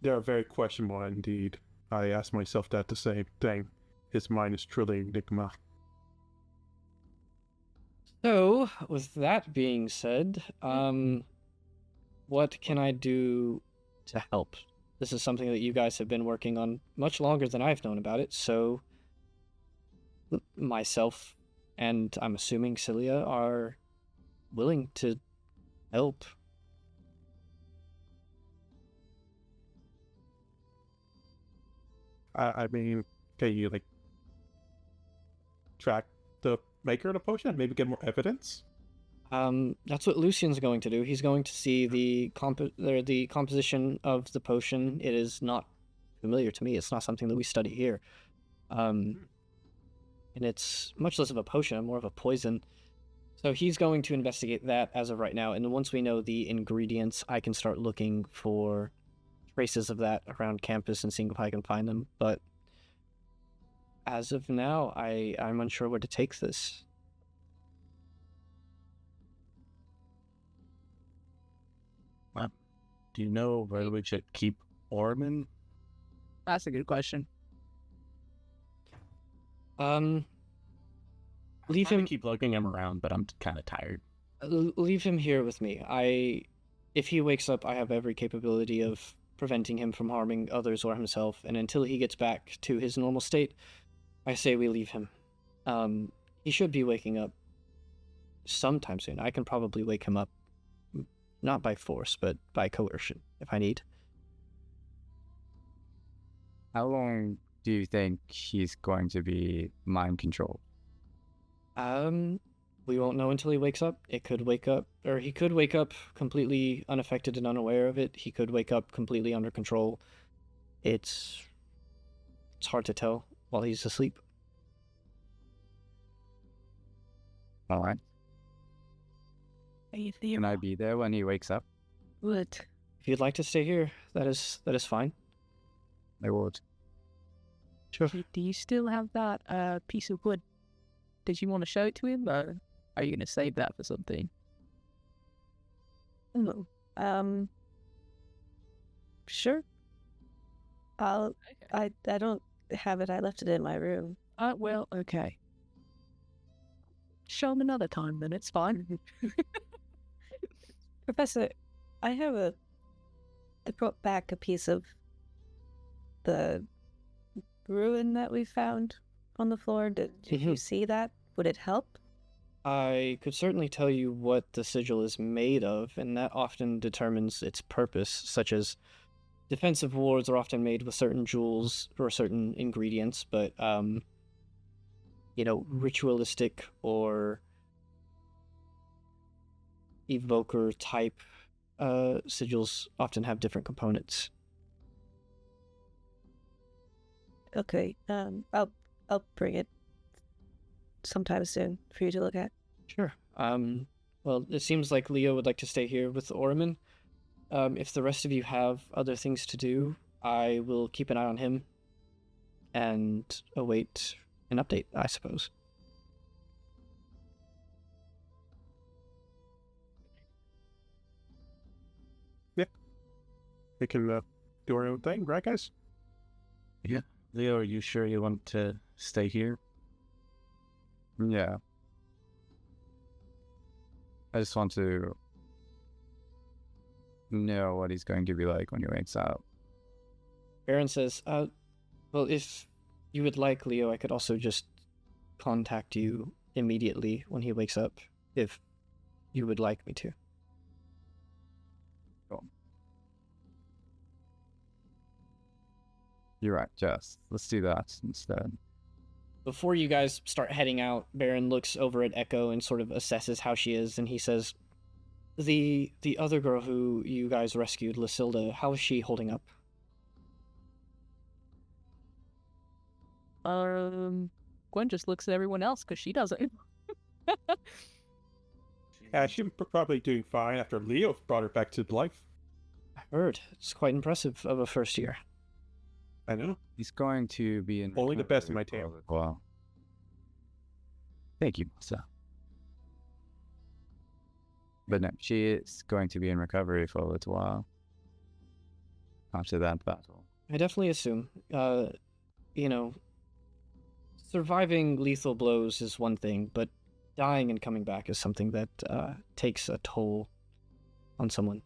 They are very questionable indeed. I ask myself that the same thing. His mind is truly enigma. So, with that being said, what can I do to help? This is something that you guys have been working on much longer than I've known about it, so myself and I'm assuming Cilia are willing to help. I mean, can you like track the maker of the potion and maybe get more evidence? That's what Lucian's going to do. He's going to see the composition of the potion. It is not familiar to me. It's not something that we study here. And it's much less of a potion and more of a poison. So he's going to investigate that as of right now. And once we know the ingredients, I can start looking for traces of that around campus and seeing if I can find them. But as of now, I'm unsure where to take this. Do you know where we should keep Orman? That's a good question. Leave him. Keep looking him around, but I'm kind of tired. Leave him here with me. If he wakes up, I have every capability of preventing him from harming others or himself. And until he gets back to his normal state, I say we leave him. He should be waking up sometime soon. I can probably wake him up, not by force, but by coercion, if I need. How long do you think he's going to be mind controlled? We won't know until he wakes up. He could wake up completely unaffected and unaware of it. He could wake up completely under control. It's hard to tell while he's asleep. All right. Hey, Theo. Can I be there when he wakes up? What? If you'd like to stay here, that is fine. I would. Sure. Do you still have that piece of wood? Did you want to show it to him, or are you gonna save that for something? No. Sure. I don't have it. I left it in my room. Well, okay. Show him another time, then it's fine. Professor, I brought back a piece of the ruin that we found on the floor. Did you see that? Would it help? I could certainly tell you what the sigil is made of, and that often determines its purpose, such as defensive wards are often made with certain jewels or certain ingredients, but, ritualistic or evoker type sigils often have different components. Okay. I'll bring it sometime soon for you to look at. Sure. Well, it seems like Leo would like to stay here with Orman. If the rest of you have other things to do, I will keep an eye on him and await an update, I suppose. Yeah. We can do our own thing, right, guys? Yeah. Leo, are you sure you want to stay here? Yeah. I just want to know what he's going to be like when he wakes up. Baron says, well, if you would like, Leo, I could also just contact you immediately when he wakes up, if you would like me to. Cool. You're right, Jess. Let's do that instead. Before you guys start heading out, Baron looks over at Echo and sort of assesses how she is, and he says, the other girl who you guys rescued, Lysilda, how is she holding up? Gwen just looks at everyone else because she doesn't. Yeah, she's probably doing fine after Leo brought her back to life. I heard. It's quite impressive of a first year. I know. He's going to be in Only the best in my recovery team. for a little while. Thank you, Melissa. But no, she is going to be in recovery for a little while after that battle. I definitely assume. Surviving lethal blows is one thing, but dying and coming back is something that takes a toll on someone,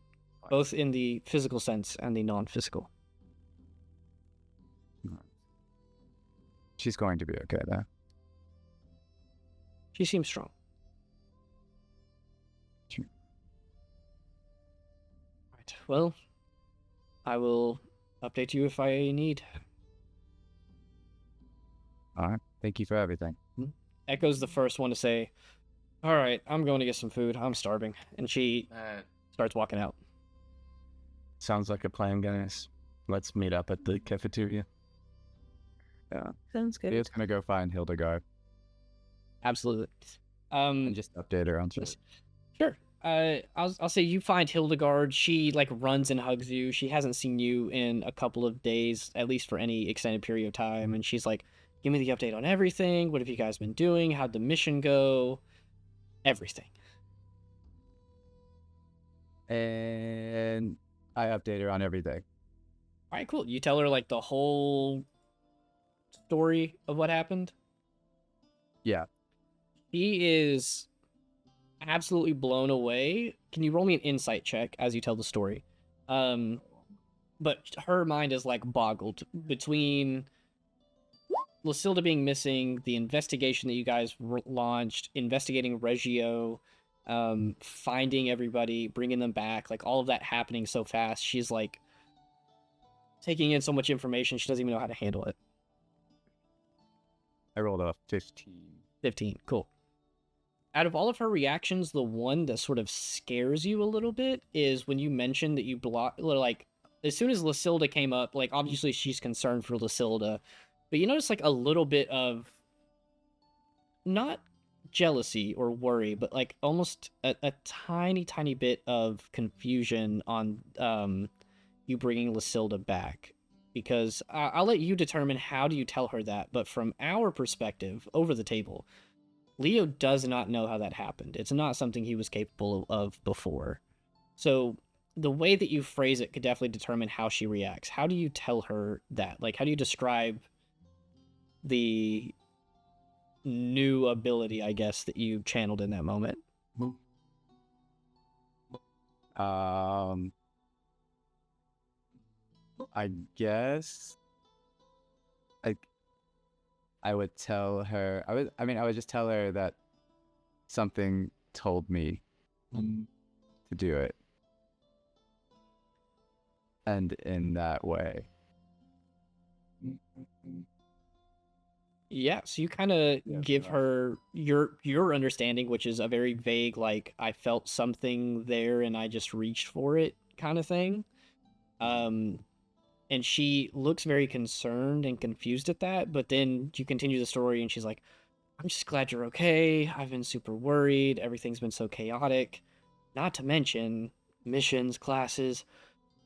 both in the physical sense and the non-physical. She's going to be okay, though. She seems strong. Sure. Right. Well, I will update you if I need. All right. Thank you for everything. Echo's the first one to say, all right, I'm going to get some food. I'm starving. And she starts walking out. Sounds like a plan, guys. Let's meet up at the cafeteria. Yeah. Sounds good. Leo's gonna go find Hildegard Absolutely. and just update her on shit. Sure. I'll say you find Hildegard. She like runs and hugs you. She hasn't seen you in a couple of days, at least for any extended period of time. And she's like, give me the update on everything. What have you guys been doing? How'd the mission go? Everything. And I update her on everything. All right, cool. You tell her like the whole story of what happened. Yeah. She is absolutely blown away. Can you roll me an insight check as you tell the story? But her mind is like boggled between Lucilda being missing, the investigation that you guys launched, investigating Reggio, finding everybody, bringing them back, like all of that happening so fast. She's like taking in so much information, she doesn't even know how to handle it. I rolled a 15. 15, cool. Out of all of her reactions, the one that sort of scares you a little bit is when you mentioned that you blocked, like, as soon as Lucilda came up, like, obviously she's concerned for Lucilda, but you notice, like, a little bit of, not jealousy or worry, but, like, almost a tiny, tiny bit of confusion on you bringing Lucilda back. Because I'll let you determine how do you tell her that, but from our perspective, over the table, Leo does not know how that happened. It's not something he was capable of before. So the way that you phrase it could definitely determine how she reacts. How do you tell her that? Like, how do you describe the new ability, I guess, that you channeled in that moment? I guess I would tell her, I would just tell her that something told me to do it. And in that way. Yeah, so you kind of give her your understanding, which is a very vague, like, I felt something there and I just reached for it kind of thing. And she looks very concerned and confused at that, but then you continue the story and she's like, I'm just glad you're okay. I've been super worried. Everything's been so chaotic. Not to mention missions, classes.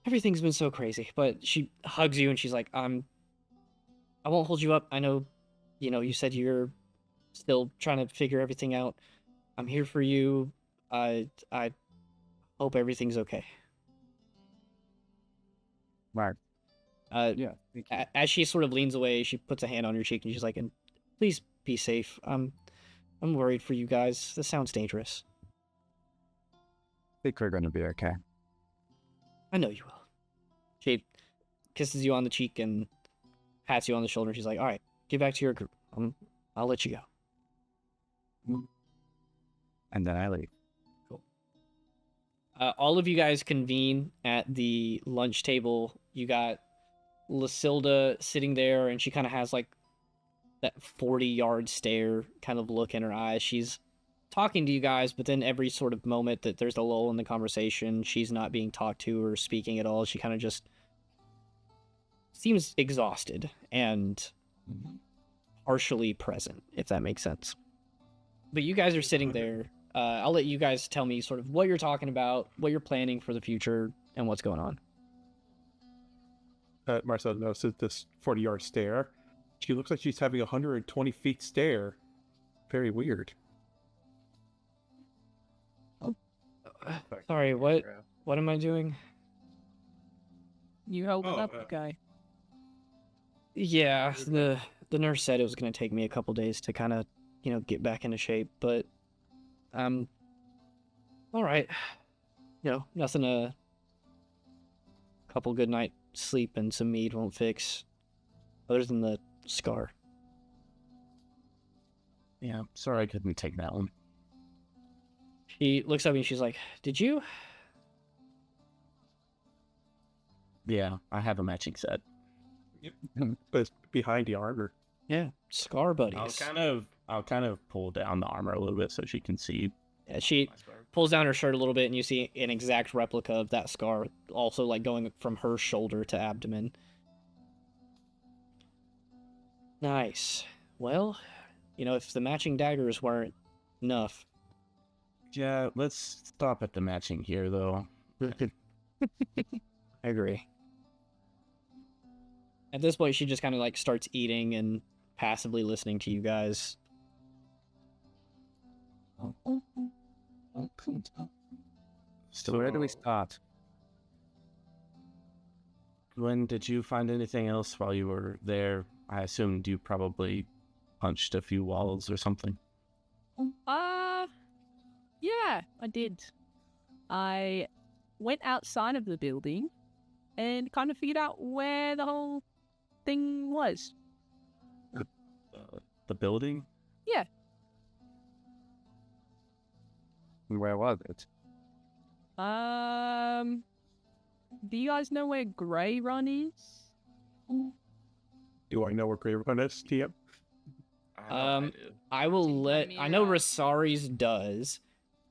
Everything's been so crazy. But she hugs you and she's like, I won't hold you up. I know, you said you're still trying to figure everything out. I'm here for you. I hope everything's okay. Mark. Yeah. Thank you. As she sort of leans away, she puts a hand on your cheek and she's like, "And please be safe. I'm worried for you guys. This sounds dangerous." I think we're going to be okay. I know you will. She kisses you on the cheek and pats you on the shoulder. And she's like, all right, get back to your group. I'll let you go. And then I leave. Cool. All of you guys convene at the lunch table. You got Lucilda sitting there, and she kind of has like that 40-yard stare kind of look in her eyes. She's talking to you guys, but then every sort of moment that there's a lull in the conversation, she's not being talked to or speaking at all. She kind of just seems exhausted and partially present, if that makes sense. But you guys are sitting there. I'll let you guys tell me sort of what you're talking about, what you're planning for the future, and what's going on. Marcel notices this 40-yard stare. She looks like she's having a 120 feet stare. Very weird. Sorry, what am I doing? You held up the guy. Yeah, the nurse said it was going to take me a couple days to kind of, get back into shape, but all right. Nothing a couple good night sleep and some mead won't fix, other than the scar. Yeah, sorry I couldn't take that one. She looks up and she's like, did you? Yeah, I have a matching set. But it's behind the armor. Yeah, scar I'll buddies. kind of pull down the armor a little bit so she can see. Yeah, she my scar. pulls down her shirt a little bit, and you see an exact replica of that scar, also like going from her shoulder to abdomen. Nice. Well, if the matching daggers weren't enough. Yeah, let's stop at the matching here though. I agree. At this point, she just kind of like starts eating and passively listening to you guys. So where do we start? Gwen, did you find anything else while you were there? I assumed you probably punched a few walls or something. Yeah, I did. I went outside of the building and kind of figured out where the whole thing was. The building? Yeah. Where was it? Do you guys know where Grey Run is? Do I know where Grey Run is, TM? I will let. I know Chimera. Rosari's does.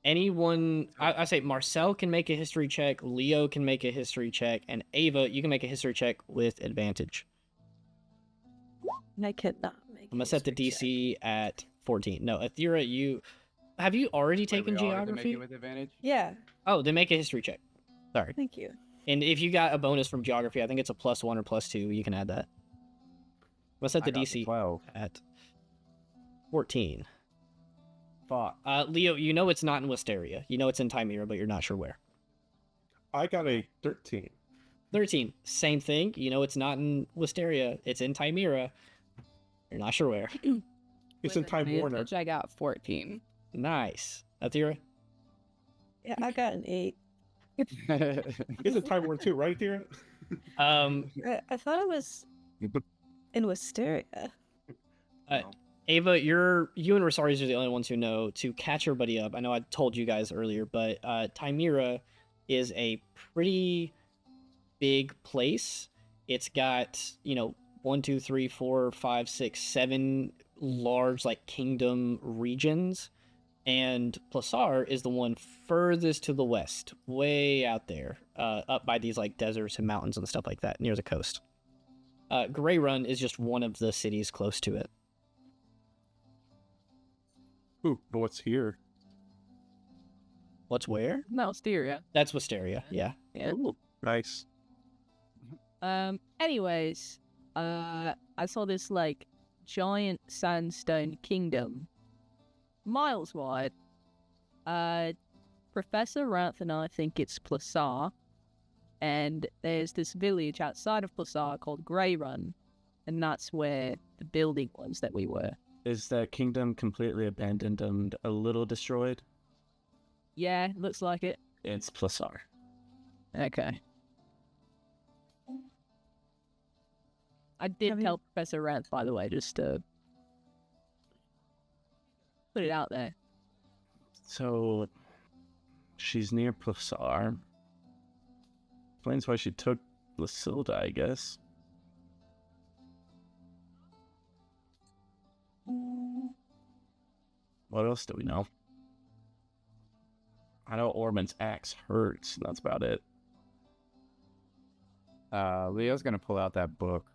Anyone, I say Marcel can make a history check, Leo can make a history check, and Ava, you can make a history check with advantage. I could not make. I'm gonna set the DC at 14. No, Athera, have you already taken geography? With advantage? Yeah, Oh, then make a history check. Sorry. thank you. And if you got a bonus from geography, I think it's a +1 or +2. You can add that. I'm gonna set the DC 12. at 14. Fuck. Leo, you know it's not in Wisteria. You know it's in Timera, but you're not sure where. I got a 13. 13, same thing. You know it's not in Wisteria. It's in Timera. You're not sure where. It's in With Time Warner. advantage, I got 14. Nice. Athera? Yeah, I got an 8. It's in Time Warner too, right, Athera? I thought it was in Wisteria. Ava, you and Rosaris are the only ones who know to catch everybody up. I know I told you guys earlier, but Timera is a pretty big place. It's got, 1, 2, 3, 4, 5, 6, 7 large like kingdom regions. And Plasar is the one furthest to the west, way out there, up by these like deserts and mountains and stuff like that, near the coast. Grey Run is just one of the cities close to it. Ooh, but what's here? What's where? No, Styria. That's Wisteria, yeah. Yeah. Ooh, nice. Anyways, I saw this like giant sandstone kingdom, miles wide. Professor Ranth and I think it's Plasar, and there's this village outside of Plasar called Grey Run, and that's where the building was that we were. Is that kingdom completely abandoned and a little destroyed? Yeah, looks like it. It's Plasar. Okay. I did Have you- tell Professor Ranth, by the way, just to put it out there. So, she's near Plasar. Explains why she took Lysilda, I guess. What else do we know? I know Ormond's axe hurts, and that's about it. Leo's gonna pull out that book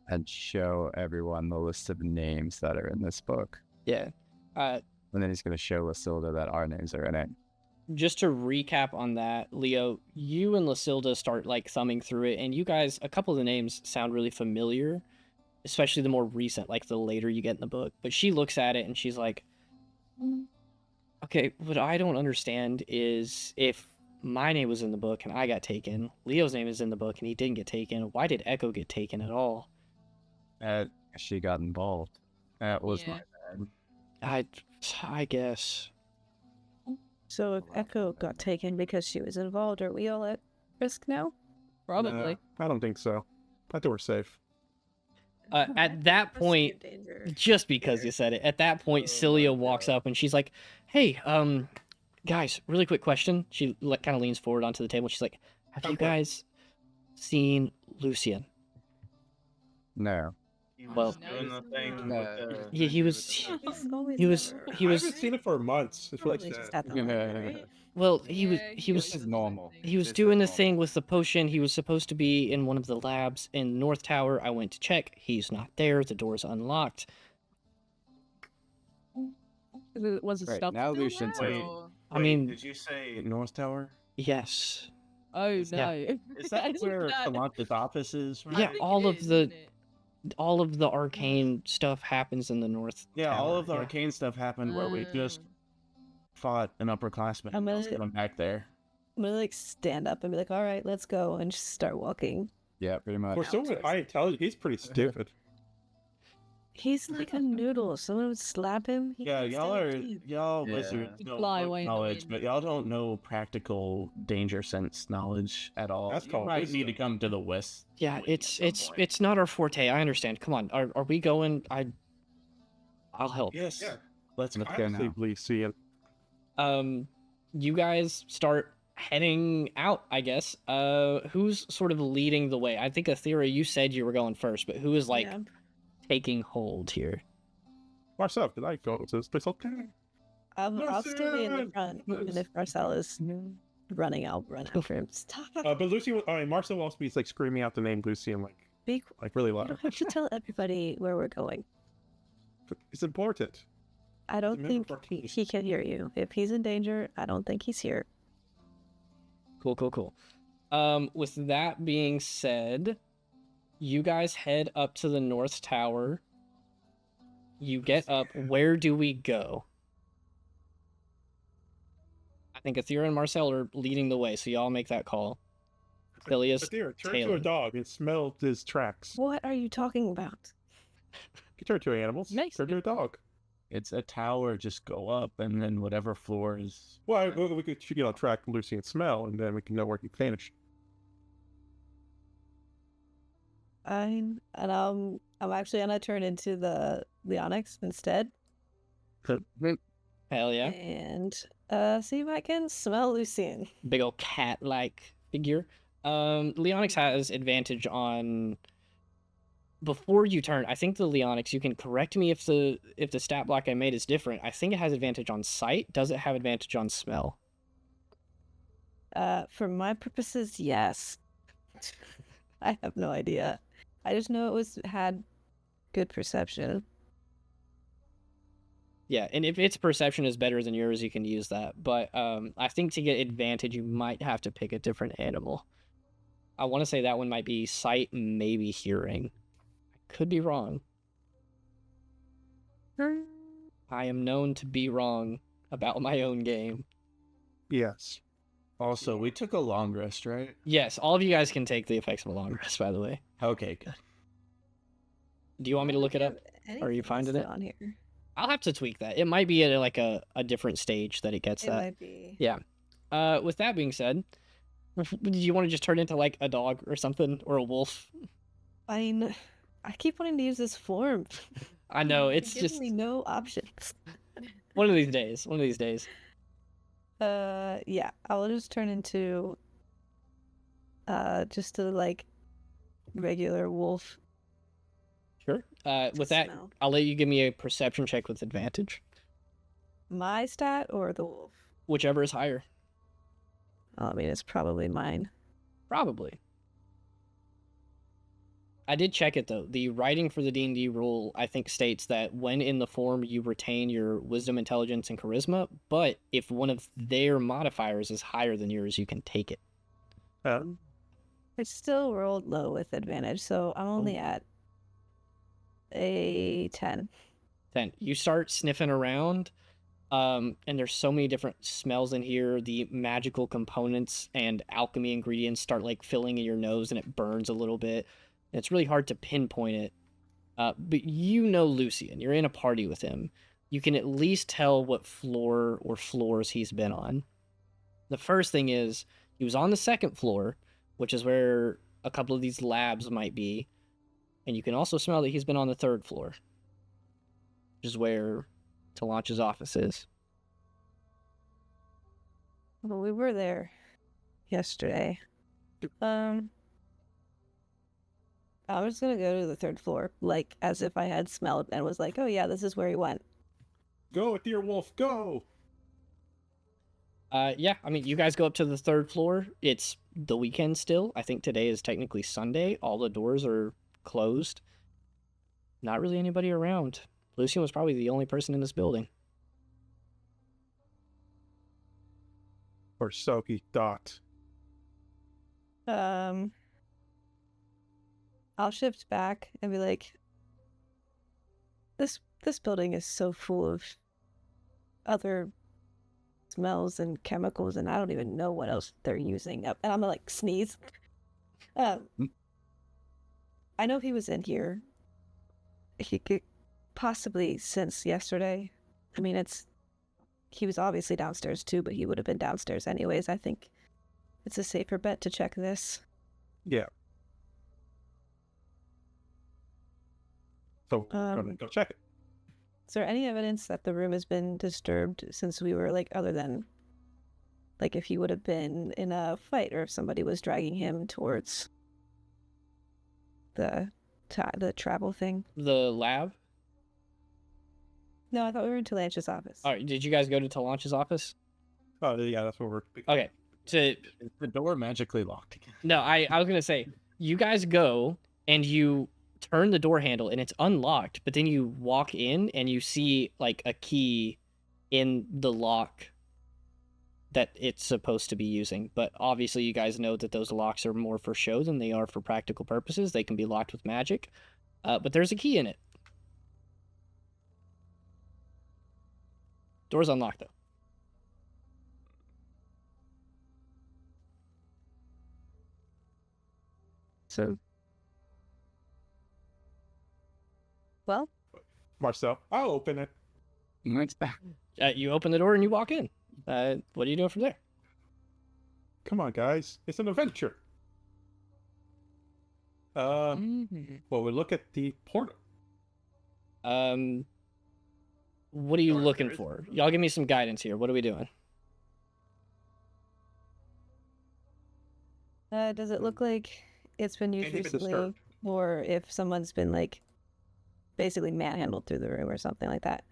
and show everyone the list of names that are in this book. Yeah. And then he's gonna show Lysilda that our names are in it. Just to recap on that, Leo, you and Lysilda start like thumbing through it, and you guys, a couple of the names sound really familiar, especially the more recent, like the later you get in the book. But she looks at it and she's like, okay, what I don't understand is if my name was in the book and I got taken, Leo's name is in the book and he didn't get taken, why did Echo get taken at all? She got involved. That was Yeah. my bad. I guess. So if Echo got taken because she was involved, are we all at risk now? Probably. I don't think so. I think we're safe. At that point, just because you said it, at that point, Celia walks up and she's like, hey, guys, really quick question. She kind of leans forward onto the table. She's like, have you Okay. guys seen Lucian? No. Well, Doing the thing No. with the... he He's always he was never- he I was haven't seen it for months. It's like Probably just that. at the library. well he was This is normal. he was This is doing the normal. thing with the potion. He was supposed to be in one of the labs in North Tower. I went to check. He's not there. The door's unlocked. Was the Right, stuff now still Lucian's there, Wait. or- I mean, did you say North Tower? yes. Oh Yeah. no! Is that Isn't where that- Tilanche's office is? I Yeah, think all it of is, the- isn't it? All of the arcane stuff happens in the North Yeah, Tower. all of the arcane stuff happened where we just fought an upperclassman. I'm and gonna- went back there. I'm gonna like stand up and be like, all right, let's go, and just start walking. Yeah, pretty much. For someone with high intelligence, he's pretty stupid. He's like a noodle. Someone would slap him. He Yeah, can't y'all stand are it. y'all Yeah. wizards You'd know fly book away in the knowledge, wind. but y'all don't know practical danger sense knowledge at all. That's you called might need to wisdom. come to the west. Yeah, Wait, it's at some point. it's not our forte. I understand. Come on, are we going? I'll help. Yes. Yeah. Let's Let's go. go Honestly, now. please see it. You guys start heading out, I guess. Who's sort of leading the way? I think Athera, you said you were going first, but who is like Yeah. taking hold here? Marcel, did I go to this place? Okay. I'll still be in the Listen! front, and if Marcel is running, I'll run after him. Stop. But Lucy, I mean, Marcel will also be like screaming out the name Lucy and Be qu- like really you loud. don't have to tell everybody where we're going. It's important. I don't member think of our he can hear you. If he's in danger, I don't think he's here. Cool. With that being said, you guys head up to the North Tower. You get up. Where do we go? I think Athera and Marcel are leading the way, so y'all make that call. Phileas, But there, turn to Taylor. a dog and smell his tracks. What are you talking about? You turn to animals. Makes Turn to a dog. It's a tower. Just go up, and then whatever floor is. Well, we could shoot you on track Lucy and smell, and then we can know where you finish. I'm actually gonna turn into the Leonix instead, hell yeah. and see if I can smell Lucian. Big old cat-like figure. Leonix has advantage on. Before you turn, I think the Leonix, you can correct me if the stat block I made is different. I think it has advantage on sight. Does it have advantage on smell? For my purposes, yes. I have no idea. I just know it had good perception. Yeah, and if its perception is better than yours, you can use that. But I think to get advantage, you might have to pick a different animal. I want to say that one might be sight, maybe hearing. I could be wrong. I am known to be wrong about my own game. Yes. Also, we took a long rest, right? Yes, all of you guys can take the effects of a long rest, by the way. Okay, good. Do you want me to look it up? Are you finding it? on here? I'll have to tweak that. It might be at like a different stage that it gets It that. might be. Yeah. With that being said, do you want to just turn into like a dog or something or a wolf? I keep wanting to use this form. I know it's It gives just me no options. one of these days. One of these days. Yeah, I'll just turn into just a like regular wolf. Sure. With that, smell. I'll let you give me a perception check with advantage, My stat or the wolf? whichever is higher. Oh, I mean, it's probably mine. Probably. I did check it though. The writing for the D&D rule, I think, states that when in the form you retain your wisdom, intelligence, and charisma, but if one of their modifiers is higher than yours, you can take it. I still rolled low with advantage, so I'm only at a 10. Then you start sniffing around, and there's so many different smells in here. The magical components and alchemy ingredients start like filling in your nose, and it burns a little bit. It's really hard to pinpoint it. But you know Lucian. You're in a party with him. You can at least tell what floor or floors he's been on. The first thing is he was on the second floor, which is where a couple of these labs might be. And you can also smell that he's been on the third floor, which is where Tilanche's office is. Well, we were there yesterday. I'm just gonna go to the third floor, like as if I had smelled and was like, oh yeah, this is where he went. Go, dear wolf, go! Yeah, I mean, you guys go up to the third floor. It's the weekend still. I think today is technically Sunday. All the doors are closed. Not really anybody around. Lucian was probably the only person in this building. Or so he thought. I'll shift back and be like, this building is so full of other smells and chemicals, and I don't even know what else they're using. And I'm gonna like sneeze. I know he was in here. He could possibly since yesterday. I mean, he was obviously downstairs too, but he would have been downstairs anyways. I think it's a safer bet to check this. Yeah. So we're gonna go check it. Is there any evidence that the room has been disturbed since we were like, other than like if he would have been in a fight or if somebody was dragging him towards the travel thing? The lab? No, I thought we were in Tilanche's office. All right, did you guys go to Tilanche's office? Oh yeah, that's what we're. Okay. Is the door magically locked again? No, I was going to say, you guys go and you turn the door handle and it's unlocked, but then you walk in and you see like a key in the lock that it's supposed to be using. But obviously you guys know that those locks are more for show than they are for practical purposes. They can be locked with magic. But there's a key in it. Door's unlocked though. So, well, Marcel, I'll open it. It's back. You open the door and you walk in. What are you doing from there? Come on, guys, it's an adventure. Well, we look at the portal. What are you looking for? Y'all give me some guidance here. What are we doing? does it look like it's been used Maybe it's recently, disturbed. or if someone's been like basically manhandled through the room or something like that?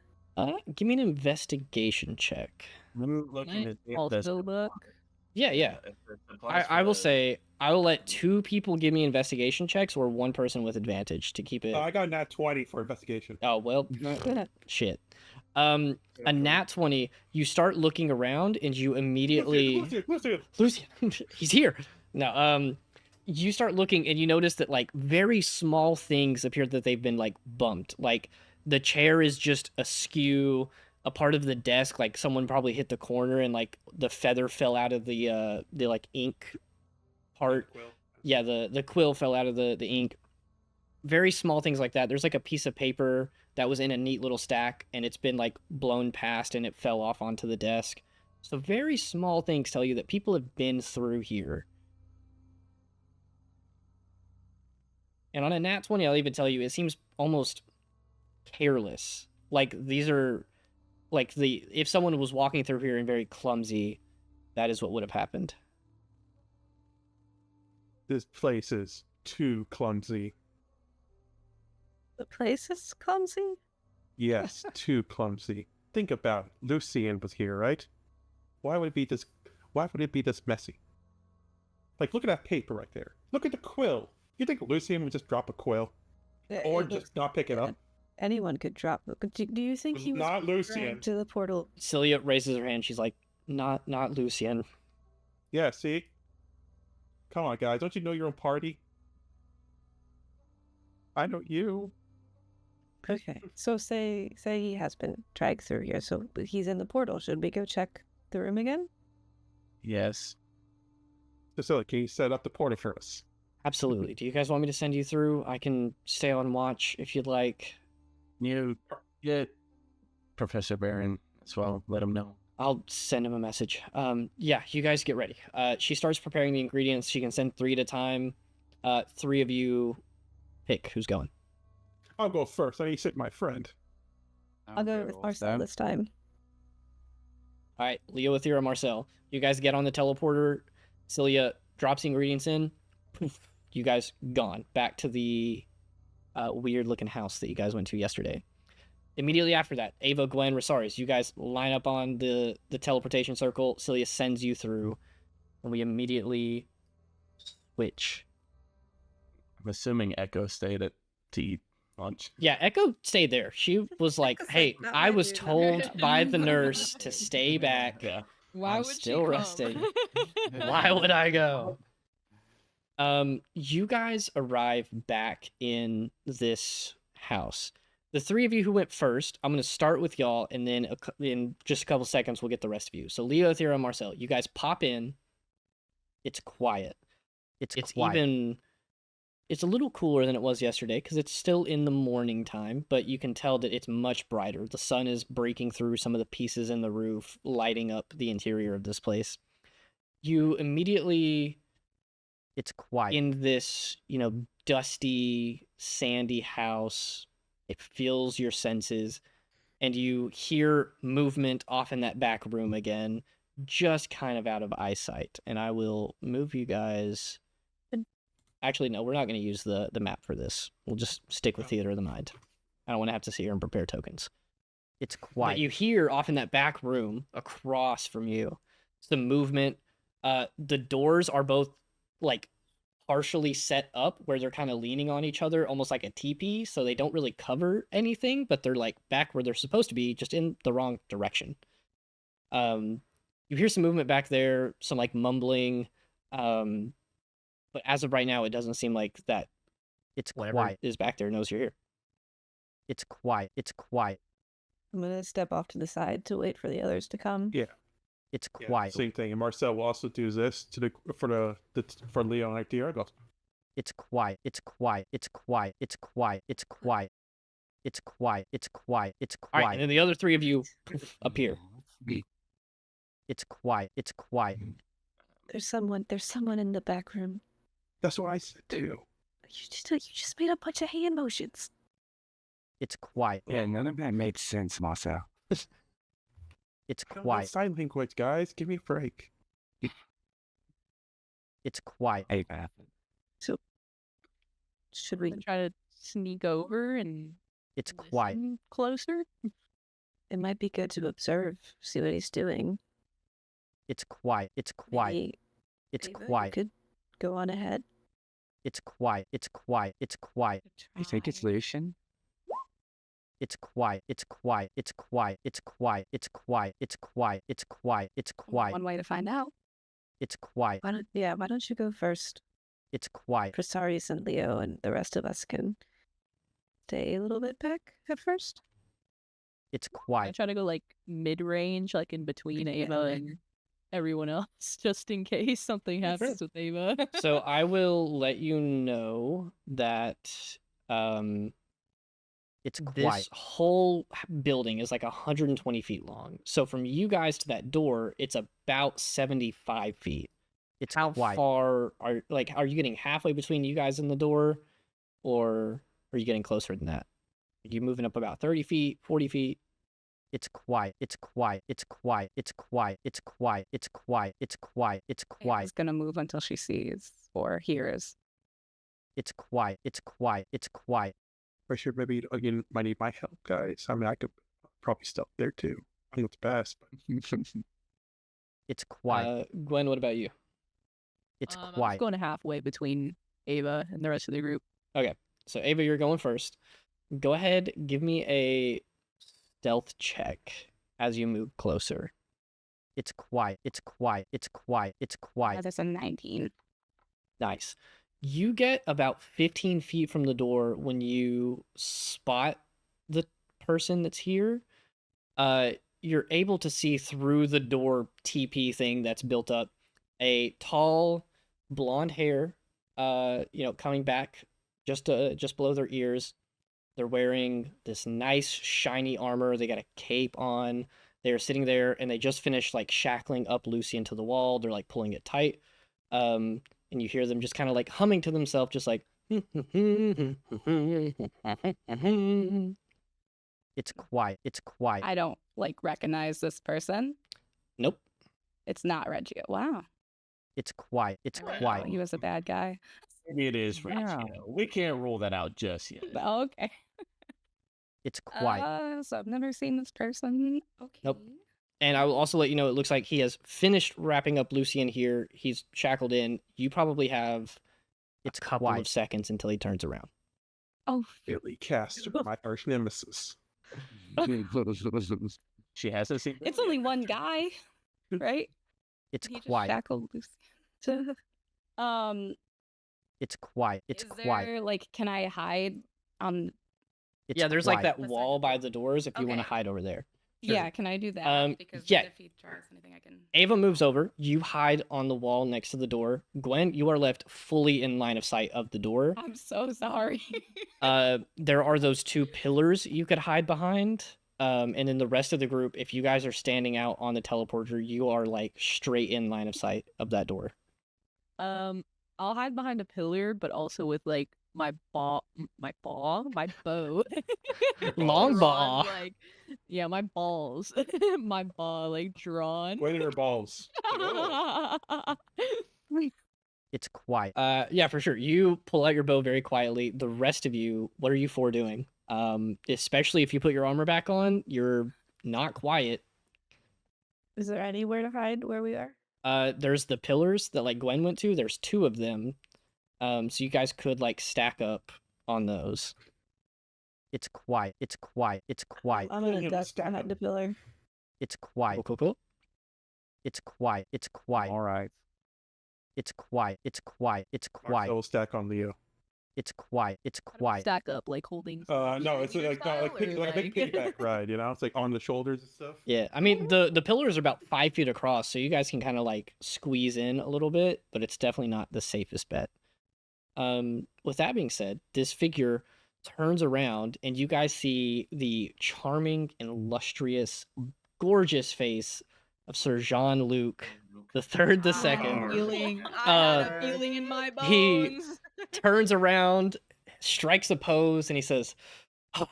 Give me an investigation check. I'm looking at the Also look. Yeah. I will say I will let 2 people give me investigation checks or 1 person with advantage to keep it. I got a nat 20 for investigation. Oh well, shit. A nat 20. You start looking around and you immediately. Lucian. He's here. No. You start looking and you notice that like very small things appear that they've been like bumped. Like the chair is just askew. A part of the desk, like someone probably hit the corner and like the feather fell out of the like ink part. Yeah, the quill fell out of the ink. Very small things like that. There's like a piece of paper that was in a neat little stack and it's been like blown past and it fell off onto the desk. So very small things tell you that people have been through here. And on a nat 20, I'll even tell you, it seems almost careless. Like these are like if someone was walking through here and very clumsy, that is what would have happened. This place is too clumsy. The place is clumsy? Yes, too clumsy. Think about it. Lucian was here, right? Why would it be this messy? Like, look at that paper right there. Look at the quill. You think Lucian would just drop a quill? Or just not pick it up? Anyone could drop it. Do you think he was not Lucian. dragged to the portal? Celia raises her hand. She's like, not Lucian. Yeah, see? Come on, guys. Don't you know your own party? I know you. Okay. So say he has been dragged through here. So he's in the portal. Should we go check the room again? Yes. Cecilia, can you set up the portal for us? Absolutely. Do you guys want me to send you through? I can stay on watch if you'd like. You get Professor Barron as well. Let him know. I'll send him a message. Yeah, you guys get ready. She starts preparing the ingredients. She can send 3 at a time. 3 of you pick who's going. I'll go first. I need to sit my friend. I'll go with Marcel this time. All right, Leo, Athera, Marcel. You guys get on the teleporter. Celia drops the ingredients in. Poof. You guys gone back to the weird looking house that you guys went to yesterday. Immediately after that, Ava, Gwen, Rosaris, you guys line up on the teleportation circle. Celia sends you through, and we immediately switch. I'm assuming Echo stayed to eat lunch. Yeah, Echo stayed there. She was like, Echo's "Hey, like, "Not I my was dude." told by the nurse to stay back. Yeah. Why I'm would still she come? resting. Why would I go?" You guys arrive back in this house. The three of you who went first, I'm going to start with y'all, and then in just a couple seconds, we'll get the rest of you. So Leo, Thera, and Marcel, you guys pop in. It's quiet. It's quiet. It's a little cooler than it was yesterday because it's still in the morning time, but you can tell that it's much brighter. The sun is breaking through some of the pieces in the roof, lighting up the interior of this place. You immediately... It's quiet. In this, dusty, sandy house, it fills your senses, and you hear movement off in that back room again, just kind of out of eyesight. And I will move you guys... Actually, no, we're not going to use the map for this. We'll just stick with Theater of the Mind. I don't want to have to sit here and prepare tokens. It's quiet. But you hear off in that back room, across from you, some movement. The doors are both like partially set up where they're kind of leaning on each other, almost like a teepee, so they don't really cover anything, but they're like back where they're supposed to be, just in the wrong direction. You hear some movement back there, some like mumbling, but as of right now, it doesn't seem like that. It's quiet. Is back there knows you're here. It's quiet. It's quiet. I'm gonna step off to the side to wait for the others to come. Yeah. It's Yeah, quiet. same thing. And Marcel will also do this for Leo and Ikea. Goes, It's quiet. It's quiet. It's quiet. It's quiet. It's quiet. It's quiet. It's quiet. It's quiet. All right, and then the other three of you appear. It's quiet. It's quiet. There's someone in the back room. that's what I said too. You just made a bunch of hand motions. It's quiet. Yeah, none of that made sense, Marcel. It's Not quiet. sign language, guys. Give me a break. It's quiet. Hey, man. Should we? Try to sneak over and It's quiet. listen closer. It might be good to observe, see what he's doing. It's quiet. It's quiet. Maybe It's Ava, you quiet. could go on ahead. It's quiet. It's quiet. It's quiet. You think it's Lucian? It's quiet. It's quiet. It's quiet. It's quiet. It's quiet. It's quiet. It's quiet. It's quiet. One way to find out. It's quiet. Why don't you go first? It's quiet. Prasaris and Leo and the rest of us can stay a little bit back at first. It's I quiet. try to go like mid-range, like in between Ava and everyone else, just in case something happens with Ava. So I will let you know that it's quiet. This whole building is like 120 feet long. So from you guys to that door, it's about 75 feet. It's how quiet. Far are you getting halfway between you guys and the door, or are you getting closer than that? Are you moving up about 30 feet, 40 feet? It's quiet. It's quiet. It's quiet. It's quiet. It's quiet. It's quiet. It's quiet. It's quiet. Ava's gonna move until she sees or hears. It's quiet. It's quiet. It's quiet. For sure, maybe again, might need my help, guys. I mean, I could probably stealth there too. I think it's best. But... It's quiet. Gwen, what about you? It's I'm quiet. just going halfway between Ava and the rest of the group. Okay, so Ava, you're going first. Go ahead, give me a stealth check as you move closer. It's quiet. It's quiet. It's quiet. It's quiet. That's a 19. Nice. You get about 15 feet from the door when you spot the person that's here. You're able to see through the door TP thing that's built up a tall blonde hair, coming back just below their ears. They're wearing this nice shiny armor. They got a cape on. They're sitting there and they just finished like shackling up Lucy into the wall. They're like pulling it tight. And you hear them just kind of like humming to themselves, just like It's quiet. It's quiet. I don't recognize this person. Nope. It's not Reggio. Wow. It's quiet. It's Wow, quiet. He was a bad guy. Maybe it is ratio. We can't rule that out just yet. Okay. It's quiet. So I've never seen this person. Okay. Nope. And I will also let you know, it looks like he has finished wrapping up Lucian here. He's shackled in. You probably have a couple of seconds until he turns around. Oh, Billy Caster, my arch nemesis. She has a secret. it's only one guy, right? It's He just quiet. shackled Lucy. It's quiet. It's Is quiet. there, like, can I hide on? Yeah, there's like quiet. that wall by the doors if you want to Okay. hide over there. Yeah, can I do that? Because then yeah. if he tries anything, I can. Ava moves over. You hide on the wall next to the door. Gwen, you are left fully in line of sight of the door. I'm so sorry. There are those two pillars you could hide behind. And then the rest of the group, if you guys are standing out on the teleporter, you are like straight in line of sight of that door. I'll hide behind a pillar, but also with like my bow. Long Drawn, ball. Like, yeah, my balls. My ball, like, drawn. Gwen and her balls. It's quiet. Yeah, for sure. You pull out your bow very quietly. The rest of you, what are you four doing? Especially if you put your armor back on, you're not quiet. Is there anywhere to hide where we are? There's the pillars that like Gwen went to. There's two of them. So you guys could like stack up on those. It's quiet. It's quiet. It's quiet. I'm gonna duck behind the pillar. It's quiet. Cool. It's quiet. It's quiet. All right. It's quiet. It's quiet. It's quiet. Marcel stack on Leo. It's quiet. It's quiet. Stack up, like, holding. No, it's like a big like- piggyback ride, you know? It's like on the shoulders and stuff. Yeah, I mean the pillars are about 5 feet across, so you guys can kind of like squeeze in a little bit, but it's definitely not the safest bet. With that being said, this figure turns around and you guys see the charming and lustrous, gorgeous face of Sir Jean-Luc the Third, the Second. Feeling, I had a feeling in my bones. He turns around, strikes a pose, and he says, "Oh,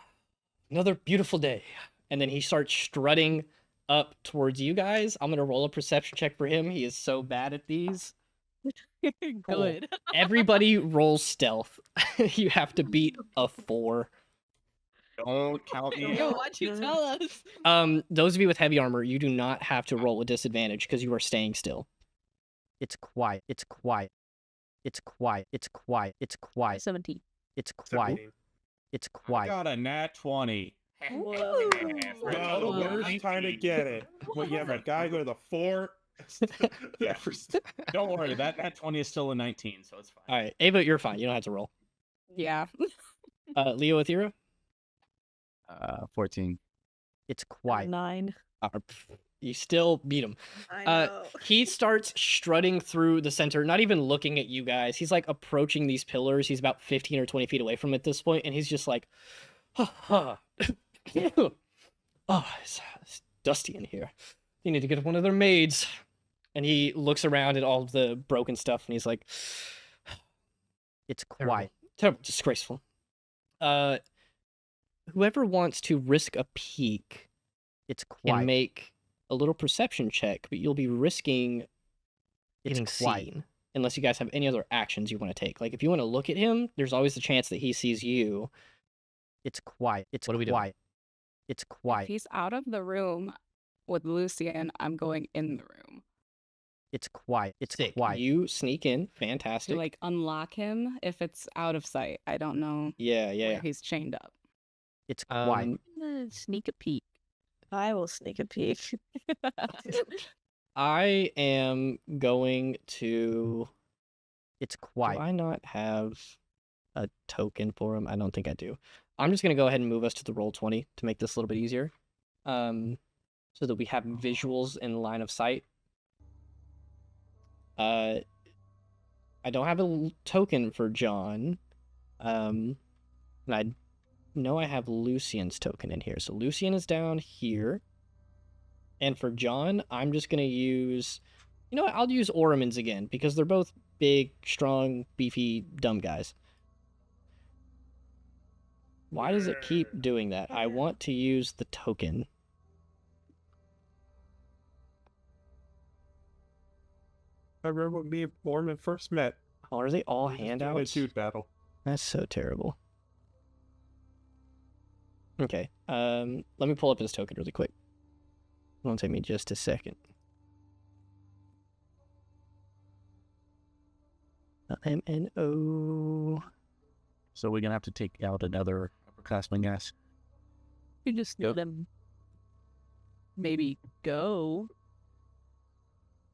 another beautiful day." And then he starts strutting up towards you guys. I'm gonna roll a perception check for him. He is so bad at these. Good. Everybody rolls stealth. You have to beat a 4. Don't count me Yo, out. why'd you tell us? Those of you with heavy armor, you do not have to roll with disadvantage because you are staying still. It's quiet. It's quiet. It's quiet. It's quiet. It's quiet. 17. It's quiet. 17. It's I quiet. got a nat 20. Well, the worst time to get it. Well, you have a guy go to the 4. Yeah, Don't worry, that nat 20 is still a 19, so it's fine. All right, Ava, you're fine. You don't have to roll. Yeah. Leo Athera, 14. it's quiet. 9. You still beat him. I know. He starts strutting through the center, not even looking at you guys. He's like approaching these pillars. He's about 15 or 20 feet away from it at this point, and he's just like, oh, it's dusty in here. You need to get one of their maids. And he looks around at all of the broken stuff, and he's like, it's quiet. Terrible. Disgraceful. Whoever wants to risk a peek, it's quiet. And make a little perception check, but you'll be risking getting seen. Unless you guys have any other actions you want to take. Like, if you want to look at him, there's always the chance that he sees you. It's quiet. It's quiet. It's If quiet. he's out of the room with Lucian, I'm going in the room It's quiet. It's quiet. You sneak in. to Fantastic. like unlock him if it's out of sight. I don't know yeah. where he's chained up. It's quiet. Sneak a peek. I will sneak a peek. I am going to. It's quiet. Do I not have a token for him? I don't think I do. I'm just going to go ahead and move us to the roll 20 to make this a little bit easier. So that we have visuals in line of sight. I don't have a token for John. And I know I have Lucian's token in here. So Lucian is down here. And for John, I'm just going to use... You know what? I'll use Oromans again, because they're both big, strong, beefy, dumb guys. Why does it keep doing that? I want to use the token. I remember when me and Orman first met. Oh, are they all We're just doing a handouts? dude battle. That's so terrible. Okay. Let me pull up his token really quick. It'll take me just a second. MNO. So we're gonna have to take out another upperclassman, guys. You just let him maybe go.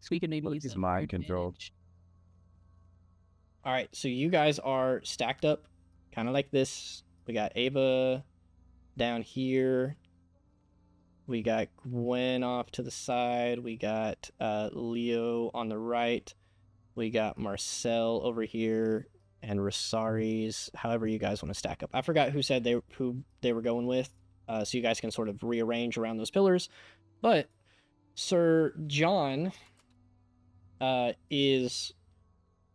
So we can maybe use He's that mind advantage. controlled. All right, so you guys are stacked up, kind of like this. We got Ava down here. We got Gwen off to the side. We got Leo on the right. We got Marcel over here, and Rosari's. However, you guys want to stack up. I forgot who said who they were going with, so you guys can sort of rearrange around those pillars. But Sir John is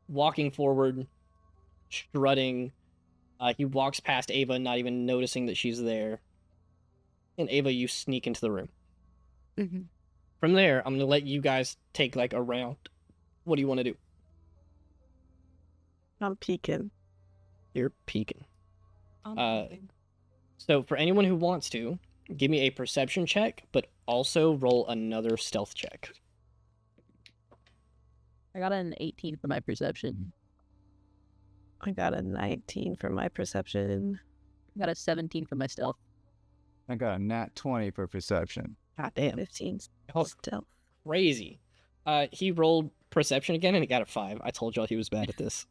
walking forward, strutting. He walks past Ava, not even noticing that she's there. And Ava, you sneak into the room. Mhm. From there, I'm going to let you guys take like a round. What do you want to do? I'm peeking. You're peeking. So for anyone who wants to, give me a perception check, but also roll another stealth check. I got an 18 for my perception. I got a 19 for my perception. I got a 17 for my stealth. I got a nat 20 for perception. God damn. 15 Oh, stealth. crazy. He rolled perception again and he got a 5. I told y'all he was bad at this.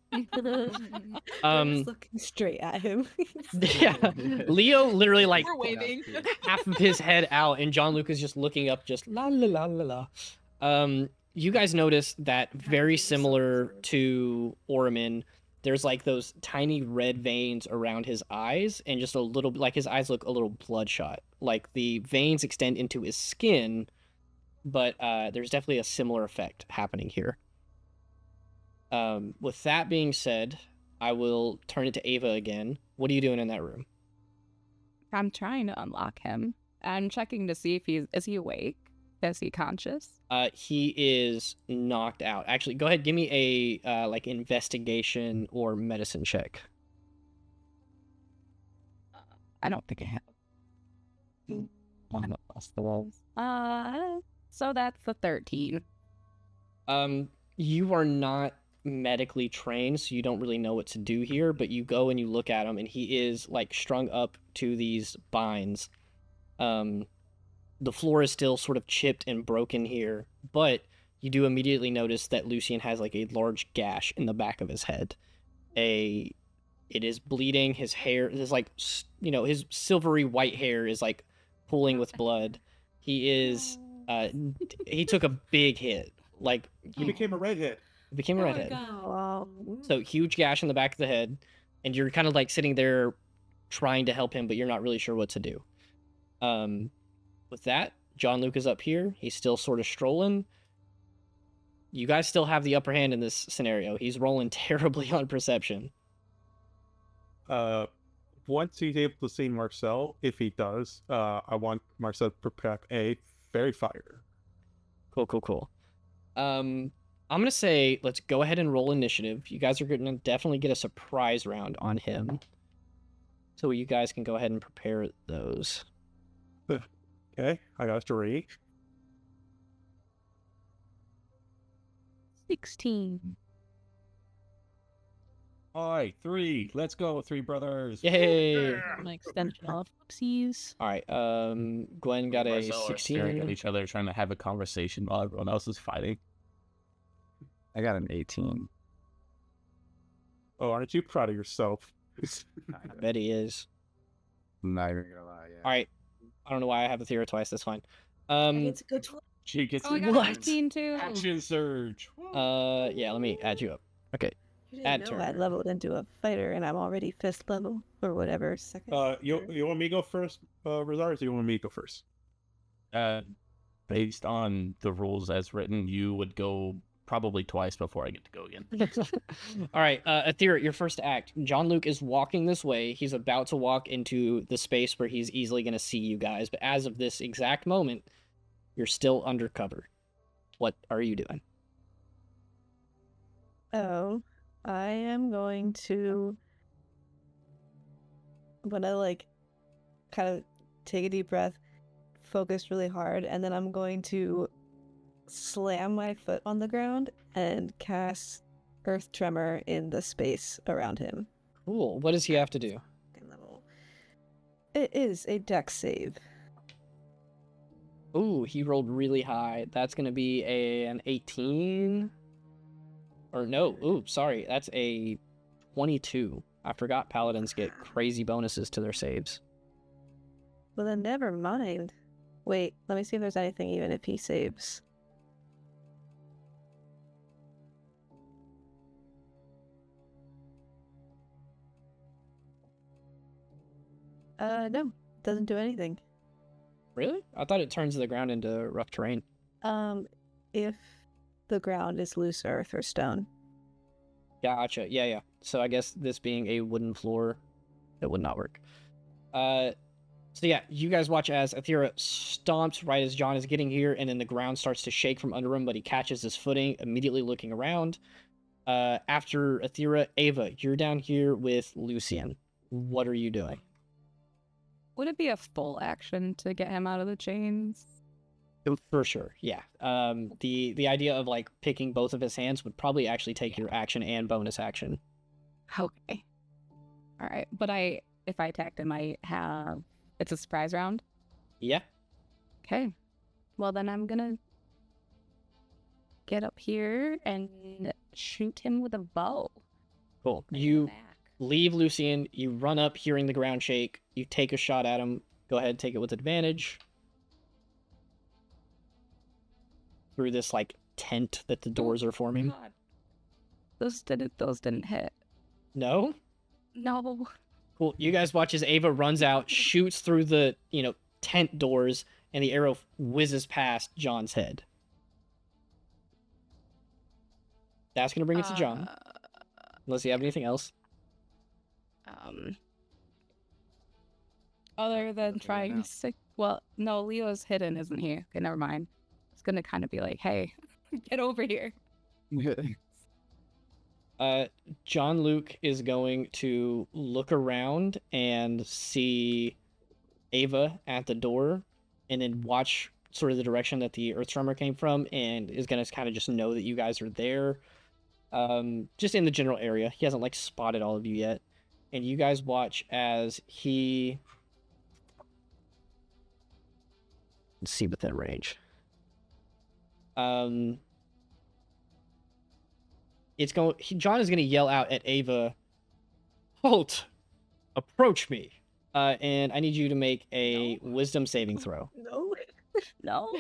I'm just looking straight at him. Yeah. Leo literally like We're waving. half of his head out, and John Luke is just looking up, just la la la la la. You guys notice that very similar to Orman, there's like those tiny red veins around his eyes, and just a little, like his eyes look a little bloodshot. Like the veins extend into his skin, but there's definitely a similar effect happening here. With that being said, I will turn it to Ava again. What are you doing in that room? I'm trying to unlock him. I'm checking to see if is he awake? Is he conscious? He is knocked out. Actually, go ahead, give me a like investigation or medicine check. I don't think I have. One of us, the wolves. So that's a 13. You are not medically trained, so you don't really know what to do here, but you go and you look at him, and he is like strung up to these binds. The floor is still sort of chipped and broken here, but you do immediately notice that Lucian has like a large gash in the back of his head. It is bleeding. His hair is like, his silvery white hair is like pooling with blood. He is, he took a big hit. Like, He became a redhead. became a redhead. Wow. So huge gash in the back of the head, and you're kind of like sitting there trying to help him, but you're not really sure what to do. With that, John Luke is up here. He's still sort of strolling. You guys still have the upper hand in this scenario. He's rolling terribly on perception. Once he's able to see Marcel, if he does, I want Marcel to prepare a fairy fire. Cool. I'm gonna say let's go ahead and roll initiative. You guys are gonna definitely get a surprise round on him, so you guys can go ahead and prepare those. Okay, I got 3. 16. All right, 3. Let's go, 3 brothers. Yay! My extension off. Oopsies. All right. Gwen got a Marcel are staring at 16. each other, trying to have a conversation while everyone else is fighting. I got an 18. Oh, aren't you proud of yourself? I bet he is. I'm not even gonna lie. Yeah. All right. I don't know why I have the theory twice. That's fine. It's a good one. She gets Oh, I got What? 15 too. action surge. Yeah. Let me add you up. Okay. You Add didn't know I turn. leveled into a fighter, and I'm already 5th level or whatever. Second. You want me to go first, Rosario, or do you want me to go first? Based on the rules as written, you would go probably twice before I get to go again. All right. Aetheric, your first act. John Luke is walking this way. He's about to walk into the space where he's easily going to see you guys. But as of this exact moment, you're still undercover. What are you doing? Oh, I am going to. I'm gonna like kind of take a deep breath, focus really hard, and then I'm going to slam my foot on the ground and cast Earth Tremor in the space around him. Cool. What does he have to do? Level. It is a dex save. Ooh, he rolled really high. That's going to be an 18. Or no, ooh, sorry. That's a 22. I forgot paladins get crazy bonuses to their saves. Well, then never mind. Wait, let me see if there's anything even if he saves. No, doesn't do anything. Really? I thought it turns the ground into rough terrain. If the ground is loose earth or stone. Gotcha. Yeah. So I guess this being a wooden floor, it would not work. So yeah, you guys watch as Athera stomps right as John is getting here, and then the ground starts to shake from under him, but he catches his footing, immediately looking around. After Athera, Ava, you're down here with Lucian. What are you doing? Would it be a full action to get him out of the chains? For sure, yeah. The idea of like picking both of his hands would probably actually take your action and bonus action. Okay. All right, but if I attacked him, it's a surprise round. Yeah. Okay. Well, then I'm gonna get up here and shoot him with a bow. Cool. Right in the You back. leave Lucian. You run up, hearing the ground shake. You take a shot at him. Go ahead, take it with advantage. Through this like tent that the doors are forming. God. Those didn't hit. No? No. Cool. You guys watch as Ava runs out, shoots through the, tent doors, and the arrow whizzes past John's head. That's going to bring it to John. Unless you have anything else. Other than trying to well, no, Leo's hidden, isn't he? Okay, never mind. It's gonna kind of be like, hey, get over here. John Luke is going to look around and see Ava at the door, and then watch sort of the direction that the Earth Tremor came from, and is going to kind of just know that you guys are there. Just in the general area. He hasn't like spotted all of you yet. And you guys watch as he... Let's see within range. John is going to yell out at Ava, "Halt! Approach me!" And I need you to make a wisdom saving throw. No. No.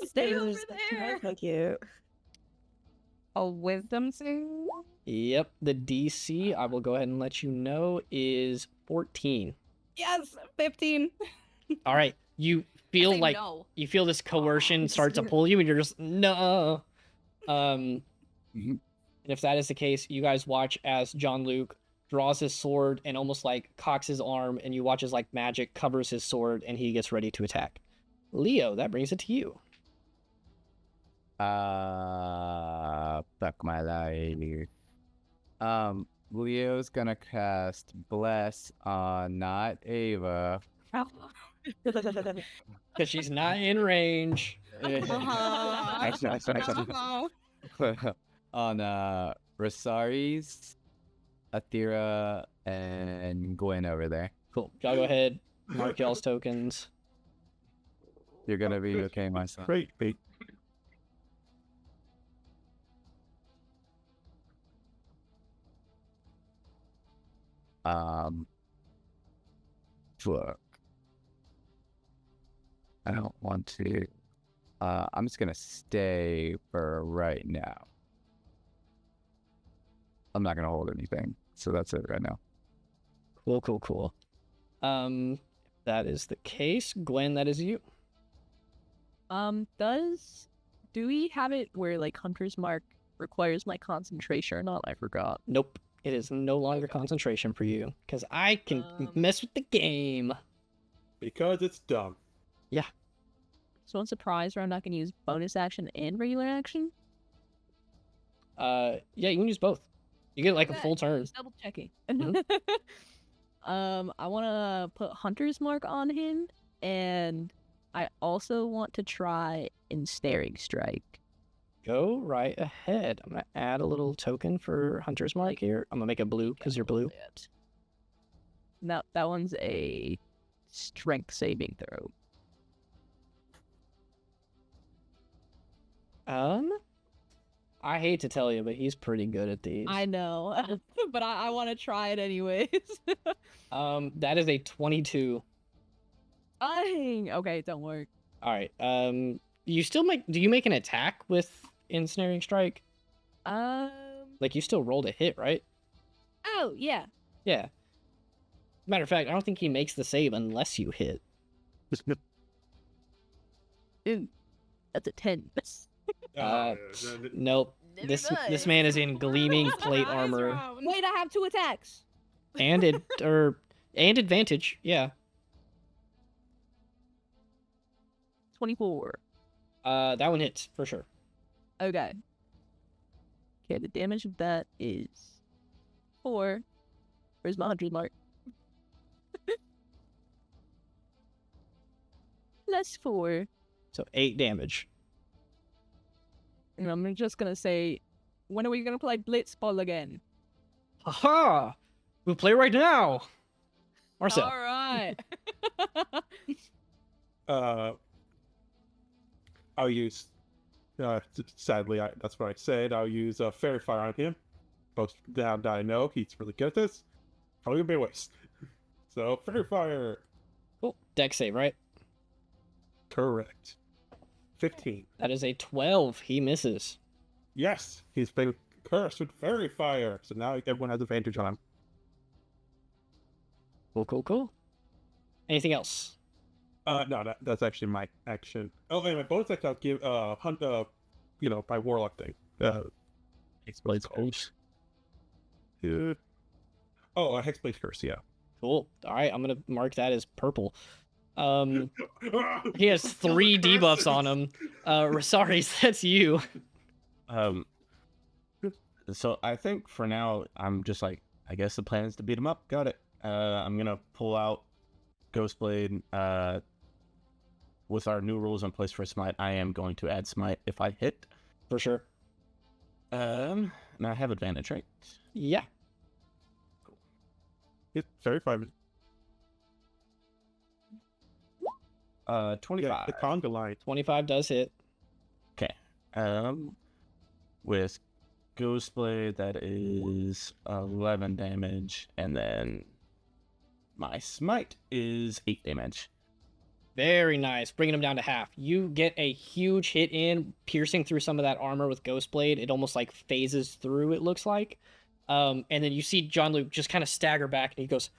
Stay over That's there. so cute. A wisdom save? Yep, the DC, I will go ahead and let you know, is 14. Yes, 15. All right, you feel like no. you feel this coercion start to pull you, and you're just no. And if that is the case, you guys watch as John Luke draws his sword and almost like cocks his arm, and you watch as like magic covers his sword, and he gets ready to attack. Leo, that brings it to you. Fuck my life. Leo's gonna cast Bless on not Ava. Because she's not in range. On Rosari's, Athera, and Gwen over there. Cool. Y'all go ahead. Mark y'all's tokens. You're gonna be okay, my son. Great, mate. Fuck. I don't want to. I'm just gonna stay for right now. I'm not gonna hold anything, so that's it right now. Cool. If that is the case, Gwen, that is you. Do we have it where like Hunter's Mark requires my concentration or not? I forgot. Nope. It is no longer concentration for you, because I can mess with the game. Because it's dumb. Yeah. So on surprise round, I can use bonus action and regular action? Yeah, you can use both. You get like a Okay, full turn. Just double checking. Mhm. I want to put Hunter's Mark on him, and I also want to try Ensnaring Strike. Go right ahead. I'm gonna add a little token for Hunter's Mark here. I'm gonna make it blue because you're blue. Now that one's a strength saving throw. I hate to tell you, but he's pretty good at these. I know, but I want to try it anyways. That is a 22. Dang. Okay, it don't work. All right. You still make? Do you make an attack with Ensnaring Strike? Like you still rolled a hit, right? Oh yeah. Yeah. Matter of fact, I don't think he makes the save unless you hit. Ooh, that's a 10. Nope. This man is in gleaming plate armor Wait, I have 2 attacks. and and advantage. Yeah. 24. That one hits for sure. Okay. Okay, the damage of that is 4. Where's my 100 mark? Plus 4. So 8 damage. And I'm just gonna say, when are we gonna play Blitzball again? Haha! We'll play right now. Marcel. All right. I'll use. Sadly, that's what I said. I'll use Fairy Fire on him. Both down that I know he's really good at this. Probably gonna be a waste. So Fairy Fire. Cool. Dex save, right? Correct. 15. That is a 12. He misses. Yes, he's been cursed with Fairy Fire, so now everyone has advantage on him. Cool. Anything else? No, that's actually my action. Oh, and my bonus action I'll give hunt my warlock thing. Hexblade Curse. Hexblade Curse, yeah. Cool. All right, I'm gonna mark that as purple. He has 3 debuffs on him. Rosaris, that's you. So I think for now I'm just like, I guess the plan is to beat him up. Got it. I'm gonna pull out Ghostblade. With our new rules in place for Smite, I am going to add Smite if I hit. For sure. And I have advantage, right? Yeah. It's Fairy Fire. 25. Yeah, the conga line. 25 does hit. Okay. With Ghostblade, that is 11 damage, and then my Smite is 8 damage. Very nice. Bringing him down to half. You get a huge hit in, piercing through some of that armor with Ghostblade. It almost like phases through, it looks like. And then you see John Luke just kind of stagger back, and he goes,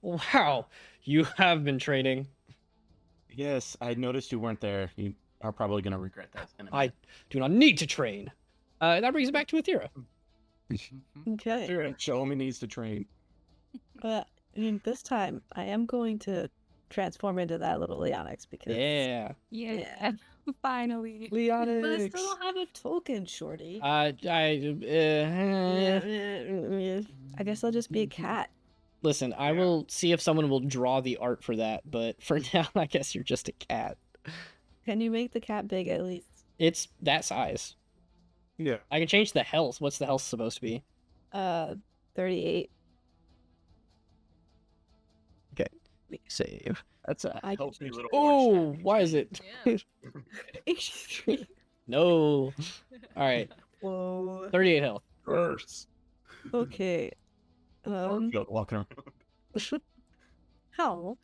"Wow, you have been training." Yes, I noticed you weren't there. You are probably going to regret that. I do not need to train. That brings it back to Athera. Okay. Show me needs to train. This time I am going to transform into that little Leonix because Yeah. Yeah. Finally. but I Leonix. still don't have a token, Shorty. I guess I'll just be a cat. Listen, I will see if someone will draw the art for that, but for now, I guess you're just a cat. Can you make the cat big at least? It's that size. Yeah. I can change the health. What's the health supposed to be? 38. Save. That's a I- healthy little Oh, why is it? Yeah. 83. No. All right. Whoa. 38 health. Curse. Okay. walking around. How?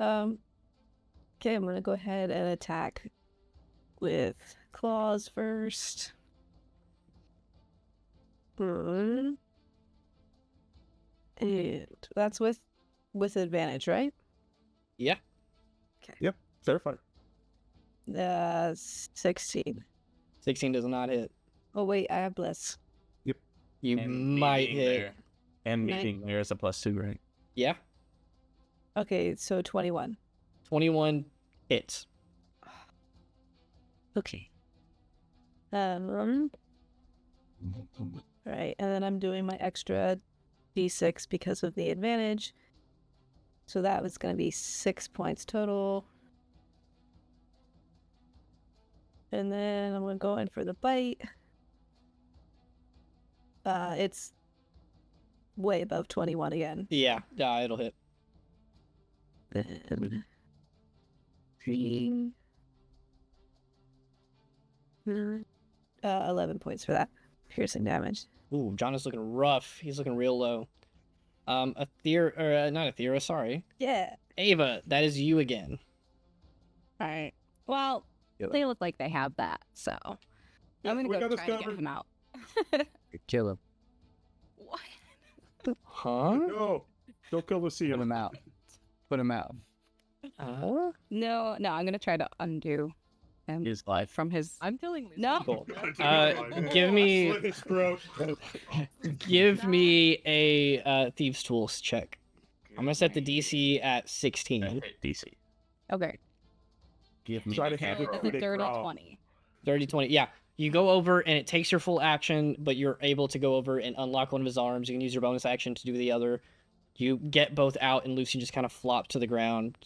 Okay, I'm gonna go ahead and attack with claws first. And that's with advantage, right? Yeah. Fairy Fire. 16. 16 does not hit. Oh wait, I have bliss. You And might being hit. there. And me Nine. being there is a +2, right? Yeah. Okay, so 21. 21 hits. Okay. Right, and then I'm doing my extra d6 because of the advantage. So that was going to be 6 points total. And then I'm going to go in for the bite. It's way above 21 again. Yeah, it'll hit. Then 3, 11 points for that piercing damage. Ooh, John is looking rough. He's looking real low. Not Athera, sorry. Yeah. Ava, that is you again. All right. Well, Kill they look like they have that, so I'm gonna we go got this try to get covered. him out. Kill him. What? Huh? No, don't kill Put Lucian. him out. Put him out. No, I'm gonna try to undo him His life. from his. I'm killing Lucian. No. Cool. Give me Slit his throat. a thieves tools check. I'm gonna set the DC at 16. DC. Okay. Give me Try to the have camera. it. That's a Big dirty crawl. 20. 30, 20. Yeah. You go over and it takes your full action, but you're able to go over and unlock one of his arms. You can use your bonus action to do the other. You get both out, and Lucy just kind of flops to the ground,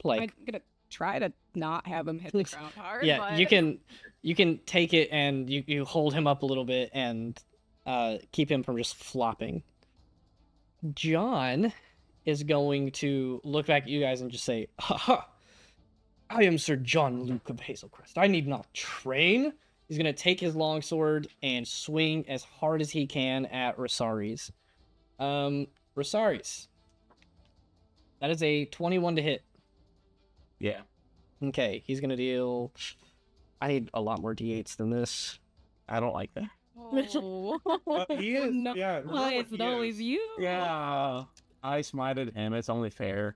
like I'm gonna try to not have him hit the ground hard. yeah. but... You can take it and you hold him up a little bit and keep him from just flopping. John is going to look back at you guys and just say, "Ha ha! I am Sir John Luke of Hazelcrest. I need not train." He's gonna take his longsword and swing as hard as he can at Rosaries. Rosaries. That is a 21 to hit. Yeah. Okay, he's gonna deal. I need a lot more d8s than this. I don't like that. Oh. He is. No, Yeah. why is it always you? Yeah. I smited him. It's only fair.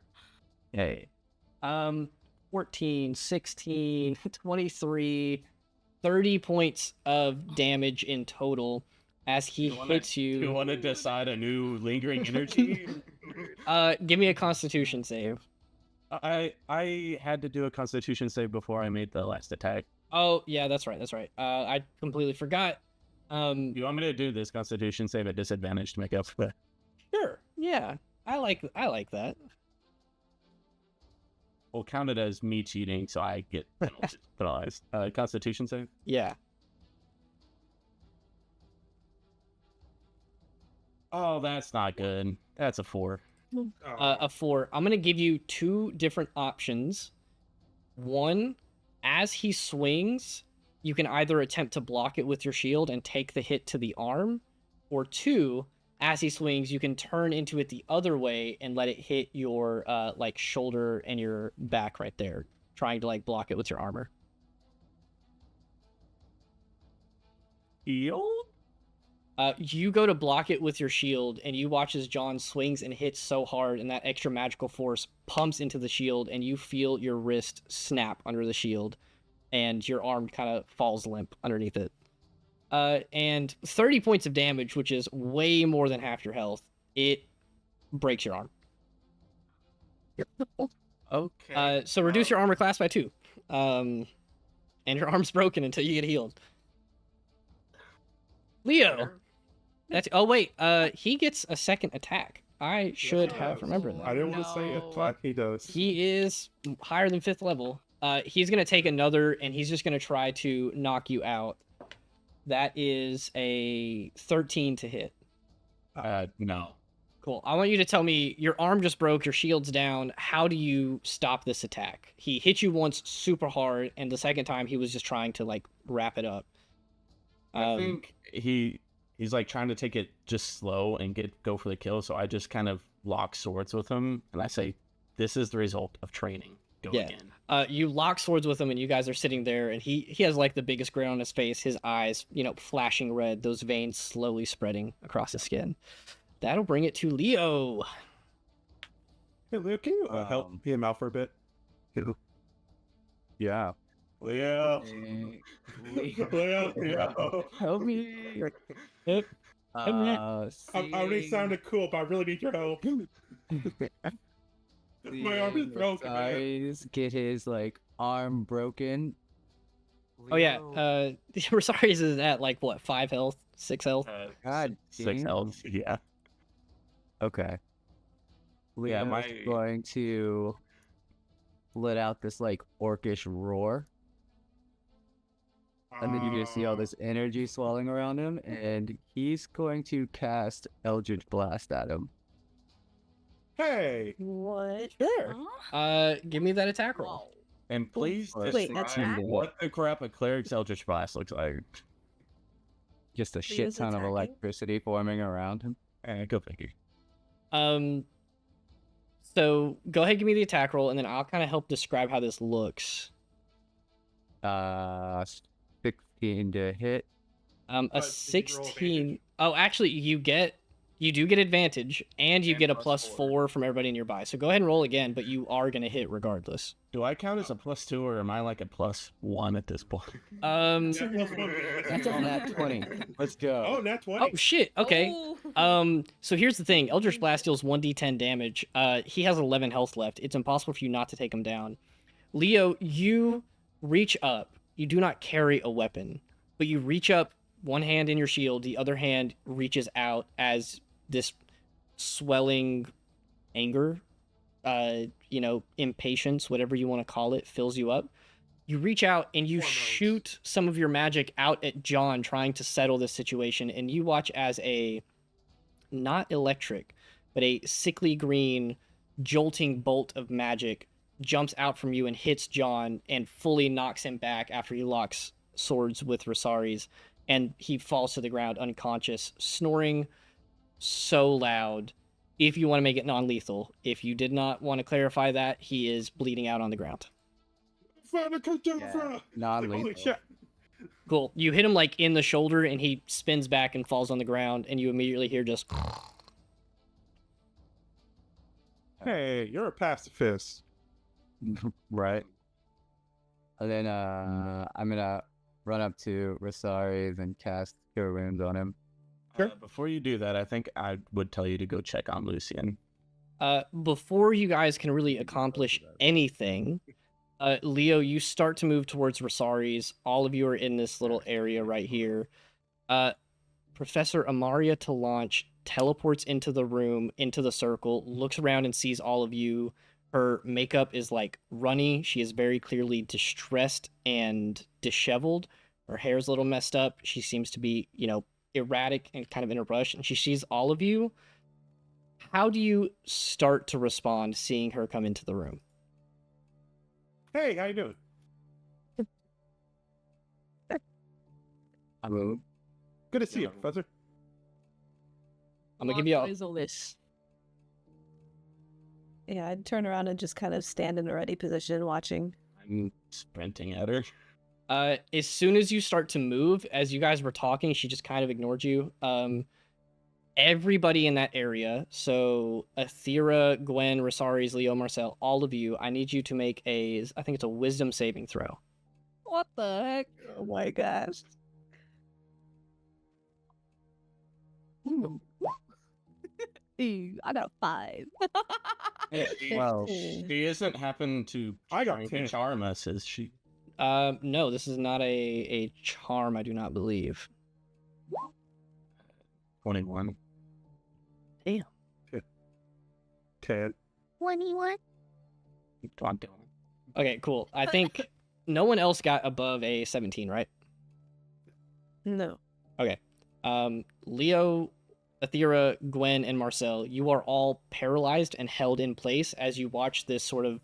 Hey. 14, 16, 23, 30 points of damage in total as he hits You you. want to decide a new lingering energy? Give me a Constitution save. I had to do a Constitution save before I made the last attack. Oh yeah, that's right. I completely forgot. You want me to do this Constitution save at disadvantage to make up for that? Sure. Yeah, I like that. We'll count it as me cheating, so I get penalized. Constitution save? Yeah. Oh, that's not good. That's a 4. A 4. I'm gonna give you two different options. One, as he swings, you can either attempt to block it with your shield and take the hit to the arm, or two, as he swings, you can turn into it the other way and let it hit your like shoulder and your back right there, trying to like block it with your armor. Healed? You go to block it with your shield, and you watch as John swings and hits so hard, and that extra magical force pumps into the shield, and you feel your wrist snap under the shield, and your arm kind of falls limp underneath it. And 30 points of damage, which is way more than half your health, it breaks your arm. Okay. So reduce your armor class by 2. And your arm's broken until you get healed. Leo! That's oh wait, he gets a second attack. I should have remembered I that. didn't want to say it, but he does. He is higher than 5th level. He's gonna take another, and he's just gonna try to knock you out. That is a 13 to hit. No. Cool. I want you to tell me, your arm just broke, your shield's down. How do you stop this attack? He hit you once super hard, and the second time he was just trying to like wrap it up. I think he's like trying to take it just slow and go for the kill. So I just kind of lock swords with him, and I say, "This is the result of training. Go Yeah. again." You lock swords with him, and you guys are sitting there, and he has like the biggest grin on his face, his eyes, flashing red, those veins slowly spreading across his skin. That'll bring it to Leo. Hey, Leo, can you help him out for a bit? Yeah. Leo. Leo. Help me. I already sounded cool, but I really need your help. My arm is broken. Guys, get his arm broken. Oh yeah, Rosaries is at like what, 5 health? 6 health. God Six damn. health. Yeah. Okay. Yeah, Leo's my- going to let out this like orcish roar. And then you're gonna see all this energy swelling around him, and he's going to cast Eldritch Blast at him. Hey! What? Sure. Give me that attack roll. And please Wait, describe attack? what the crap a cleric's Eldritch Blast looks like. Just a He shit was ton of attacking? electricity forming around him. Go figure. So go ahead, give me the attack roll, and then I'll kind of help describe how this looks. 16 to hit. A did you roll 16. Oh, actually, you do get advantage, and you And get a plus +4 from everybody nearby. So go ahead and roll again, but you are gonna hit regardless. Do I count as a +2 or am I like a +1 at this point? That's on that 20. Let's go. Oh, nat 20. Oh shit. Okay. Oh. So here's the thing. Eldritch Blast deals 1d10 damage. He has 11 health left. It's impossible for you not to take him down. Leo, you reach up. You do not carry a weapon, but you reach up, one hand in your shield, the other hand reaches out as this swelling anger, impatience, whatever you want to call it, fills you up. You reach out and you Hormones. shoot some of your magic out at John, trying to settle this situation, and you watch as a not electric, but a sickly green jolting bolt of magic jumps out from you and hits John and fully knocks him back after he locks swords with Rosaries, and he falls to the ground unconscious, snoring so loud. If you want to make it non-lethal. If you did not want to clarify that, he is bleeding out on the ground. Non-lethal. Holy shit. Cool. You hit him like in the shoulder and he spins back and falls on the ground, and you immediately hear just Hey, you're a pacifist. Right. And then I'm gonna run up to Rosaries and cast Cure Wounds on him. Before you do that, I think I would tell you to go check on Lucian. before you guys can really accomplish anything, Leo, you start to move towards Rosaries. All of you are in this little area right here. Professor Amaria Tilanche teleports into the room, into the circle, looks around and sees all of you. Her makeup is like runny. She is very clearly distressed and disheveled. Her hair's a little messed up. She seems to be, erratic and kind of in a rush. And she sees all of you. How do you start to respond seeing her come into the room? Hey, how you doing? Hello. Good to see you, Professor. I'm gonna give you What a is all this? Yeah, I'd turn around and just kind of stand in a ready position watching. I'm sprinting at her. as soon as you start to move, as you guys were talking, she just kind of ignored you. Everybody in that area, so Athera, Gwen, Rosaries, Leo, Marcel, all of you, I need you to make I think it's a wisdom saving throw. What the heck? Oh my gosh. Ooh, I got a 5. Wow. She isn't happen to I got trying 10. to charm us, is she? No, this is not a charm, I do not believe. 21. 10. 21. Go on, Dylan. Okay, cool. I think no one else got above a 17, right? No. Leo, Athera, Gwen, and Marcel, you are all paralyzed and held in place as you watch this sort of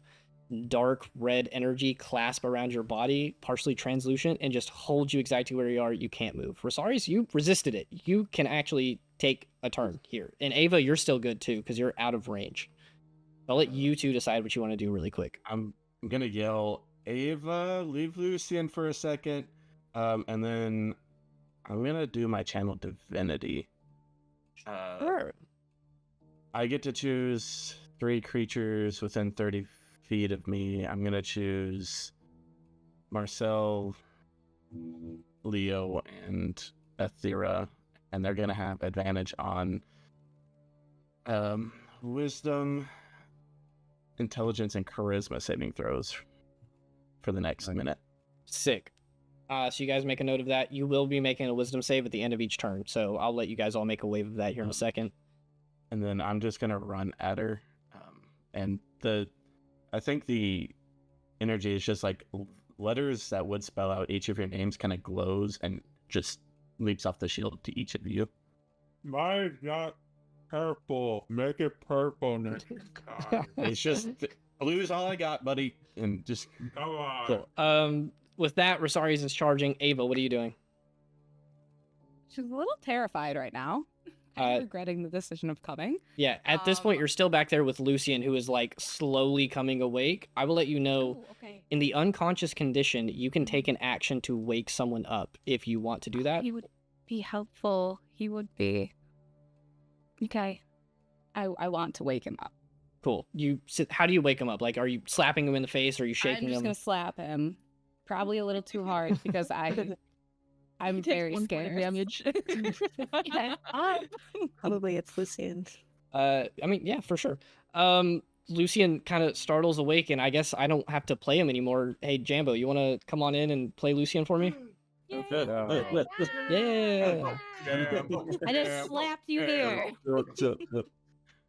dark red energy clasp around your body, partially translucent, and just hold you exactly where you are. You can't move. Rosaries, you resisted it. You can actually take a turn here. And Ava, you're still good too, because you're out of range. I'll let you two decide what you want to do really quick. I'm gonna yell, Ava, leave Lucian for a second. And then I'm gonna do my channel divinity. Sure. I get to choose 3 creatures within 30 feet of me. I'm gonna choose Marcel, Leo, and Athera, and they're gonna have advantage on wisdom, intelligence, and charisma saving throws for the next minute. Sick. So you guys make a note of that. You will be making a wisdom save at the end of each turn. So I'll let you guys all make a wave of that here in a second. And then I'm just gonna run at her, and I think the energy is just like letters that would spell out each of your names, kind of glows and just leaps off the shield to each of you. Mine's not purple. Make it purple next time. It's just blue is all I got, buddy, and just Come on. Cool. With that, Rosari's is charging. Ava, what are you doing? She's a little terrified right now. I'm regretting the decision of coming. Yeah, at this point, you're still back there with Lucian, who is like slowly coming awake. I will let you know, Okay. in the unconscious condition, you can take an action to wake someone up if you want to do that. He would be helpful. He would be. Okay. I want to wake him up. Cool. How do you wake him up? Like, are you slapping him in the face? Or are you shaking I'm just him? gonna slap him. Probably a little too hard because I'm very scared. Damage. Yeah. Probably it's Lucian. I mean, yeah, for sure. Lucian kind of startles awake, and I guess I don't have to play him anymore. Hey, Jambo, you want to come on in and play Lucian for me? Oh, Yeah. I just slapped you there.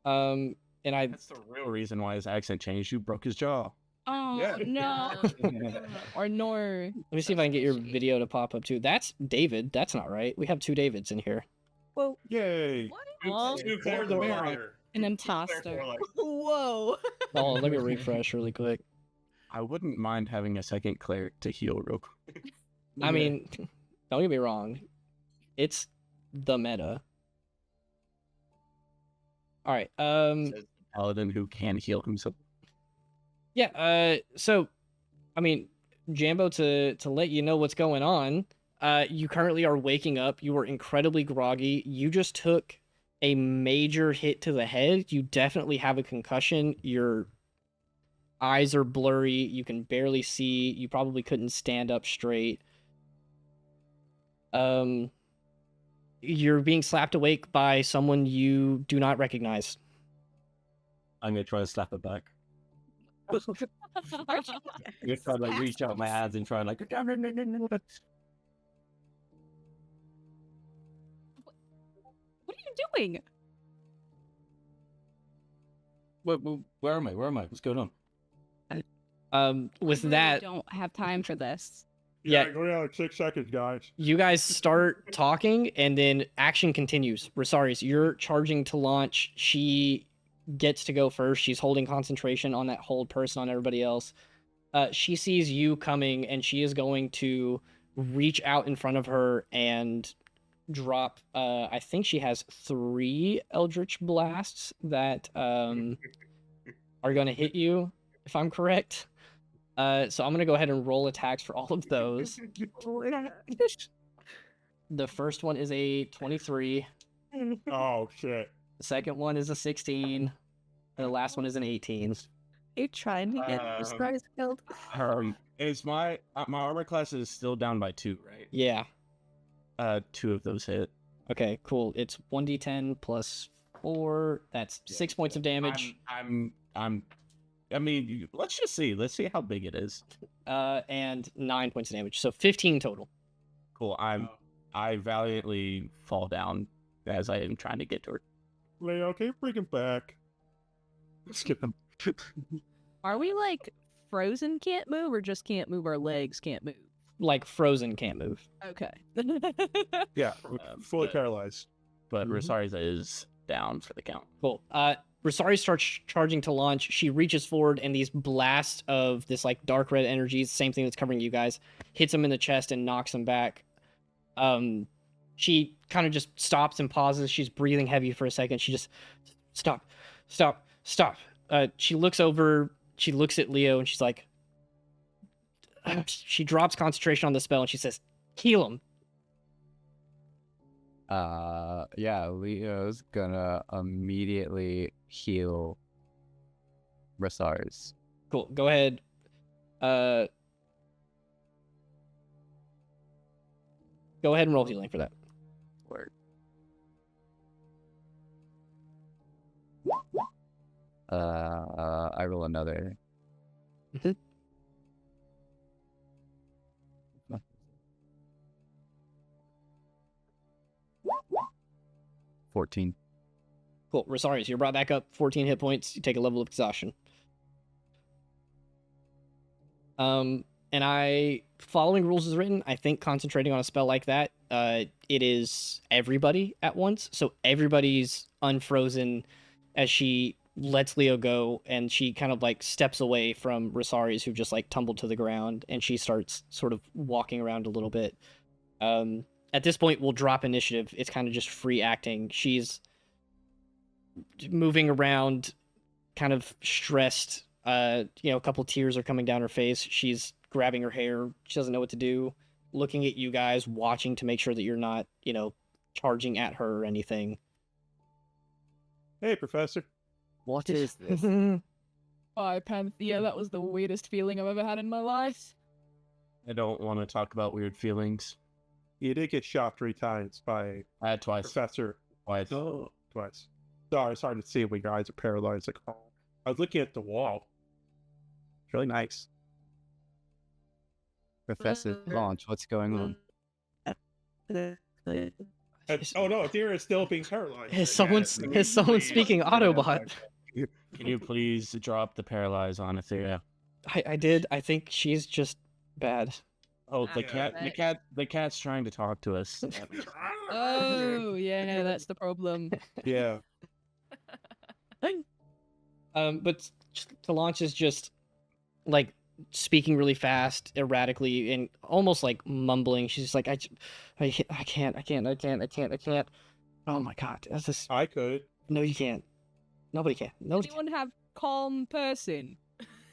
And I That's the real reason why his accent changed. You broke his jaw. Oh Yeah. no. Or nor. let me see if I can get your video to pop up too. That's David. That's not right. We have 2 Davids in here. Well, Yay. Oh, Two for the mirror. An imposter. whoa. Oh, let me refresh really quick. I wouldn't mind having a second cleric to heal real quick. I mean, don't get me wrong. It's the meta. All right. Says the paladin who can heal himself. Yeah, so I mean, Jambo, to let you know what's going on, you currently are waking up. You were incredibly groggy. You just took a major hit to the head. You definitely have a concussion. Your eyes are blurry. You can barely see. You probably couldn't stand up straight. You're being slapped awake by someone you do not recognize. I'm gonna try to slap it back. I'm gonna try to like reach out my hands and try and like. What are you doing? Where am I? Where am I? What's going on? With I really that, don't have time for this. Yeah. Go down like 6 seconds, guys. you guys start talking, and then action continues. Rosaris, you're charging to launch. She gets to go first. She's holding concentration on that hold person on everybody else. She sees you coming, and she is going to reach out in front of her and drop. I think she has 3 Eldritch Blasts that are going to hit you, if I'm correct. So I'm going to go ahead and roll attacks for all of those. The first one is a 23. Oh, shit. The second one is a 16. And the last one is an 18. you're trying to get this guy killed. Is my armor class is still down by 2, right? Yeah. 2 of those hit. Okay, cool. It's 1d10 plus 4. That's 6 points of damage. I mean, let's just see. Let's see how big it is. And 9 points of damage. So 15 total. Cool. I valiantly fall down as I am trying to get to her. Leo, can you bring him back? Let's get them. Are we like frozen can't move or just can't move our legs can't move? Like frozen can't move. Okay. Yeah, fully but- paralyzed. But Rosariza is down for the count. Cool. Rosari starts charging to launch. She reaches forward, and these blasts of this like dark red energy, same thing that's covering you guys, hits him in the chest and knocks him back. She kind of just stops and pauses. She's breathing heavy for a second. She just stop. She looks over. She looks at Leo, and she's like, she drops concentration on the spell, and she says, "Heal him." Yeah, Leo's gonna immediately heal Rosars. Cool. Go ahead. Go ahead and roll healing for that. Word. I roll another. 14. Cool. Rosarius, you're brought back up 14 hit points. You take a level of exhaustion. And following rules is written, I think concentrating on a spell like that, it is everybody at once. So everybody's unfrozen as she lets Leo go, and she kind of like steps away from Rosarius, who just like tumbled to the ground, and she starts sort of walking around a little bit. At this point, we'll drop initiative. It's kind of just free acting. She's moving around, kind of stressed. A couple tears are coming down her face. She's grabbing her hair. She doesn't know what to do. Looking at you guys, watching to make sure that you're not, charging at her or anything. Hey, Professor. What is this? Oh, Panthea, that was the weirdest feeling I've ever had in my life. I don't want to talk about weird feelings. You did get shot 3 times by I had twice. Professor. Twice. Oh, twice. Sorry, it's hard to see when your eyes are paralyzed. Like, oh. I was looking at the wall. It's really nice. Professor Tilanche, what's going on? Oh no, Athena is still being paralyzed. Is someone speaking Autobot? Can you please drop the paralyze on Athena? I did. I think she's just bad. Oh, the cat's trying to talk to us. Oh, yeah, that's the problem. Yeah. But Tilanche is just like speaking really fast, erratically, and almost like mumbling. She's just like, I can't. Oh my god, that's just. I could. No, you can't. Nobody can. Nobody Anyone have calm person?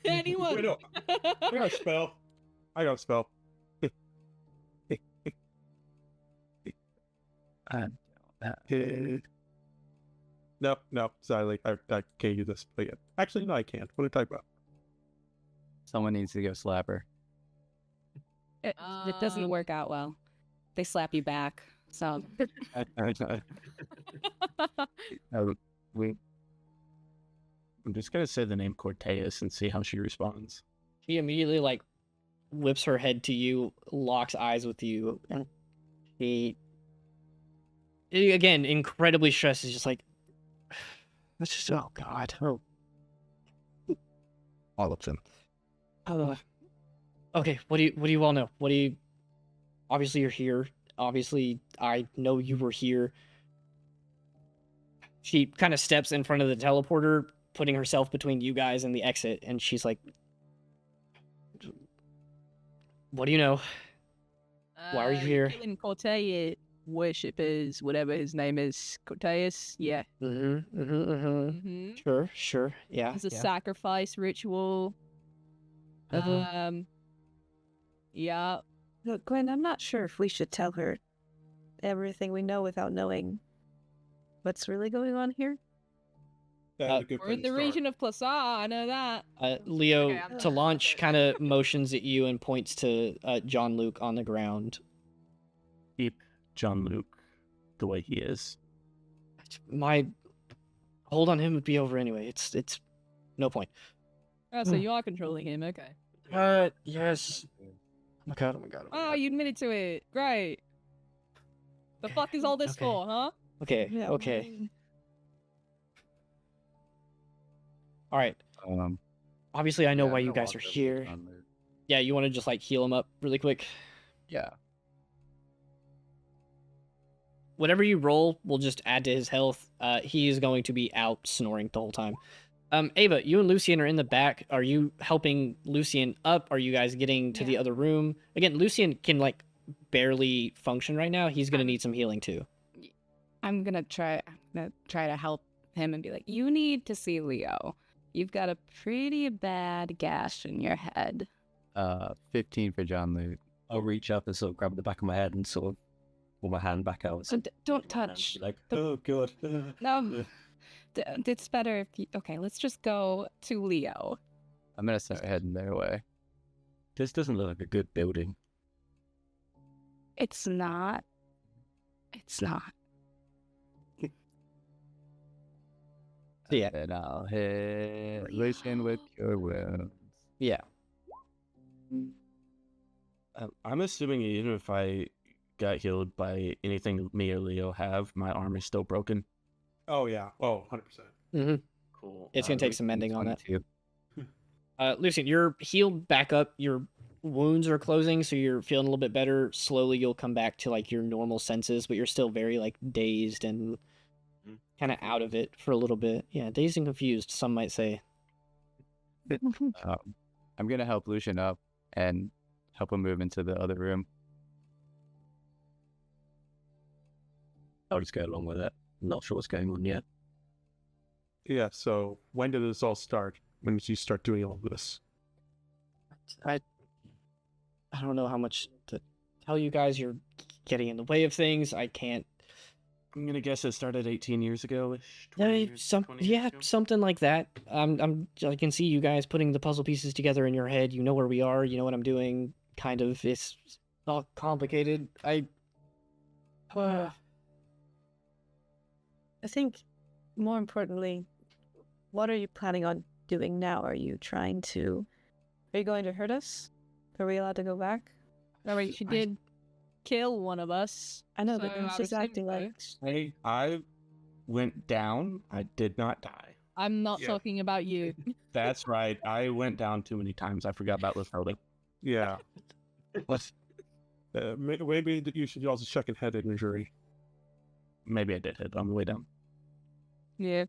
Anyone? Wait, no. I got a spell. No, sadly, I can't use this. But yeah. Actually, no, I can't. What are you talking about? Someone needs to go slap her. It doesn't work out well. They slap you back. So I'm just gonna say the name Corteus and see how she responds. She immediately like whips her head to you, locks eyes with you, and she again incredibly stressed. Is just like, that's just oh god. Oh. All of them. Okay, what do you all know? Obviously you're here. Obviously I know you were here. She kind of steps in front of the teleporter, putting herself between you guys and the exit, and she's like, what do you know? Why are you here? Killing Corteus worshippers, whatever his name is. Corteus, yeah. Sure, yeah. It's a sacrifice ritual. Yeah. Look, Gwen, I'm not sure if we should tell her everything we know without knowing what's really going on here. That's a good We're place in the to start. region of Plaza, I know that. Leo, Okay, I'm not- Tilanche kind of motions at you and points to John Luke on the ground. Keep John Luke the way he is. My hold on him would be over anyway. It's no point. Oh, so you are controlling him, okay. Yes. Oh my god. Oh, you admitted to it. Great. The fuck is all this Okay. for, huh? Okay, Yeah, okay. All right. Obviously, I know why you guys are here. Yeah, you want to just like heal him up really quick? Yeah. Whatever you roll, will just add to his health. He is going to be out snoring the whole time. Ava, you and Lucian are in the back. Are you helping Lucian up? Are you guys getting to the other room? Again, Lucian can like barely function right now. He's gonna need some healing too. I'm gonna try to help him and be like, you need to see Leo. You've got a pretty bad gash in your head. 15 for John Luke. I'll reach up and sort of grab the back of my head and sort of pull my hand back out. So don't touch. Like, oh god. No, it's better if you... Okay, let's just go to Leo. I'm gonna start heading their way. This doesn't look like a good building. It's not. It's not. Yeah. And I'll hit Lucian with your wounds. Yeah. I'm assuming even if I got healed by anything me or Leo have, my arm is still broken. Oh yeah. Oh, 100%. Mm-hmm. Cool. It's gonna take some mending on that. 22. Lucian, you're healed back up. Your wounds are closing, so you're feeling a little bit better. Slowly, you'll come back to like your normal senses, but you're still very like dazed and kind of out of it for a little bit. Yeah, dazed and confused, some might say. I'm gonna help Lucian up and help him move into the other room. I'll just go along with it. Not sure what's going on yet. Yeah. So when did this all start? When did you start doing all this? I don't know how much to tell you guys. You're getting in the way of things. I can't. I'm gonna guess it started 18 years ago. Something like that. I can see you guys putting the puzzle pieces together in your head. You know where we are. You know what I'm doing. Kind of. It's all complicated. I think, more importantly, what are you planning on doing now? Are you going to hurt us? Are we allowed to go back? All right, she did kill one of us. I know, but so it's I just would acting think like... Hey, I went down. I did not die. I'm not Yeah. talking about you. That's right. I went down too many times. I forgot about withholding. Yeah. What? Maybe you should also check a head injury. Maybe I did hit on the way down. Yeah.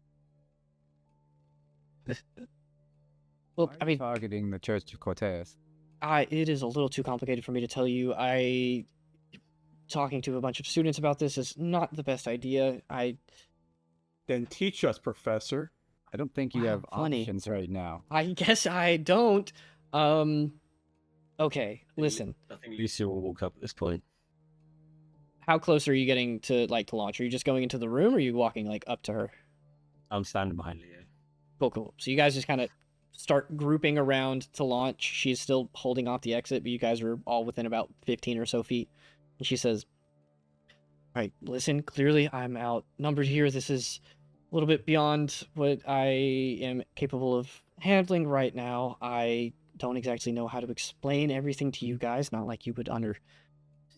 well, Why I are you mean, targeting the Church of Cortez. it is a little too complicated for me to tell you. Talking to a bunch of students about this is not the best idea. Then teach us, Professor. I don't think you Wow, have funny. options right now. I guess I don't. Okay, listen. I think Lucia will walk up at this point. How close are you getting to Tilanche? Are you just going into the room, or are you walking like up to her? I'm standing behind Leo. Cool. So you guys just kind of start grouping around Tilanche. She's still holding off the exit, but you guys are all within about 15 or so feet. And she says, "All right, listen, clearly I'm outnumbered here. This is a little bit beyond what I am capable of handling right now. I don't exactly know how to explain everything to you guys, not like you would understand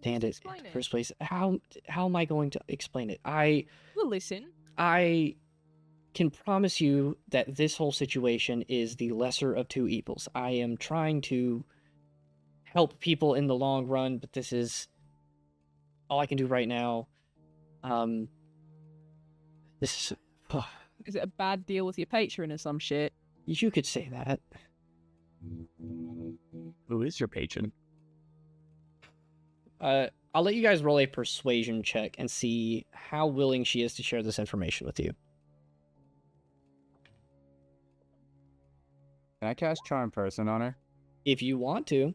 it in Explain the it. first place. How am I going to explain it? We'll listen. I can promise you that this whole situation is the lesser of two evils. I am trying to help people in the long run, but this is all I can do right now. This is... Is it a bad deal with your patron or some shit? You could say that. Who is your patron? I'll let you guys roll a persuasion check and see how willing she is to share this information with you. Can I cast Charm Person on her? If you want to.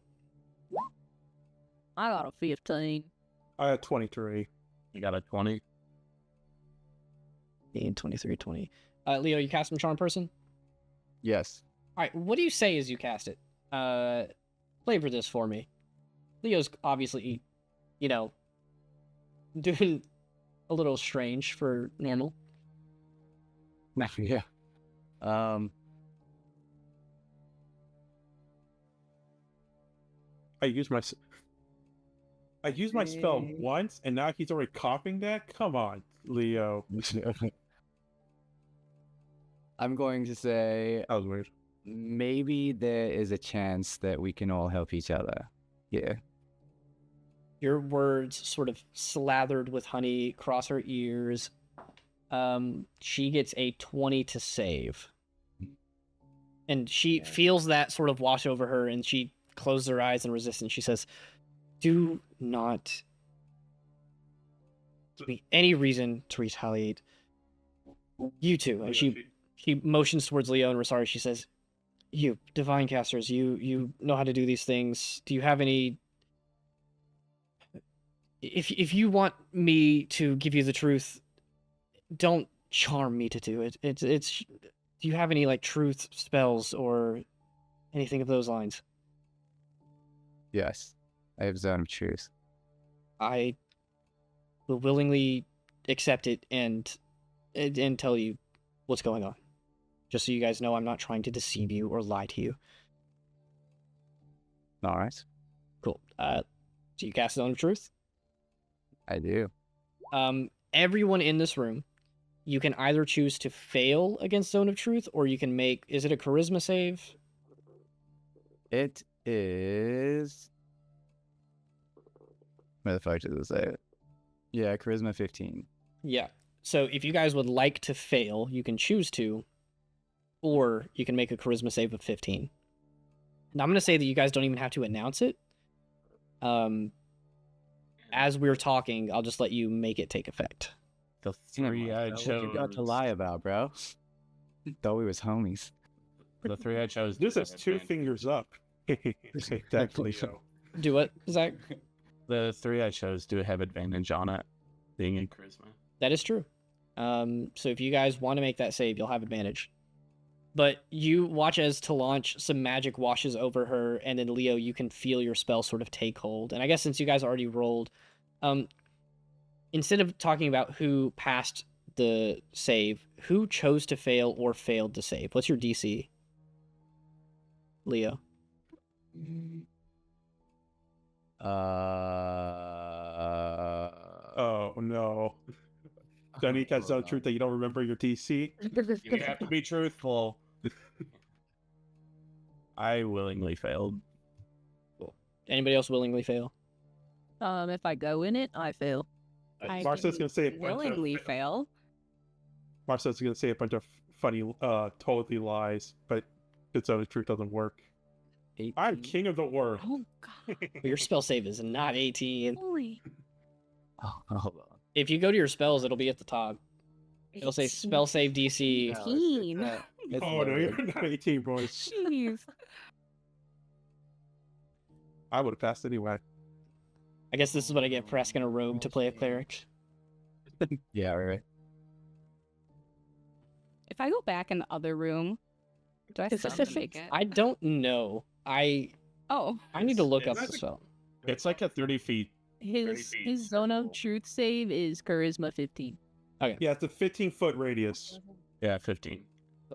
I got a 15. I had 23. You got a 20. 23, 20. Leo, you cast some Charm Person? Yes. All right, what do you say as you cast it? Flavor this for me. Leo's obviously, doing a little strange for normal. Yeah. I used my spell once, and now he's already copying that? Come on, Leo. I'm going to say That was weird. maybe there is a chance that we can all help each other. Yeah. Your words sort of slathered with honey cross her ears. She gets a 20 to save. And she feels that sort of wash over her, and she closes her eyes in resistance. She says, "Do not give me any reason to retaliate. You two." And she motions towards Leo and Rosari. She says, "You, divine casters, you know how to do these things. Do you have any... If you want me to give you the truth, don't charm me to do it. It's do you have any truth spells or anything of those lines?" Yes. I have Zone of Truth. I will willingly accept it and tell you what's going on. Just so you guys know, I'm not trying to deceive you or lie to you. All right. Cool. So you cast Zone of Truth? I do. Everyone in this room, you can either choose to fail against Zone of Truth, or you can make, is it a charisma save? It is. Where the fuck does it say it? Yeah, charisma 15. Yeah. So if you guys would like to fail, you can choose to, or you can make a charisma save of 15. Now I'm going to say that you guys don't even have to announce it. As we're talking, I'll just let you make it take effect. The three I What you got to chose. lie about, bro? Thought we was homies. The three I chose. This do is have 2 advantage. fingers up. Take that, Leo. Do what, Zach? The three I chose do have advantage on it, being in charisma. That is true. So if you guys want to make that save, you'll have advantage. But you watch as Tilanche, some magic washes over her, and then Leo, you can feel your spell sort of take hold. And I guess since you guys already rolled, instead of talking about who passed the save, who chose to fail or failed to save? What's your DC? Leo. Oh no. Dunny has no truth that you don't remember your DC. You have to be truthful. I willingly failed. Anybody else willingly fail? If I go in it, I fail. I Marcel's gonna say a bunch Willingly of fail. Marcel's gonna say a bunch of funny, totally lies, but it's the truth doesn't work. 18. I'm king of the world. Oh god. But your spell save is not 18. Holy. Oh, hold on. If you go to your spells, it'll be at the top. It'll say spell save DC. No, 18. it's Oh no, loaded. you're not 18, boys. Jeez. I would have passed anyway. I guess this is what I get for asking a rogue to play a cleric. Yeah, right. If I go back in the other room, do I still make it? I don't know. I Oh. need to look up It's- the spell. It's like a 30 feet. His feet. zone of truth save is charisma 15. Yeah, it's a 15-foot radius. Yeah, 15.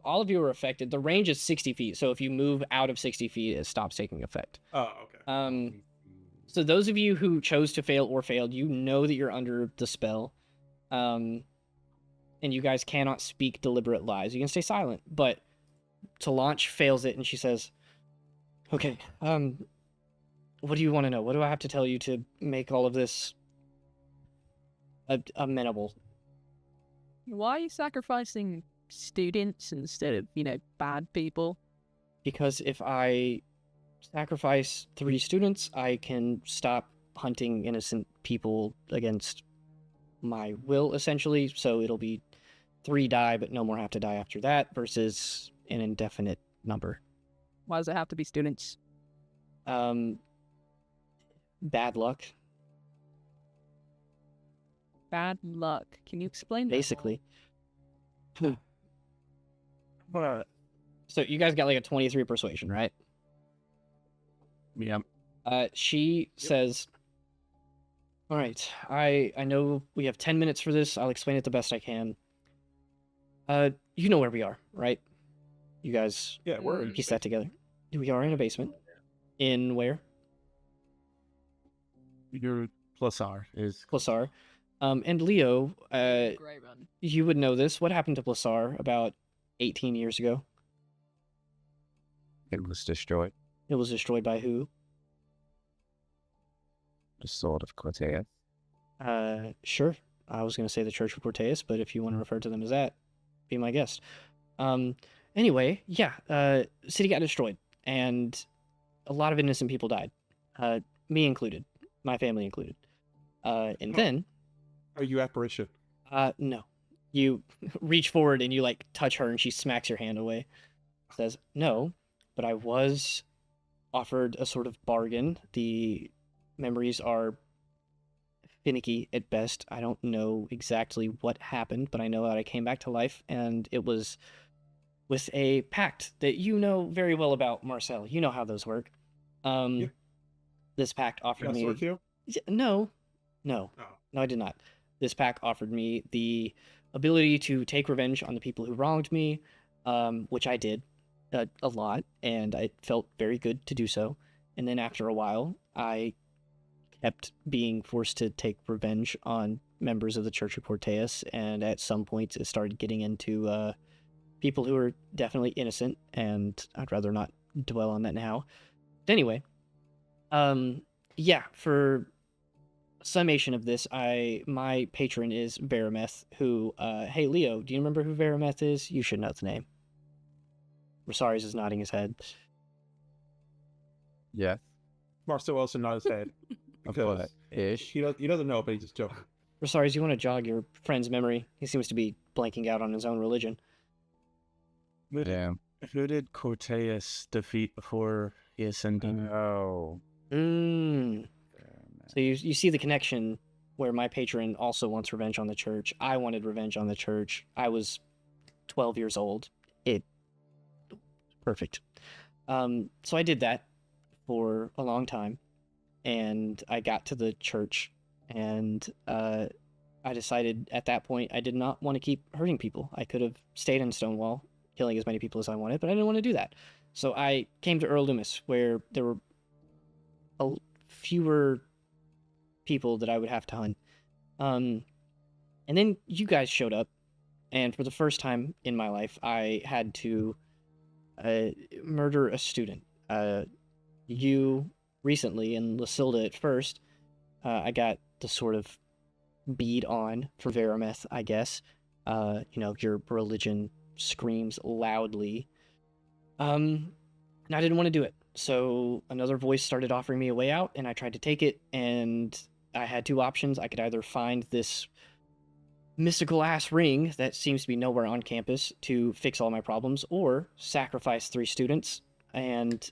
All of you are affected. The range is 60 feet, so if you move out of 60 feet, it stops taking effect. Oh, okay. So those of you who chose to fail or failed, you know that you're under the spell. And you guys cannot speak deliberate lies. You can stay silent, but Tilanche fails it, and she says, okay, what do you want to know? What do I have to tell you to make all of this amenable? Why are you sacrificing students instead of, bad people? Because if I sacrifice 3 students, I can stop hunting innocent people against my will, essentially. So it'll be 3 die, but no more have to die after that, versus an indefinite number. Why does it have to be students? Bad luck, Bad luck. Can you explain that? basically. But So you guys got like a 23 persuasion, right? Yeah. She says, all right, I know we have 10 minutes for this. I'll explain it the best I can. You know where we are, right? You guys yeah, we're piece that together. We are in a basement. In where? Your plus R is. Plasar. And Leo, Great run. you would know this. What happened to Plasar about 18 years ago? It was destroyed. It was destroyed by who? The sword of Cortez. Sure. I was going to say the Church of Corteus, but if you want to refer to them as that, be my guest. Anyway, yeah, city got destroyed, and a lot of innocent people died. Me included. My family included. And then... Are you apparition? No. You reach forward and you, like, touch her, and she smacks your hand away. Says, no, but I was offered a sort of bargain. The memories are finicky at best. I don't know exactly what happened, but I know that I came back to life, and it was with a pact that you know very well about, Marcel. You know how those work. Yeah. This pact offered That's me... with you? No, Oh. I did not. This pact offered me the ability to take revenge on the people who wronged me, which I did a lot, and I felt very good to do so. And then after a while, I kept being forced to take revenge on members of the Church of Corteus, and at some point it started getting into people who are definitely innocent, and I'd rather not dwell on that now. But anyway, yeah, for summation of this, my patron is Verameth, who, hey Leo, do you remember who Verameth is? You should know the name. Rosaris is nodding his head. Yes. Marcel also nods his head. Because But ish. he doesn't know, but he's just joking. Rosaris, you want to jog your friend's memory? He seems to be blanking out on his own religion. Damn. Who did Corteus defeat before he ascended? Oh. So you see the connection where my patron also wants revenge on the church. I wanted revenge on the church. I was 12 years old. Perfect. So I did that for a long time, and I got to the church, and I decided at that point I did not want to keep hurting people. I could have stayed in Stonewall, killing as many people as I wanted, but I didn't want to do that. So I came to Earl Loomis, where there were fewer people that I would have to hunt. And then you guys showed up, and for the first time in my life, I had to murder a student. You recently, and Lysilda at first, I got the sort of bead on for Verameth, I guess. Your religion screams loudly. And I didn't want to do it. So another voice started offering me a way out, and I tried to take it, and I had two options. I could either find this mystical ass ring that seems to be nowhere on campus to fix all my problems, or sacrifice 3 students and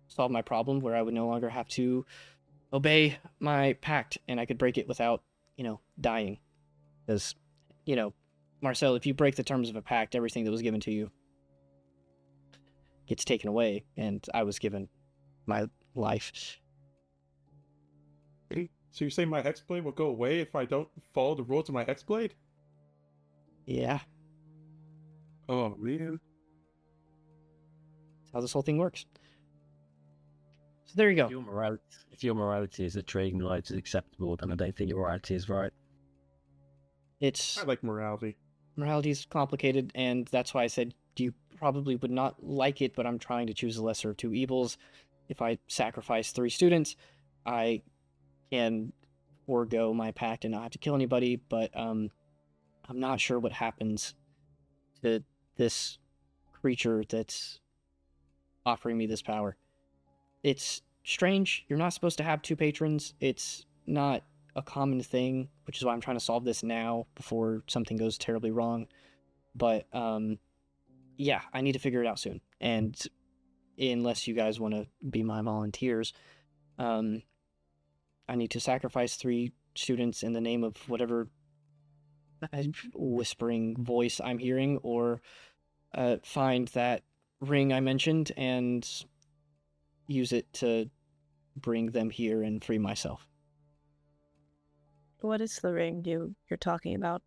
solve my problem where I would no longer have to obey my pact, and I could break it without, dying. Because, Marcel, if you break the terms of a pact, everything that was given to you gets taken away, and I was given my life. So you're saying my Hexblade will go away if I don't follow the rules of my Hexblade? Yeah, Oh, man. that's how this whole thing works. So there you go. If your morality is that trading lives is acceptable, then I don't think your morality is right. It's I like morality. morality's complicated, and that's why I said you probably would not like it, but I'm trying to choose the lesser of two evils. If I sacrifice 3 students, I can forego my pact and not have to kill anybody, but I'm not sure what happens to this creature that's offering me this power. It's strange. You're not supposed to have 2 patrons. It's not a common thing, which is why I'm trying to solve this now before something goes terribly wrong. But yeah, I need to figure it out soon. And unless you guys want to be my volunteers, I need to sacrifice 3 students in the name of whatever whispering voice I'm hearing, or find that ring I mentioned and use it to bring them here and free myself. What is the ring you're talking about?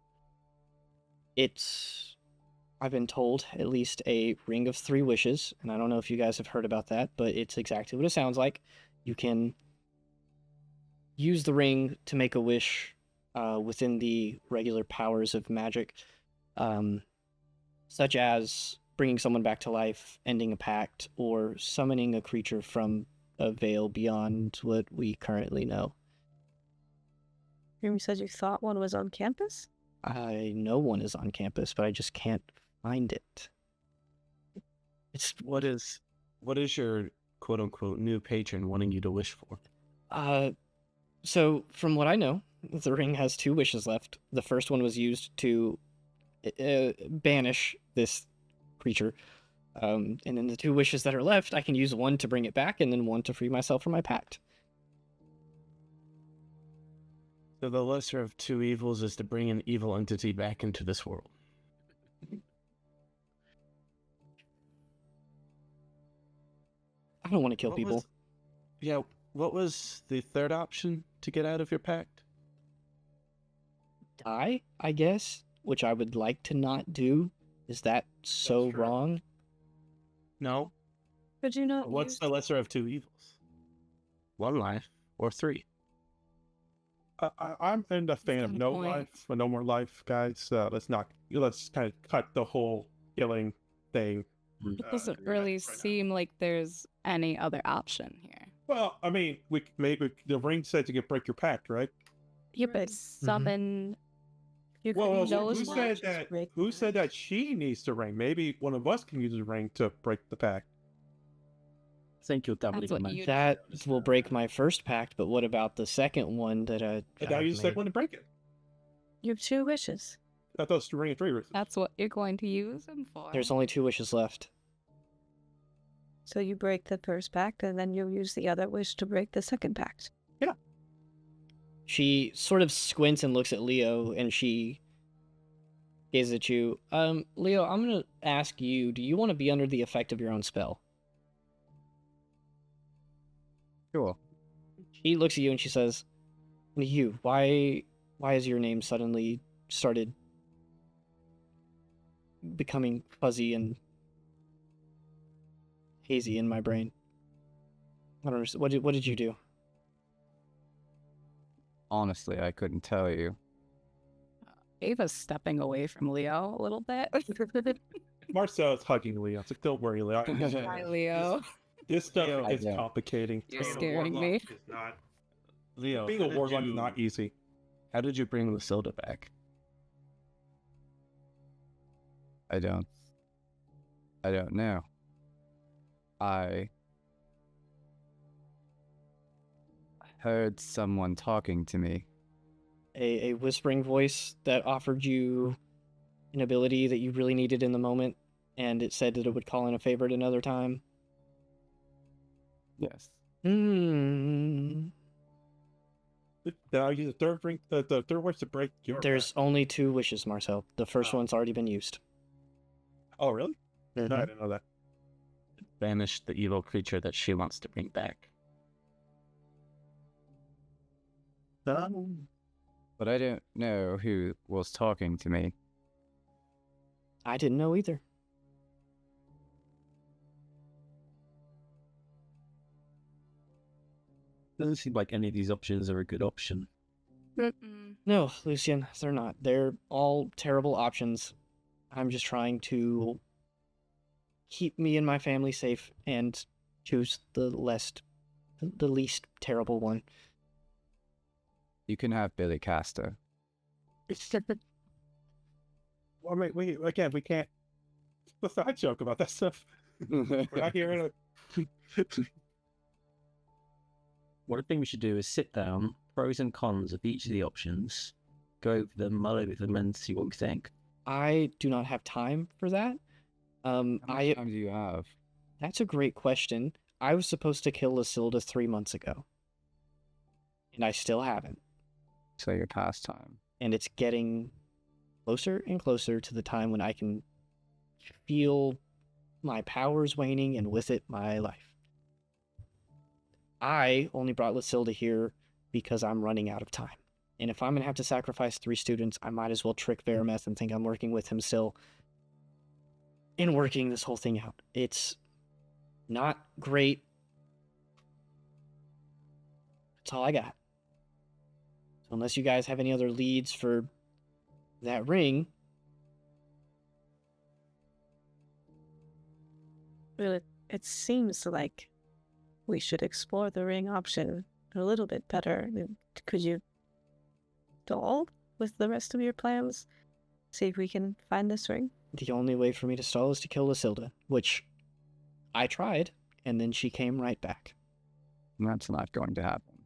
It's, I've been told, at least a ring of 3 wishes, and I don't know if you guys have heard about that, but it's exactly what it sounds like. You can use the ring to make a wish within the regular powers of magic, such as bringing someone back to life, ending a pact, or summoning a creature from a veil beyond what we currently know. You said you thought one was on campus? I know one is on campus, but I just can't find it. It's What is your quote unquote new patron wanting you to wish for? So from what I know, the ring has 2 wishes left. The first one was used to banish this creature. And then the 2 wishes that are left, I can use one to bring it back and then one to free myself from my pact. So the lesser of 2 evils is to bring an evil entity back into this world. I don't want to kill people. What was the third option to get out of your pact? Die, I guess, which I would like to not do. Is that so That's correct. wrong? No. Could you not What's use... the lesser of 2 evils? 1 life, or 3. I'm in the fan of got a no point. life, but no more life, guys. Let's kind of cut the whole killing thing. It doesn't really seem like there's any other option here. Well, I mean, maybe the ring says you can break your pact, right? You could summon. You Well, could who use said just that? break Who the said pact. that she needs the ring? Maybe one of us can use the ring to break the pact. I think you'll definitely That's what come you- That will break my first pact, but what about the second one that And now I've you just like made? want to break it. You have 2 wishes. I thought it was the ring of 3 wishes. That's what you're going to use him for. There's only 2 wishes left. So you break the first pact, and then you'll use the other wish to break the second pact. She sort of squints and looks at Leo, and she gazes at you. Leo, I'm gonna ask you, do you want to be under the effect of your own spell? Sure. She looks at you and she says, "And you, why has your name suddenly started becoming fuzzy and hazy in my brain? I don't understand. What did you do?" Honestly, I couldn't tell you. Ava's stepping away from Leo a little bit. Marcel is hugging Leo. It's like, don't worry, Leo. Hi, Leo. This stuff Leo, is yeah. complicating. You're Being a scaring warlock me. is not- Leo, Being how a did warlock is you- not easy. How did you bring Lucilda back? I don't know. I heard someone talking to me. A whispering voice that offered you an ability that you really needed in the moment, and it said that it would call in a favor at another time. Yes. Hmm. Then I'll use the third ring, the third wish to break your There's only 2 wishes, Marcel. The first Oh. one's already been used. pact. Oh, really? No, I didn't know that. Banish the evil creature that she wants to bring back. But I don't know who was talking to me. I didn't know either. Doesn't seem like any of these options are a good option. No, Lucian, they're not. They're all terrible options. I'm just trying to keep me and my family safe and choose the least terrible one. You can have Billy Castor. Well, wait, again, we can't. Let's not joke about that stuff. We're not here to. What I think we should do is sit down, pros and cons of each of the options, go over them, mull over them, and see what we think. I do not have time for that. How much time do you have? That's a great question. I was supposed to kill Lucilda 3 months ago, and I still haven't. So your pastime. And it's getting closer and closer to the time when I can feel my powers waning, and with it, my life. I only brought Lucilda here because I'm running out of time. And if I'm going to have to sacrifice 3 students, I might as well trick Verameth and think I'm working with him still and working this whole thing out. It's not great. That's all I got. So unless you guys have any other leads for that ring, Well, it seems like we should explore the ring option a little bit better. Could you stall with the rest of your plans? See if we can find this ring? the only way for me to stall is to kill Lucilda, which I tried, and then she came right back. That's not going to happen.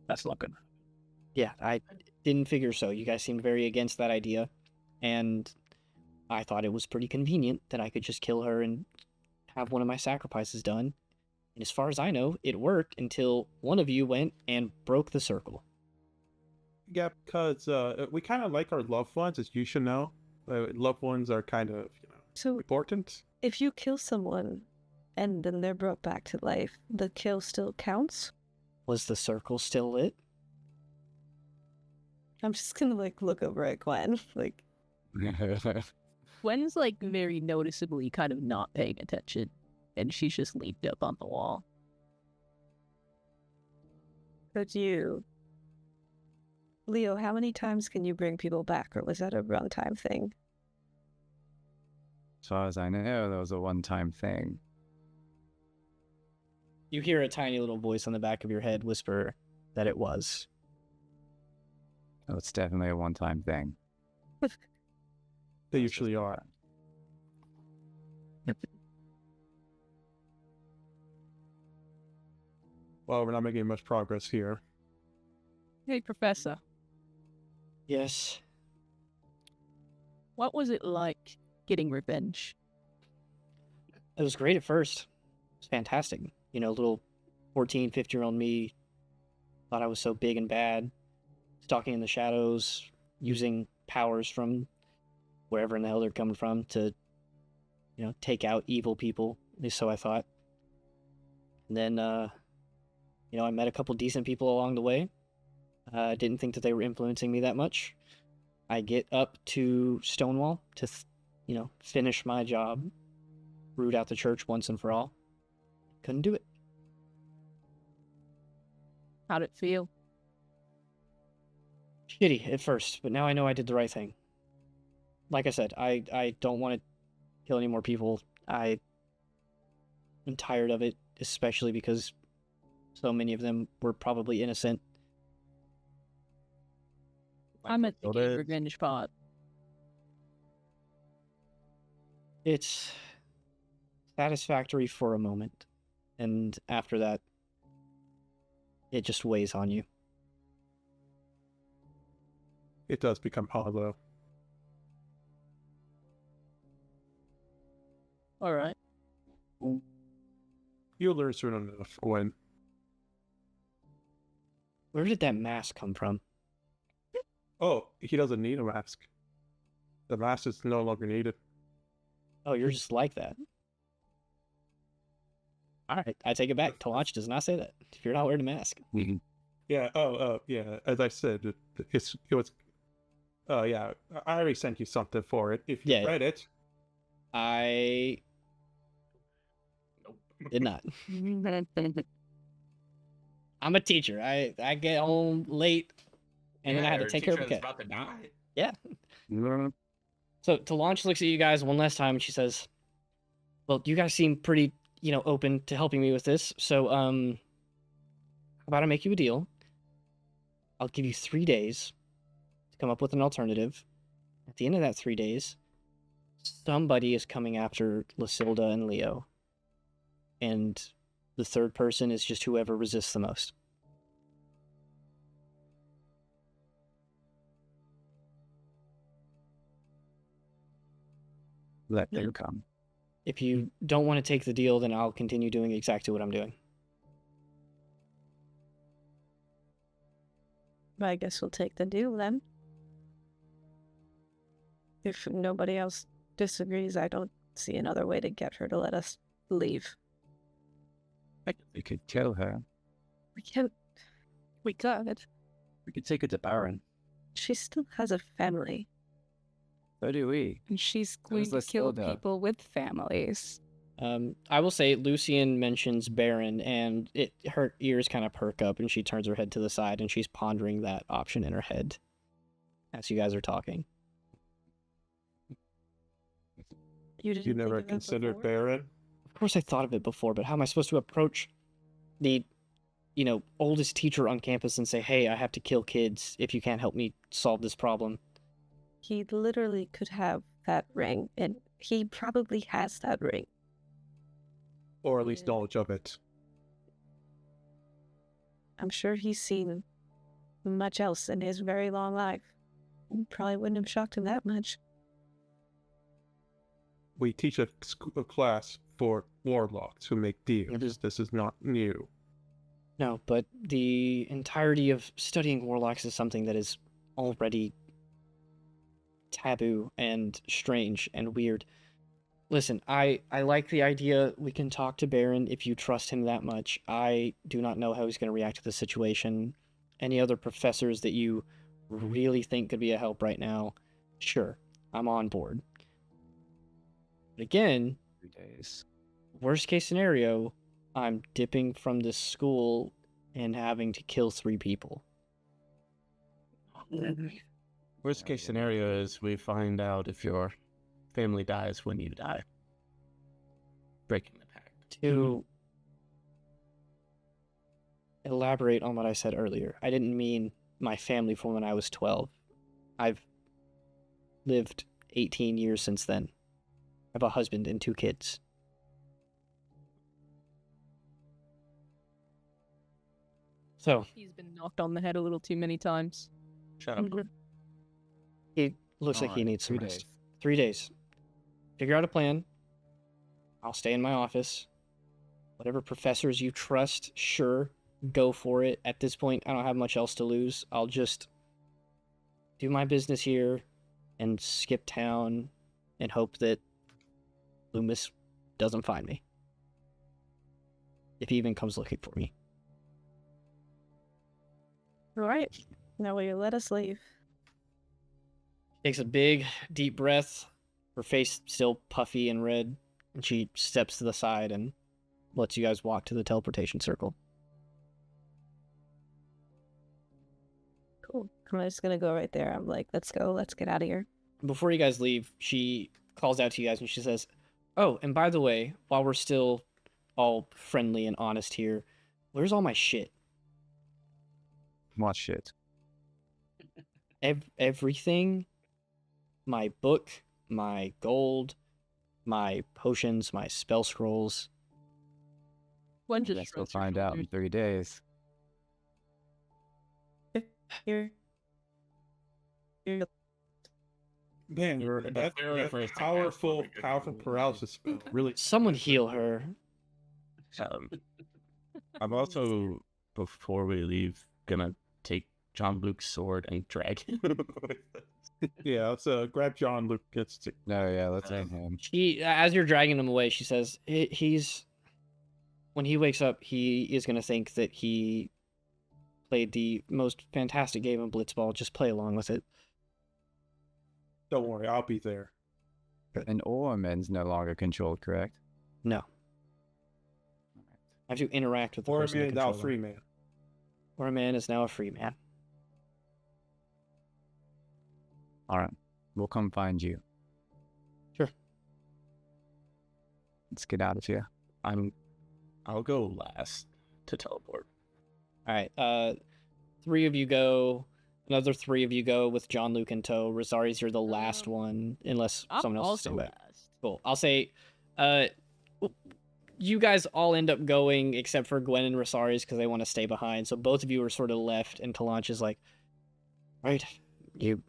That's not good. Yeah, I didn't figure so. You guys seemed very against that idea, and I thought it was pretty convenient that I could just kill her and have one of my sacrifices done. And as far as I know, it worked until one of you went and broke the circle. Yeah, because we kind of like our loved ones, as you should know. Loved ones are kind of, So important. if you kill someone and then they're brought back to life, the kill still counts? Was the circle still lit? I'm just gonna look over at Gwen. Gwen's very noticeably kind of not paying attention, and she's just leaned up on the wall. Could you, Leo, how many times can you bring people back, or was that a one-time thing? As far as I know, that was a one-time thing. You hear a tiny little voice on the back of your head whisper that it was. Oh, it's definitely a one-time thing. They usually are. Well, we're not making much progress here. Hey, Professor, Yes. what was it like getting revenge? It was great at first. It was fantastic. You know, little 14, 15-year-old me thought I was so big and bad. Stalking in the shadows, using powers from wherever in the hell they're coming from to, you know, take out evil people. At least so I thought. And then, you know, I met a couple decent people along the way. Didn't think that they were influencing me that much. I get up to Stonewall to, you know, finish my job, root out the church once and for all. Couldn't do it. How'd it feel? Shitty at first, but now I know I did the right thing. Like I said, I don't want to kill any more people. I am tired of it, especially because so many of them were probably innocent. I'm at the get revenge part. It's satisfactory for a moment, and after that, it just weighs on you. It does become hollow. All right. You'll learn soon enough when. Where did that mask come from? Oh, he doesn't need a mask. The mask is no longer needed. Oh, you're just like that. Alright, I take it back. Tilanche does not say that. If you're not wearing a mask. Yeah. Yeah. As I said, it was. Oh yeah, I already sent you something for it. If you read it, I did not. I'm a teacher. I get home late, and then I had to take care of the cat. About to die. Yeah. So Tilanche looks at you guys one last time, and she says, "Well, you guys seem pretty, you know, open to helping me with this. So, how about I make you a deal? I'll give you 3 days to come up with an alternative. At the end of that 3 days, somebody is coming after Lysilda and Leo, and the third person is just whoever resists the most." Let them come. If you don't want to take the deal, then I'll continue doing exactly what I'm doing. I guess we'll take the deal then. If nobody else disagrees, I don't see another way to get her to let us leave. We could kill her. We can't. We could. We could take her to Baron. She still has a family. So do we. And she's going to kill people with families. I will say Lucian mentions Baron, and her ears kind of perk up, and she turns her head to the side, and she's pondering that option in her head as you guys are talking. You never considered Baron? Of course I thought of it before, but how am I supposed to approach the, you know, oldest teacher on campus and say, "Hey, I have to kill kids if you can't help me solve this problem"? He literally could have that ring, and he probably has that ring. Or at least knowledge of it. I'm sure he's seen much else in his very long life. Probably wouldn't have shocked him that much. We teach a class for warlocks who make deals. This is not new. No, but the entirety of studying warlocks is something that is already taboo and strange and weird. Listen, I like the idea we can talk to Baron if you trust him that much. I do not know how he's going to react to the situation. Any other professors that you really think could be a help right now, sure, I'm on board. But again, 3 days. worst case scenario, I'm dipping from this school and having to kill 3 people. Worst case scenario is we find out if your family dies when you die. Breaking the pact. To elaborate on what I said earlier, I didn't mean my family from when I was 12. I've lived 18 years since then. I have a husband and 2 kids. So, He's been knocked on the head a little too many times. Shut up. it looks like he Alright, needs some 3 rest. days. 3 days. Figure out a plan. I'll stay in my office. Whatever professors you trust, sure, go for it. At this point, I don't have much else to lose. I'll just do my business here and skip town and hope that Loomis doesn't find me. If he even comes looking for me. All right. Now will you let us leave? Takes a big, deep breath. Her face still puffy and red. And she steps to the side and lets you guys walk to the teleportation circle. Cool. I'm just gonna go right there. I'm like, let's go. Let's get out of here. Before you guys leave, she calls out to you guys and she says, "Oh, and by the way, while we're still all friendly and honest here, where's all my shit? What shit? Everything. My book, my gold, my potions, my spell scrolls." One just Let's go shrugs her find out in shoulders. 3 days. Here. Here. Man, The that very first thing I powerful, thought we powerful could do. paralysis spell really. Someone heal her. I'm also, before we leave, gonna take John Luke's sword and drag him. Yeah, let's grab John Luke. No, yeah, let's end him. She, as you're dragging him away, she says, he's, when he wakes up, he is going to think that he played the most fantastic game of Blitzball. Just play along with it. Don't worry, I'll be there. And Orman's no longer controlled, correct? No. I have to interact with the Or a person that man, now controls him. free man. Or a man is now a free man. Alright. We'll come find you. Sure. Let's get out of here. I'll go last to teleport. All right. 3 of you go. Another 3 of you go with John Luke in tow. Rosaris, you're the last one, unless I'm someone else is also staying back. last. Cool. I'll say, you guys all end up going except for Gwen and Rosaris because they want to stay behind. So both of you are sort of left, and Tilanche is like, right, you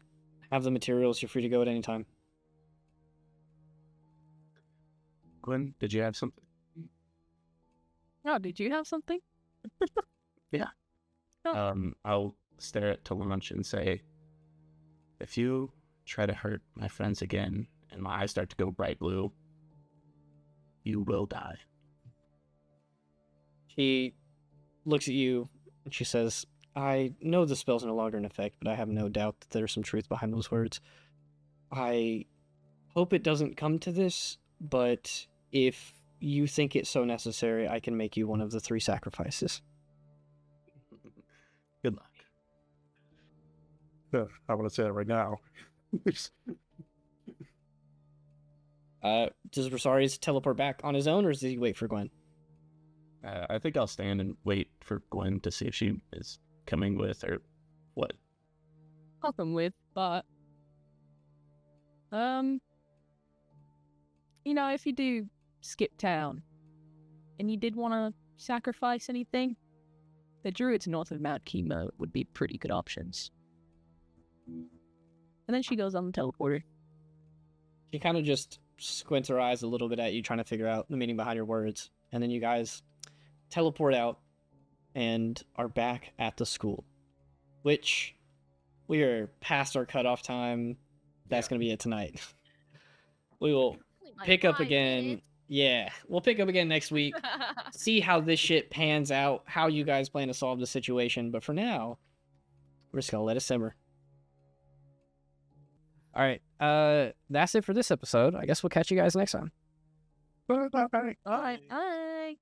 have the materials. You're free to go at any time. Gwen, did you have something? Oh, did you have something? I'll stare at Tilanche and say, if you try to hurt my friends again and my eyes start to go bright blue, you will die. She looks at you and she says, I know the spell's no longer in effect, but I have no doubt that there's some truth behind those words. I hope it doesn't come to this, but if you think it's so necessary, I can make you one of the 3 sacrifices. Good luck. I want to say that right now. Does Rosaris teleport back on his own, or does he wait for Gwen? I think I'll stand and wait for Gwen to see if she is coming with or what. I'll come with, but if you do skip town and you did want to sacrifice anything, the druids north of Mount Chemo would be pretty good options. And then she goes on the teleporter. She kind of just squints her eyes a little bit at you, trying to figure out the meaning behind your words. And then you guys teleport out and are back at the school, which we are past our cutoff time. That's going to be it tonight. We will pick up again. Yeah, we'll pick up again next week. See how this shit pans out, how you guys plan to solve the situation. But for now, we're just going to let it simmer. All right, that's it for this episode. I guess we'll catch you guys next time. Bye. All right, bye.